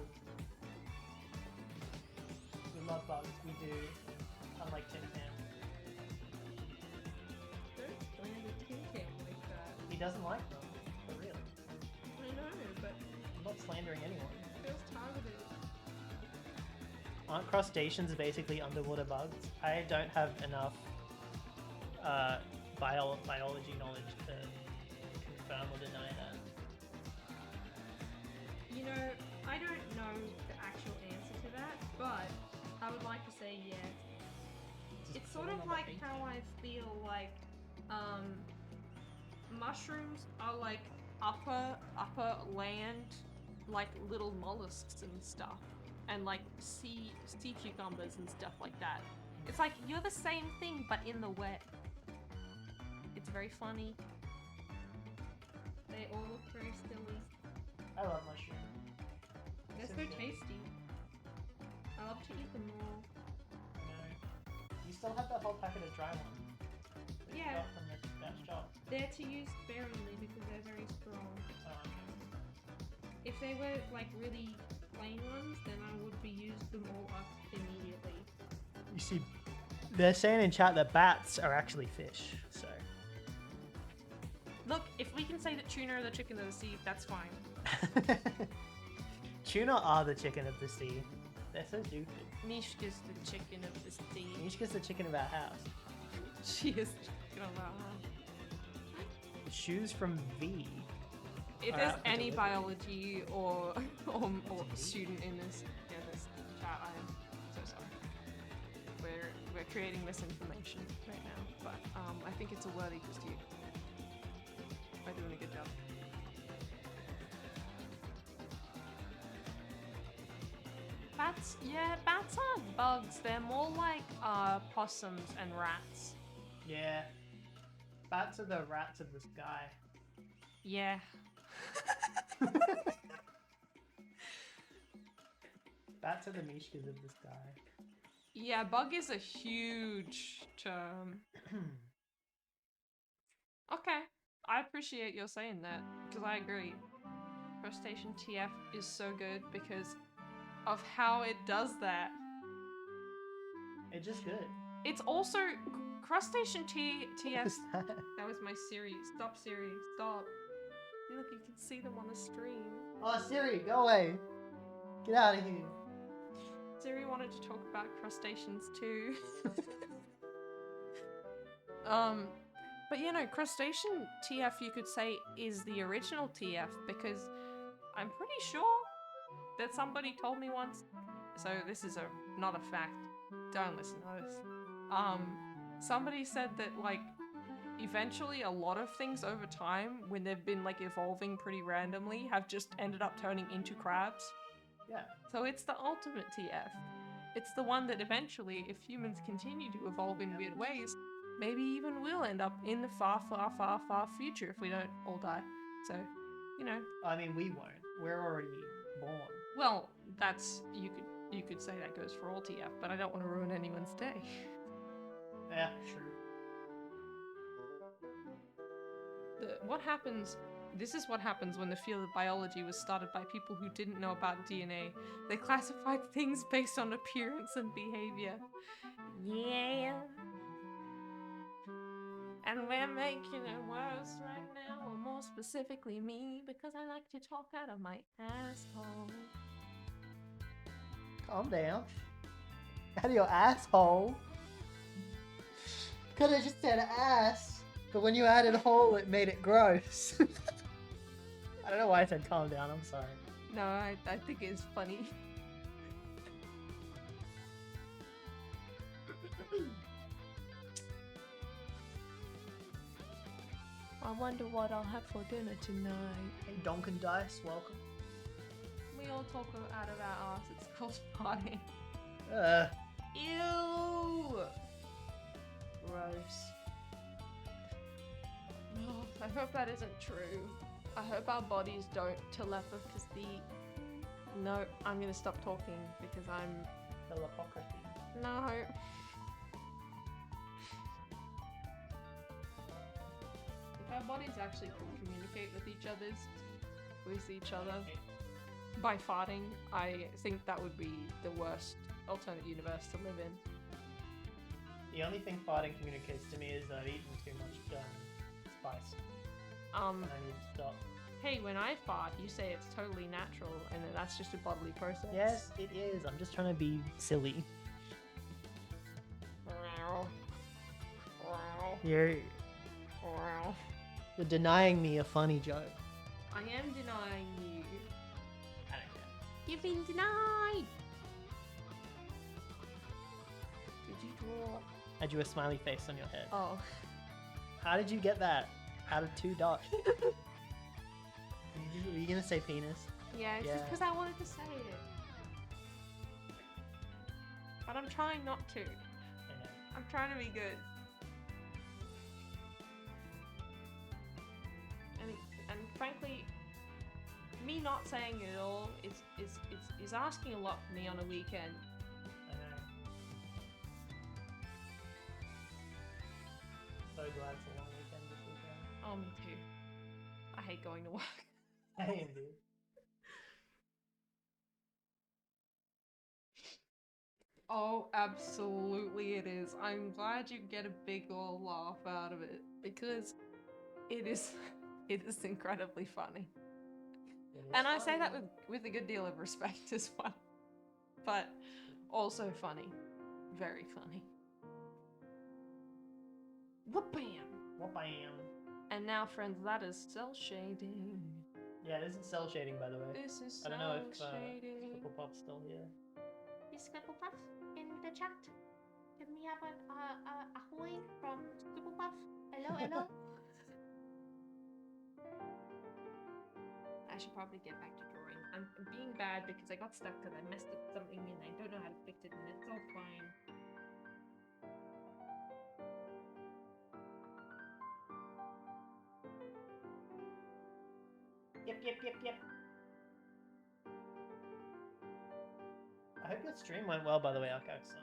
We love bugs, we do. Unlike Tintin. Don't land a tin can like that. He doesn't like them, for real. I know, but I'm not slandering anyone. it feels targeted. Aren't crustaceans basically underwater bugs? I don't have enough biology knowledge to confirm or deny that. You know, I don't know the actual answer to that, but I would like to say yes. Just It's sort falling of on the like beach. how I feel like mushrooms are like upper land, like little mollusks and stuff, and like sea cucumbers and stuff like that. It's like you're the same thing but in the wet. It's very funny. They all look very silly. I love mushroom. They're So so good. tasty. I love to eat them all. You still have that whole packet of dry ones. that you Yeah. got from that shop. They're to use sparingly because they're very strong. Oh, okay. If they were like really plain ones, then I would be used them all up immediately. You see, they're saying in chat that bats are actually fish, so. Look, if we can say that tuna are the chicken of the sea, that's fine. Tuna are the chicken of the sea. They're so stupid. Mishka's the chicken of the sea. Mishka's the chicken of our house. She is the chicken of our house. Shoes from V. If Are there's out for any delivery. biology or student in this chat, I am so sorry. We're creating misinformation right now, but I think it's a worthy pursuit. By doing a good job. Bats, yeah, bats aren't bugs. They're more like possums and rats. Yeah. Bats are the rats of the sky. Yeah. Bats are the Mishkas of the sky. Yeah, bug is a huge term. Okay, I appreciate your saying that, because I agree. Crustacean TF is so good because of how it does that. It's just good. It's also Crustacean TF. What's that? That was my Siri. Stop, Siri. Stop. Look, you can see them on the stream. Oh, Siri, go away. Get out of here. Siri wanted to talk about crustaceans too. But you know, crustacean TF you could say is the original TF because I'm pretty sure that somebody told me once. So this is not a fact. Don't listen to this. Somebody said that like eventually a lot of things over time when they've been like evolving pretty randomly have just ended up turning into crabs. Yeah. So it's the ultimate TF. It's the one that eventually, if humans continue to evolve in weird ways, maybe even we'll end up in the far, far, far, far future if we don't all die. So, you know. I mean, we won't. We're already born. Well, that's you could say that goes for all TF, but I don't want to ruin anyone's day. Yeah, true. This is what happens when the field of biology was started by people who didn't know about DNA. They classified things based on appearance and behavior. Yeah. And we're making it worse right now, or more specifically me, because I like to talk out of my asshole. Calm down. Out of your asshole. Could have just said ass, but when you added hole, it made it gross. I don't know why I said calm down. I'm sorry. No, I think it's funny. I wonder what I'll have for dinner tonight. Hey, Donkin Dice, welcome. We all talk out of our arse. It's called farting. Ew! Gross. Oh, I hope that isn't true. I hope our bodies don't telepathy. No, I'm gonna stop talking because I'm. Telepathy. No. If our bodies actually could communicate with each other by farting, I think that would be the worst alternate universe to live in. The only thing farting communicates to me is that I've eaten too much spice. And I need to stop. Hey, when I fart, you say it's totally natural, and then that's just a bodily process. Yes, it is. I'm just trying to be silly. You're denying me a funny joke. I am denying you. I don't care. You've been denied! Did you draw? I drew a smiley face on your head. Oh. How did you get that out of 2 dots? Were you gonna say penis? Yeah, it's just because I wanted to say it. But I'm trying not to. Yeah. I'm trying to be good. And frankly, me not saying it at all is asking a lot from me on a weekend So glad it's a long weekend this weekend. Oh, me too. I hate going to work. Hey, indeed. Oh, absolutely it is. I'm glad you get a big ol' laugh out of it because it is incredibly funny. And I say that with a good deal of respect as well. But also funny. Very funny. Whoop-bam! Whoop-bam. And now, friends, that is cell shading. Yeah, this is cell shading, by the way. This is I don't know if cell shading. Scribblepop's still here. Is Scribblepuff in the chat? Can we have a ahoy from Scribblepuff? Hello, hello. I should probably get back to drawing. I'm being bad because I got stuck because I messed up something and I don't know how to fix it, and it's all fine. Yep. I hope your stream went well, by the way, Akak-san.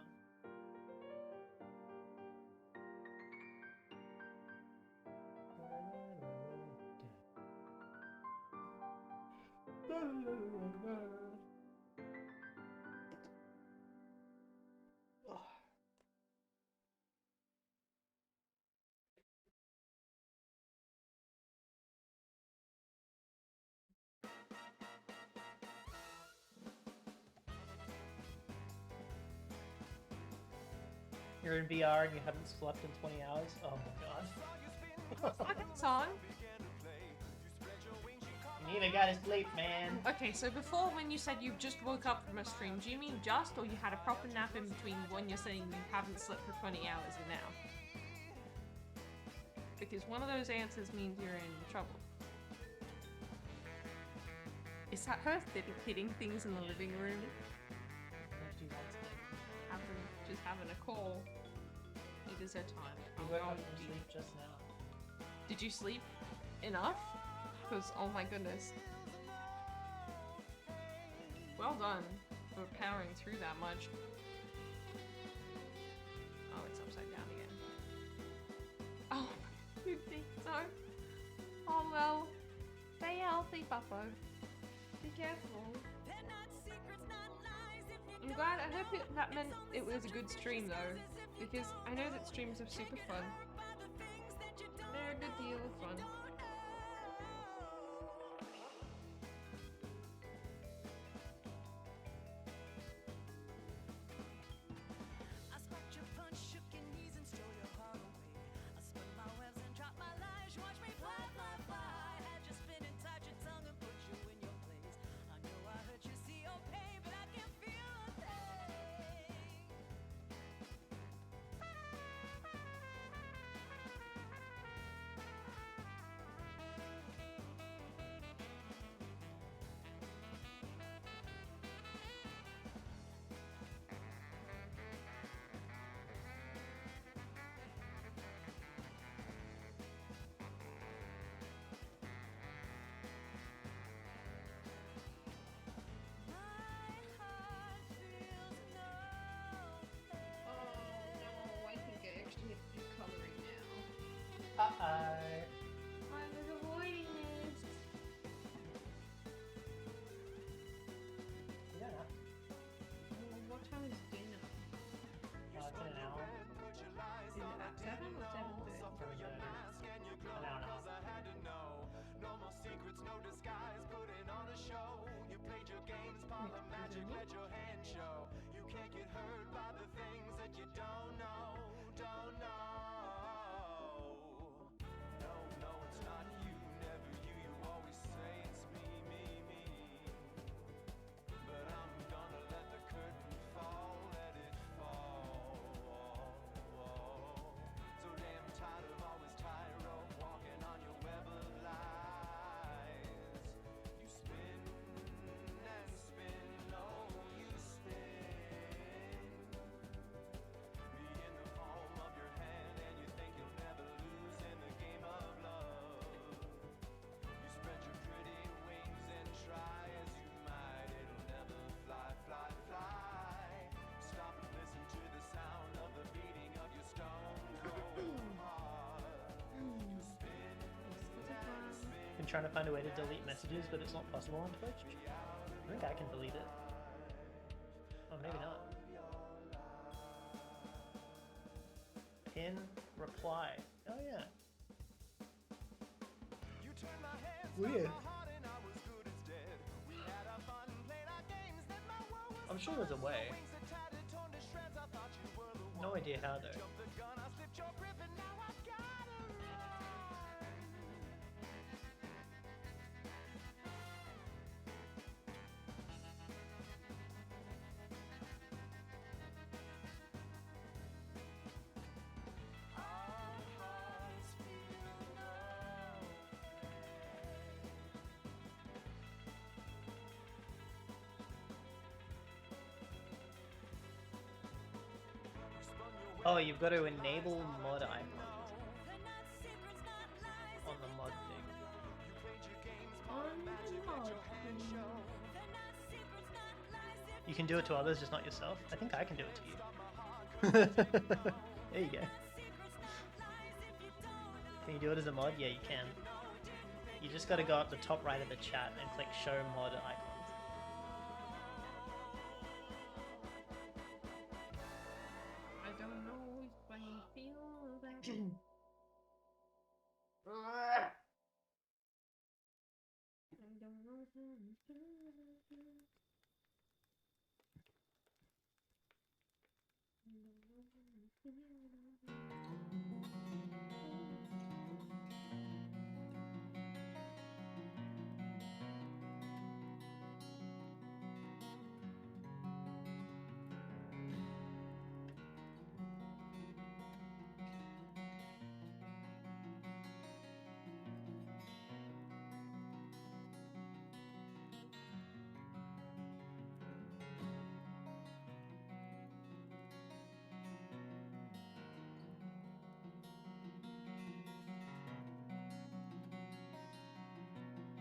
You're in VR and you haven't slept in 20 hours? Oh my god. Fucking song. You need a guy to sleep, man. Okay, so before when you said you just woke up from a stream, do you mean just, or you had a proper nap in between when you're saying you haven't slept for 20 hours and now? Because one of those answers means you're in trouble. Is that her hitting things in the living room? Just having a call. It is her time. You woke up from sleep just now. Did you sleep enough? Because, oh my goodness. Well done for powering through that much. Oh, it's upside down again. Oh, you think so? Oh well. Stay healthy, Bufo. Be careful. I'm glad. I hope that meant it was a good stream though, because I know that streams are super fun. They're a good deal of fun. been trying to find a way to delete messages, but it's not possible on Twitch. I think I can delete it. Oh, maybe not. Pin, reply. Oh yeah. Weird. I'm sure there's a way. No idea how though. Oh, you've got to enable mod icons on the mod thing. On the mod. You can do it to others, just not yourself. I think I can do it to you. There you go. Can you do it as a mod? Yeah, you can. You just got to go up the top right of the chat and click show mod icons.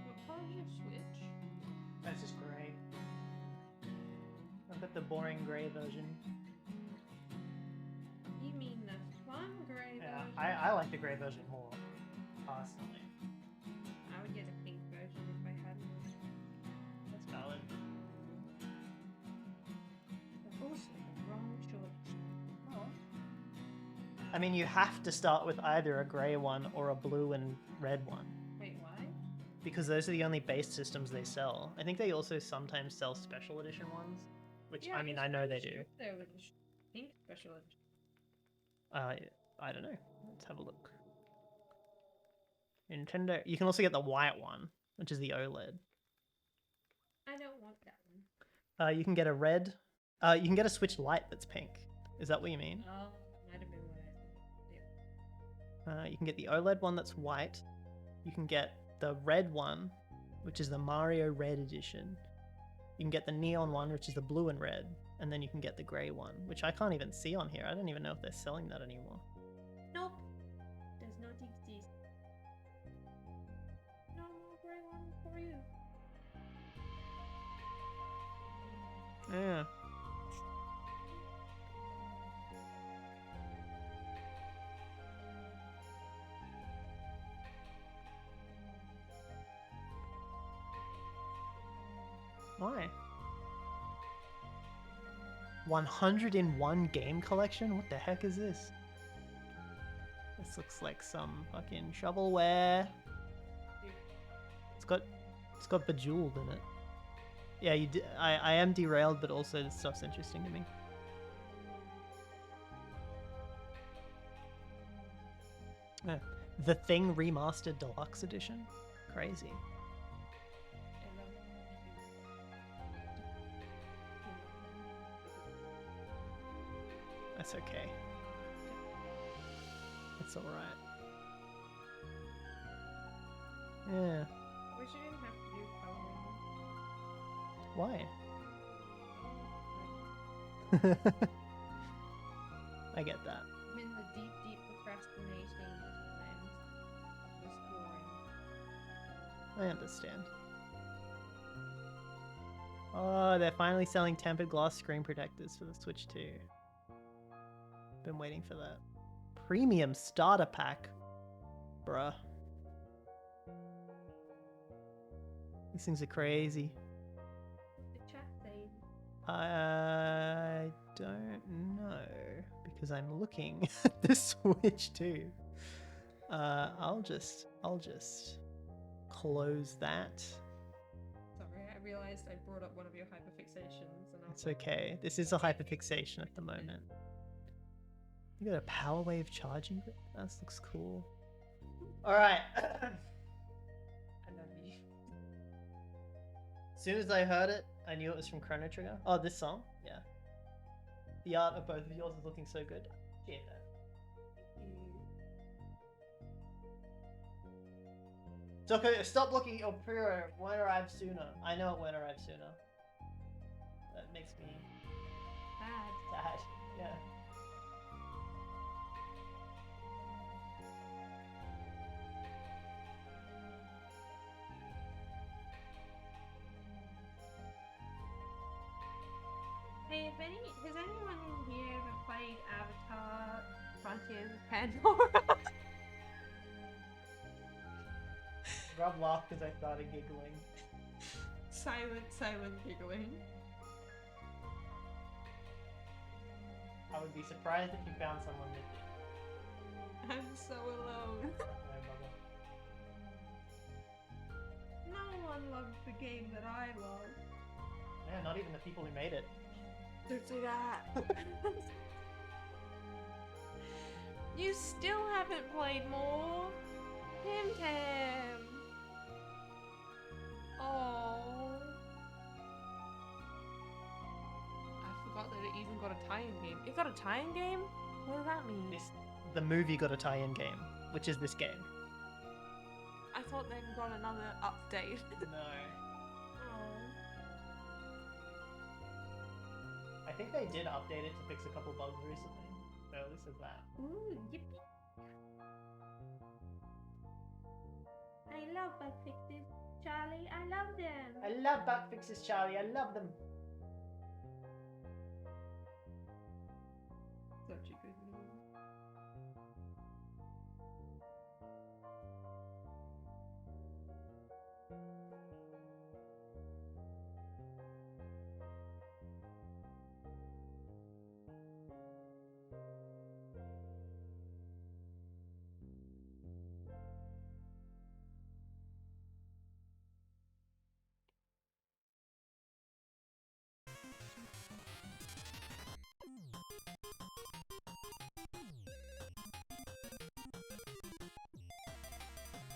What color is your Switch? That's just grey. I've got the boring grey version. You mean the fun gray Yeah, version? I like the grey version more, personally. I would get a pink version if I had one. That's valid. But also the wrong choice. I mean, you have to start with either a grey one or a blue and red one. Wait, why? Because those are the only base systems they sell. I think they also sometimes sell special edition ones, which Yeah, I mean, was I know they pretty do. sure there was a pink special edition. I don't know. Let's have a look. Nintendo. You can also get the white one, which is the OLED. I don't want that one. You can get a red. You can get a Switch Lite that's pink. Is that what you mean? Oh, might have been what I said. Yeah. You can get the OLED one that's white. You can get the red one, which is the Mario Red edition. You can get the neon one, which is the blue and red. And then you can get the grey one, which I can't even see on here. I don't even know if they're selling that anymore. Nope. Does not exist. No gray one for you. Yeah. Why? 101 game collection? What the heck is this? This looks like some fucking shovelware. It's got Bejeweled in it. Yeah, I am derailed, but also this stuff's interesting to me. Yeah. The Thing Remastered Deluxe Edition? Crazy. That's okay. It's alright. Yeah. Wish you didn't have to do coloring. Why? I get that. I'm in the deep procrastinating and exploring. I understand. Oh, they're finally selling tempered glass screen protectors for the Switch 2. Been waiting for that. Premium starter pack. Bruh. These things are crazy. The chat saying. I don't know because I'm looking at the Switch too. I'll just close that. Sorry, I realized I brought up one of your hyperfixations, and I was It's okay. This is a hyperfixation at the moment. You got a power wave charging? That looks cool. All right. I love you. As soon as I heard it, I knew it was from Chrono Trigger. Oh, this song? Yeah. The art of both of yours is looking so good. Yeah. Doko, stop looking at your prayer. It won't arrive sooner. I know it won't arrive sooner. That makes me sad. Yeah. Hey, has anyone in here ever played Avatar Frontiers of Pandora? Rob laughed because I started giggling. Silent giggling. I would be surprised if you found someone that did. I'm so alone. My mother. No one loves the game that I love. Yeah, not even the people who made it. Don't say that. You still haven't played more. Tim. Oh. I forgot that it even got a tie-in game. It got a tie-in game? What does that mean? The movie got a tie-in game, which is this game. I thought they got another update. No. Oh. I think they did update it to fix a couple bugs recently. So at least there's that. Ooh, yippee. I love bug fixes, Charlie. I love them. I love bug fixes, Charlie. I love them. Such a good movie.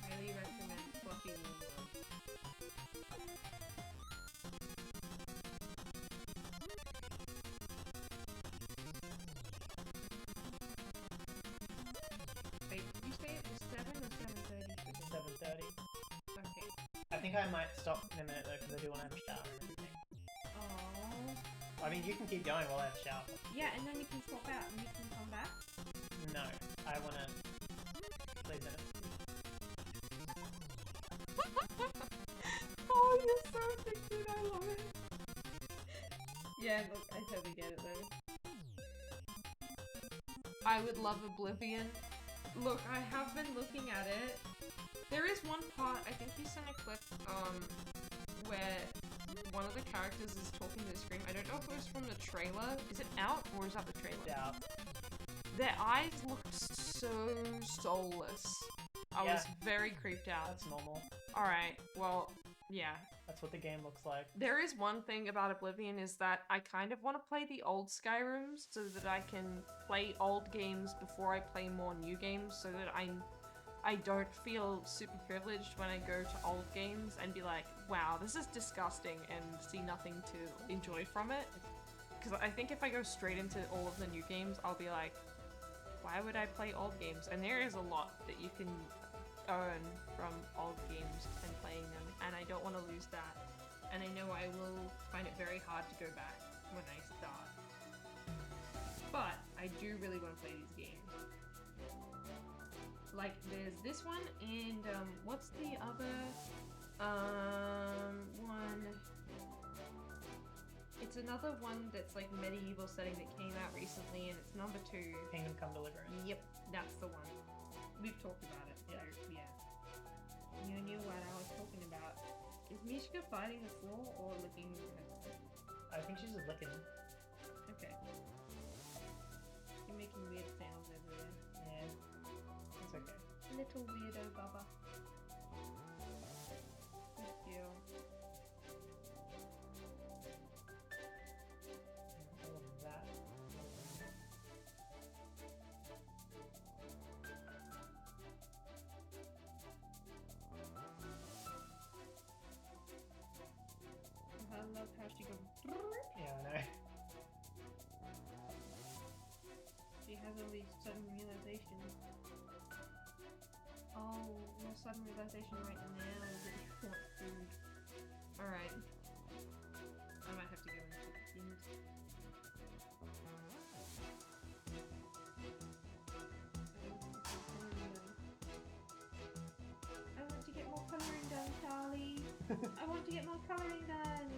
Highly recommend Fluffy Moonworld. Wait, did you say it was 7 or 7:30? It's 7:30. Okay. I think I might stop in a minute though because I do want to have a shower and everything. Oh. I mean, you can keep going while I have a shower. Yeah, and then we can swap out and we can come back. No, I want to play Zenith. Oh, you're so addicted. I love it. Yeah, look, I totally get it though. I would love Oblivion. Look, I have been looking at it. There is one part, I think you sent a clip, where one of the characters is talking to the screen. I don't know if it was from the trailer. Is it out or is that the trailer? Yeah. Their eyes looked so soulless. I was very creeped out. That's normal. Alright, well, yeah. That's what the game looks like. There is one thing about Oblivion is that I kind of want to play the old Skyrims so that I can play old games before I play more new games so that I don't feel super privileged when I go to old games and be like, wow, this is disgusting and see nothing to enjoy from it. Because I think if I go straight into all of the new games, I'll be like, why would I play old games? And there is a lot that you can earn from old games and playing them, and I don't want to lose that. And I know I will find it very hard to go back when I start. But I do really want to play these games. Like, there's this one, and what's the other one? It's another one that's like medieval setting that came out recently, and it's number 2. Kingdom Come Deliverance. Yep, that's the one. We've talked about it. Yeah. So, yeah. You knew what I was talking about. Is Mishka biting the floor or licking her? I think she's just licking. Okay. You're making weird sounds everywhere. Yeah. It's okay. Little weirdo Bubba. Good girl. All of that. I love how she goes. Yeah, I know. She has all these sudden realizations. Oh, your sudden realization right now is that you want food. Alright. I might have to go into the things. I want to get more colouring done, Charlie. I want to get more colouring done.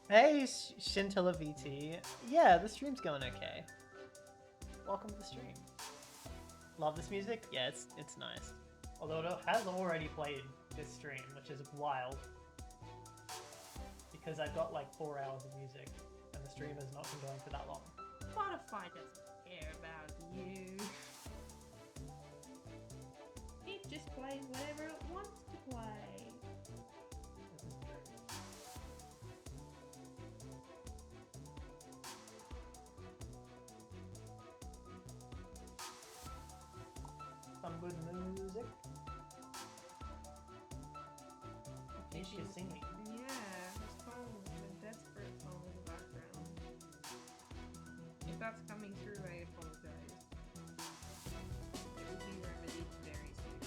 Hey, Shintilla VT. Yeah, the stream's going okay. Welcome to the stream. Love this music? Yeah, it's nice. Although it has already played this stream, which is wild. Because I've got like 4 hours of music, and the stream has not been going for that long. Spotify doesn't care about you. It just plays whatever it wants to play. This is true. Some good music. Okay, she is singing. Yeah, his phone, the desperate phone in the background. If that's coming through, I apologize. It will be remedied very soon.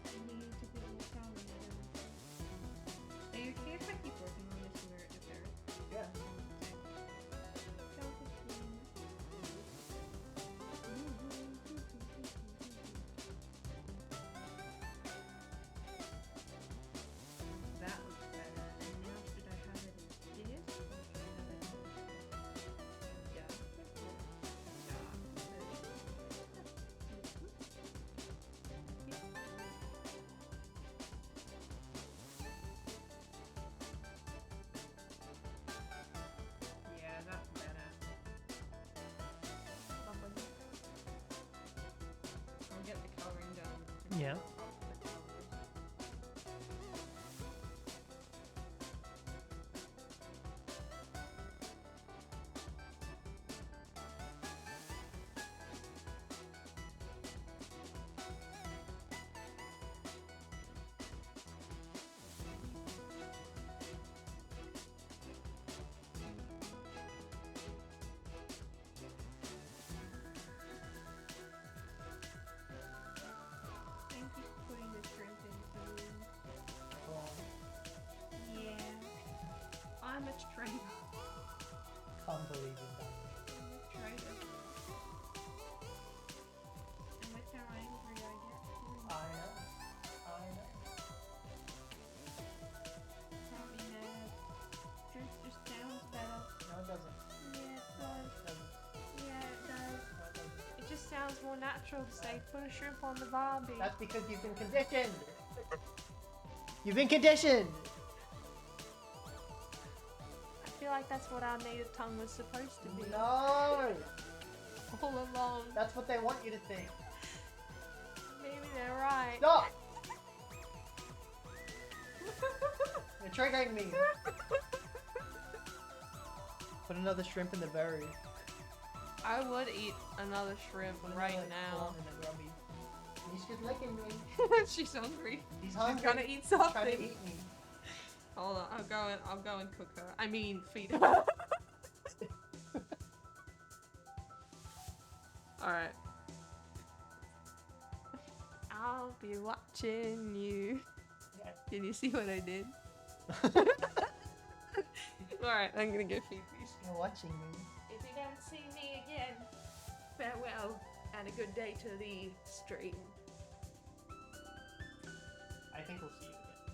Just need to get more calories in. Are you okay if I keep working on this in there? Yeah. That looks better. And now should I have it as this? Or should I have it as yeah, that's better. I'll get the coloring done. Yeah. Thank you for putting the shrimp in food. Yeah. I'm a traitor. Can't believe you've done I'm a traitor. And look how angry I get. I know. I know. Can't be mad. Shrimp just sounds better. No, it doesn't. Yeah, it does. It doesn't. Yeah, it does. No, it doesn't. It just sounds more natural to say, put a shrimp on the barbie. That's because you've been conditioned. You've been conditioned. I feel like that's what our native tongue was supposed to be. No, All along. that's what they want you to think. Maybe they're right. Stop. You're triggering me. Put another shrimp in the berry. I would eat another shrimp Put right another now. prawn in the grubby. He's just licking me. She's hungry. He's She's hungry. gonna eat Trying to something. eat me. Hold on, I'll go and cook her. I mean, feed her. Alright. I'll be watching you. Yeah. Can you see what I did? Alright, I'm gonna go feed these. You're watching me. If you don't see me again, farewell. and a good day to the stream. I think we'll see you again.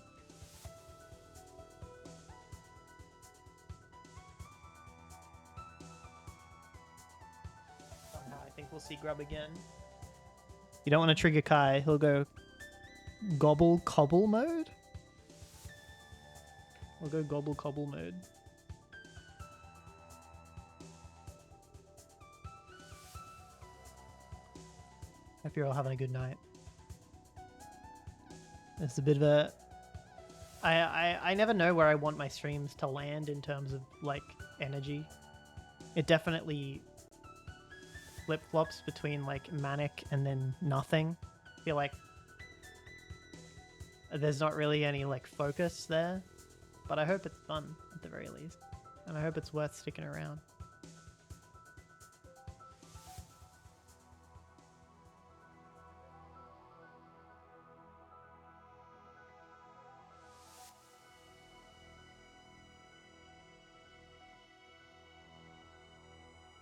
Somehow I think we'll see Grub again. You don't want to trigger Kai, he'll go gobble cobble mode? We'll go gobble cobble mode. Hope you're all having a good night. It's a bit of a... I never know where I want my streams to land in terms of, like, energy. It definitely flip-flops between, like, manic and then nothing. I feel like there's not really any, like, focus there. But I hope it's fun, at the very least. And I hope it's worth sticking around.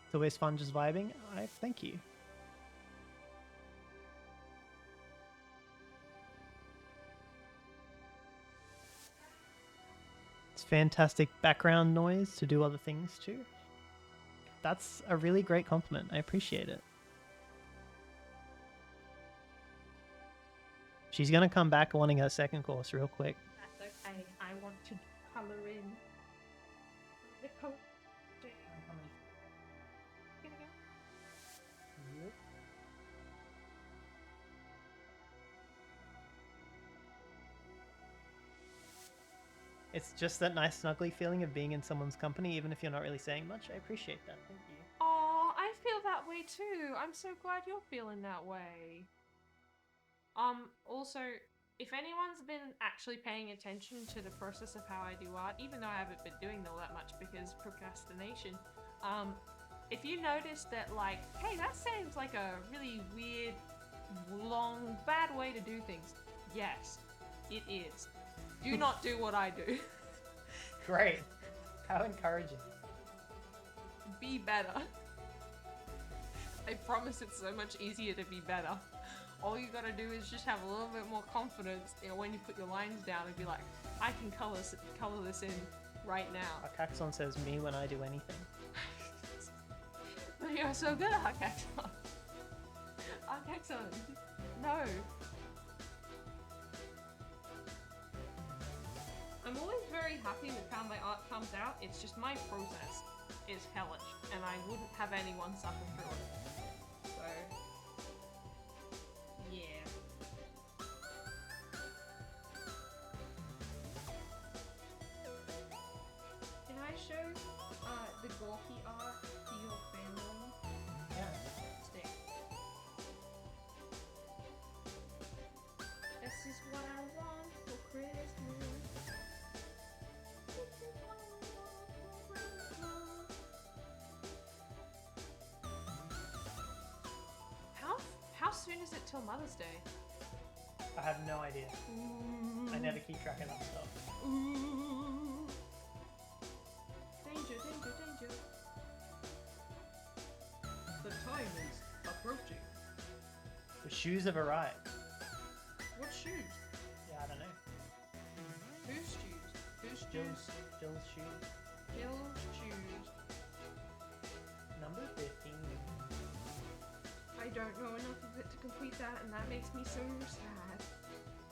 It's always fun just vibing. Thank you. It's fantastic background noise to do other things too. That's a really great compliment. I appreciate it. She's gonna come back wanting her second course real quick. That's okay. I want to color in the coat. It's just that nice snuggly feeling of being in someone's company, even if you're not really saying much. I appreciate that. Thank you. Oh, I feel that way too. I'm so glad you're feeling that way. Also, if anyone's been actually paying attention to the process of how I do art, even though I haven't been doing all that much because procrastination, if you notice that, like, hey, that seems like a really weird, long, bad way to do things. Yes, it is. Do not do what I do. Great. How encouraging. Be better. I promise it's so much easier to be better. All you gotta do is just have a little bit more confidence, you know, when you put your lines down and be like, I can color this in right now. Arcaxon says me when I do anything. You're so good, Arcaxon. Arcaxon, no. I'm always very happy with how my art comes out. It's just my process is hellish, and I wouldn't have anyone suffer through it. So, yeah. Can I show the Gorky art to your family? Yeah. Stick. This is what I want for Christmas. How soon is it till Mother's Day? I have no idea. I never keep track of that stuff. Ooh. Danger, danger, danger. The time is approaching. The shoes have arrived. What shoes? Yeah, I don't know. Whose shoes? Whose shoes? Jill's shoes. Jill's shoes. Number 15. I don't know enough of it to complete that, and that makes me so sad.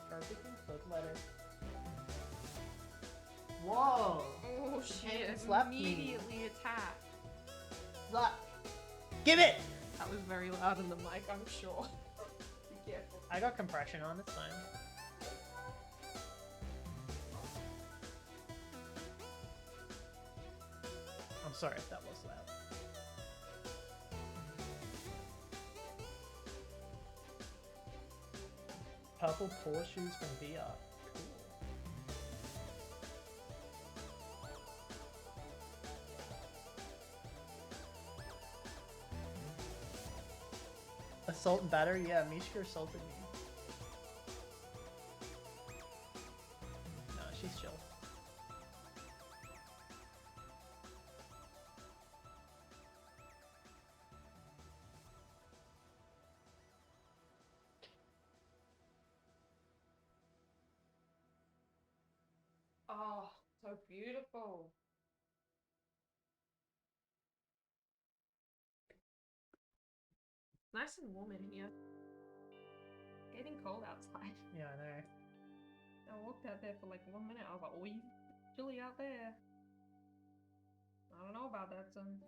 Perfect in foot letter. Whoa! Oh, she slapped me. immediately attacked. Slap! Give it! That was very loud in the mic, I'm sure. Be careful. I got compression on, it's fine. I'm sorry if that was loud. Purple paw shoes from VR. Cool. Assault and battery? Yeah, Mishka assaulted me. No, she's chill. Oh, so beautiful. Nice and warm in here. Getting cold outside. Yeah, I know. I walked out there for like 1 minute. I was like, oh, you chilly out there. I don't know about that, son.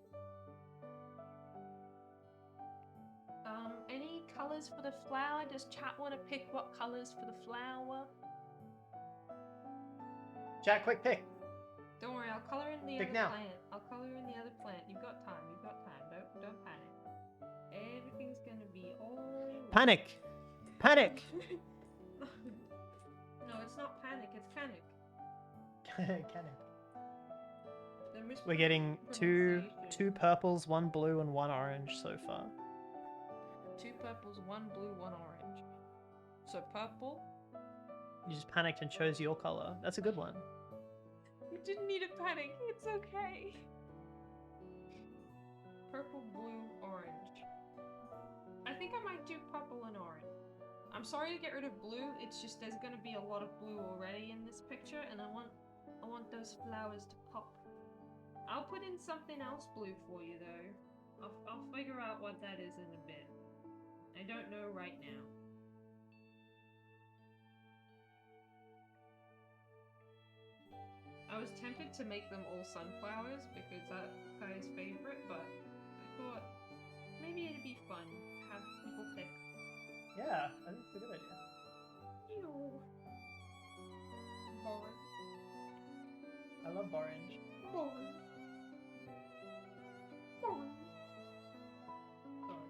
Any colors for the flower? Does chat want to pick what colors for the flower? Chat, quick pick. Don't worry, I'll color in the Pick other now. plant. I'll color in the other plant. You've got time. You've got time. Don't panic. Everything's gonna be all right. Panic! Panic! No, it's not panic. It's panic. Panic. The We're getting two mispronunciation. purples, 1 blue, and 1 orange so far. 2 purples, 1 blue, 1 orange. So purple. You just panicked and chose your color. That's a good one. You didn't need to panic. It's okay. Purple, blue, orange. I think I might do purple and orange. I'm sorry to get rid of blue. It's just there's gonna be a lot of blue already in this picture, and I want those flowers to pop. I'll put in something else blue for you though. I'll figure out what that is in a bit. I don't know right now. I was tempted to make them all sunflowers because that's Kai's favorite, but I thought maybe it'd be fun to have people pick. Yeah, I think it's a good idea. Ew. Boring. I love orange. Boring. Boring. Sorry.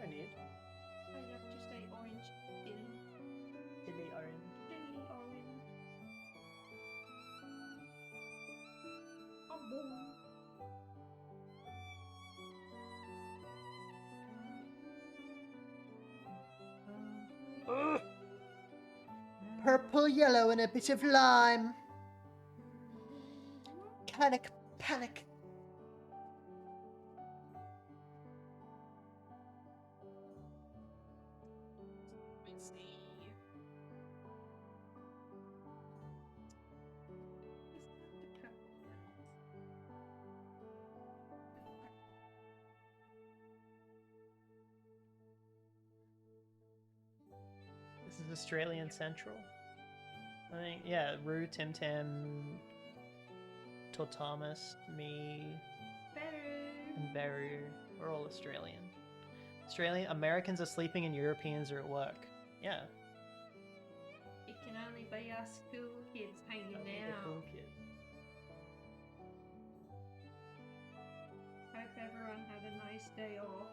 No need. I have to say orange. Dilly. Dilly orange. Dilly orange. Oh, boring. Purple, yellow, and a bit of lime. Panic, panic. Let me see. Is that the purple This is Australian Central. I think, yeah, Rue, Tim Tam, Thomas, me, and Beru. We're all Australian. Americans are sleeping and Europeans are at work. Yeah. It can only be us cool kids hanging That'll be the out. cool kid. Hope everyone had a nice day off.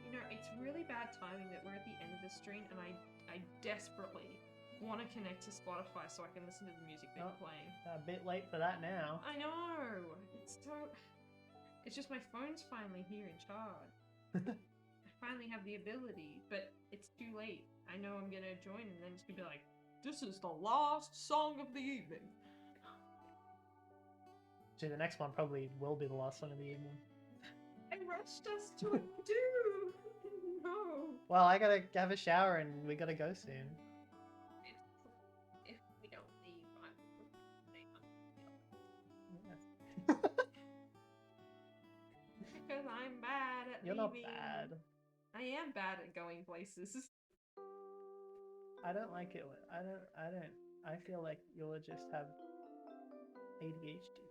You know, it's really bad timing that we're at the end of the stream and I desperately want to connect to Spotify so I can listen to the music they're Oh. playing. A bit late for that now. I know! It's just my phone's finally here in charge. I finally have the ability, but it's too late. I know I'm gonna join and then it's gonna be like, this is the last song of the evening. Gee, the next one probably will be the last one of the evening. I rushed us to a do! No! Well, I gotta have a shower and we gotta go soon. If we don't leave, I'm because I'm bad at You're not leaving. bad. I am bad at going places. I don't like it. I feel like you'll just have ADHD.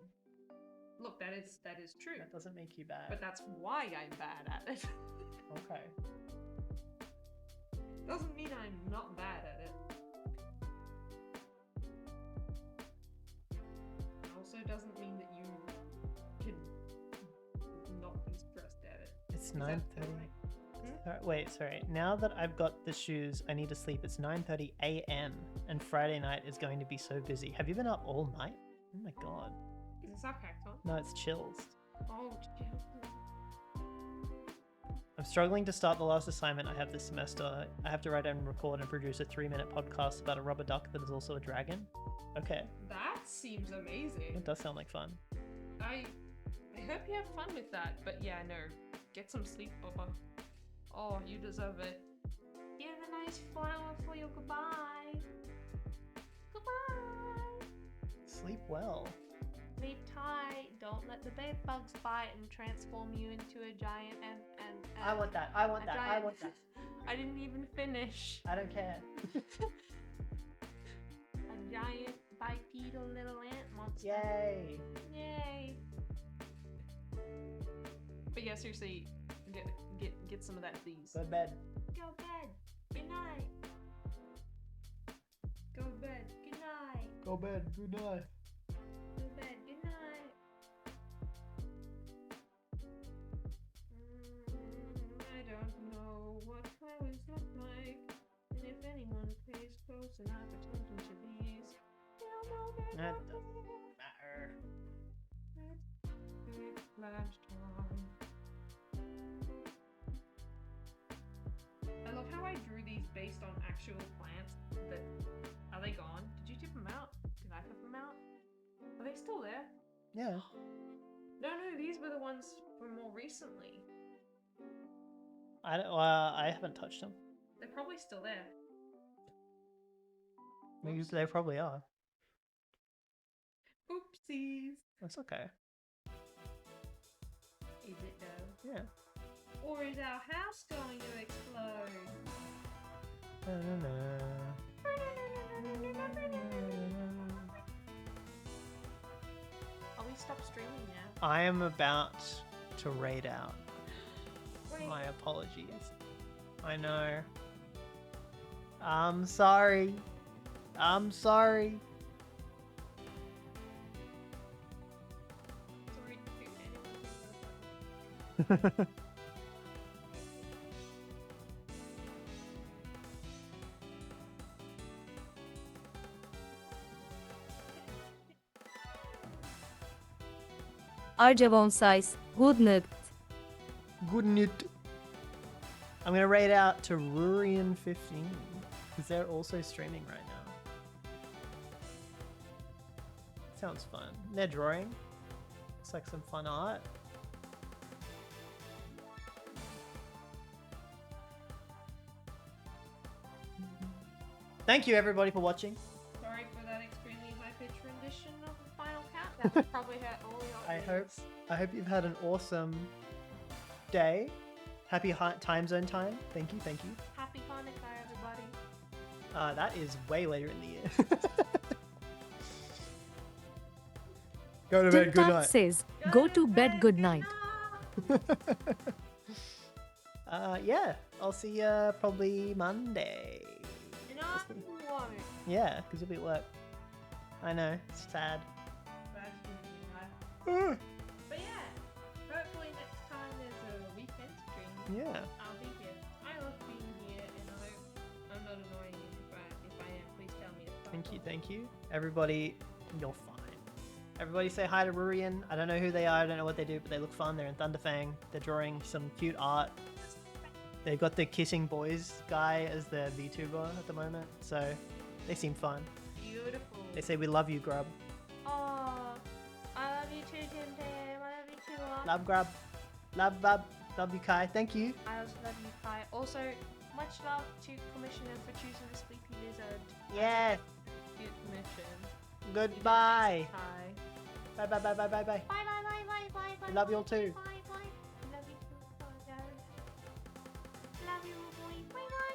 Look, that is true. That doesn't make you bad. But that's why I'm bad at it. Okay. Doesn't mean I'm not bad at it. It also doesn't mean that you can not be stressed at it. It's Is that 9:30. right? Wait, sorry. Now that I've got the shoes, I need to sleep. It's 9:30 a.m. and Friday night is going to be so busy. Have you been up all night? Oh my god. Is it sarcasm? No, it's chills. Oh, chill. I'm struggling to start the last assignment I have this semester. I have to write and record and produce a 3-minute podcast about a rubber duck that is also a dragon. Okay. That seems amazing. It does sound like fun. I hope you have fun with that. But yeah, no. Get some sleep, Bubba. Oh, you deserve it. You have a nice flower for your goodbye. Goodbye. Sleep well. Sleep tight. Don't let the bed bugs bite and transform you into a giant and I want that. I want a that. I giant- want that. I didn't even finish. I don't care. a giant bipedal little ant monster. Yay. Yay. But yeah, seriously, get some of that, please. Go to bed. Go bed. Good night. Go bed. Good night. Go bed. Good night. Go bed. Good night. I don't know what flowers look like, and if anyone pays close enough attention to these, they'll know they're That not doesn't there. matter. It's last time. I love how I drew these based on actual plants. That are they gone? Did you tip them out? Did I put them out? Are they still there? Yeah. No, these were the ones from more recently. I don't. I haven't touched them. They're probably still there. Maybe Whoops. they probably are. Oopsies. That's okay. Is it though? Yeah. Or is our house going to explode? Oh, we stopped streaming now. I am about to raid out. Wait. My apologies. I know. I'm sorry. I'm sorry. Sorry to anyone. Arjavon size, good night. Good night. I'm gonna raid out to Rurian 15 because they're also streaming right now. Sounds fun. They're drawing. Looks like some fun art. Thank you everybody for watching. Sorry for that extremely high-pitched rendition of the final count. That probably hurt all your ears. I hope you've had an awesome day. Happy time zone time. Thank you. Happy Hanukkah, everybody. That is way later in the year. Go to bed. Good Tiltat night. says, go to bed, good night. Yeah, I'll see ya probably Monday. You know, I want it. Yeah, because you'll be at work. I know, it's sad. But yeah, hopefully next time there's a weekend stream. Yeah. I'll be here. I love being here, and I hope I'm not annoying you. If I am, please tell me to stop. Thank you. Everybody, you're fine. Everybody say hi to Rurian. I don't know who they are, I don't know what they do, but they look fun. They're in Thunderfang. They're drawing some cute art. They've got the Kissing Boys guy as their VTuber at the moment, so they seem fun. Beautiful. They say we love you, Grub. Oh, I love you too, Tim Tam. I love you too, Mom. Love Grub. Love you, Kai. Thank you. I also love you, Kai. Also, much love to Commissioner for choosing the Sleepy Lizard. Yes. Good mission. Goodbye. Hi. Bye. Bye, bye, bye, bye, bye, bye. We love you all too. Bye, bye. Love you too, Love you, boy. Bye, bye.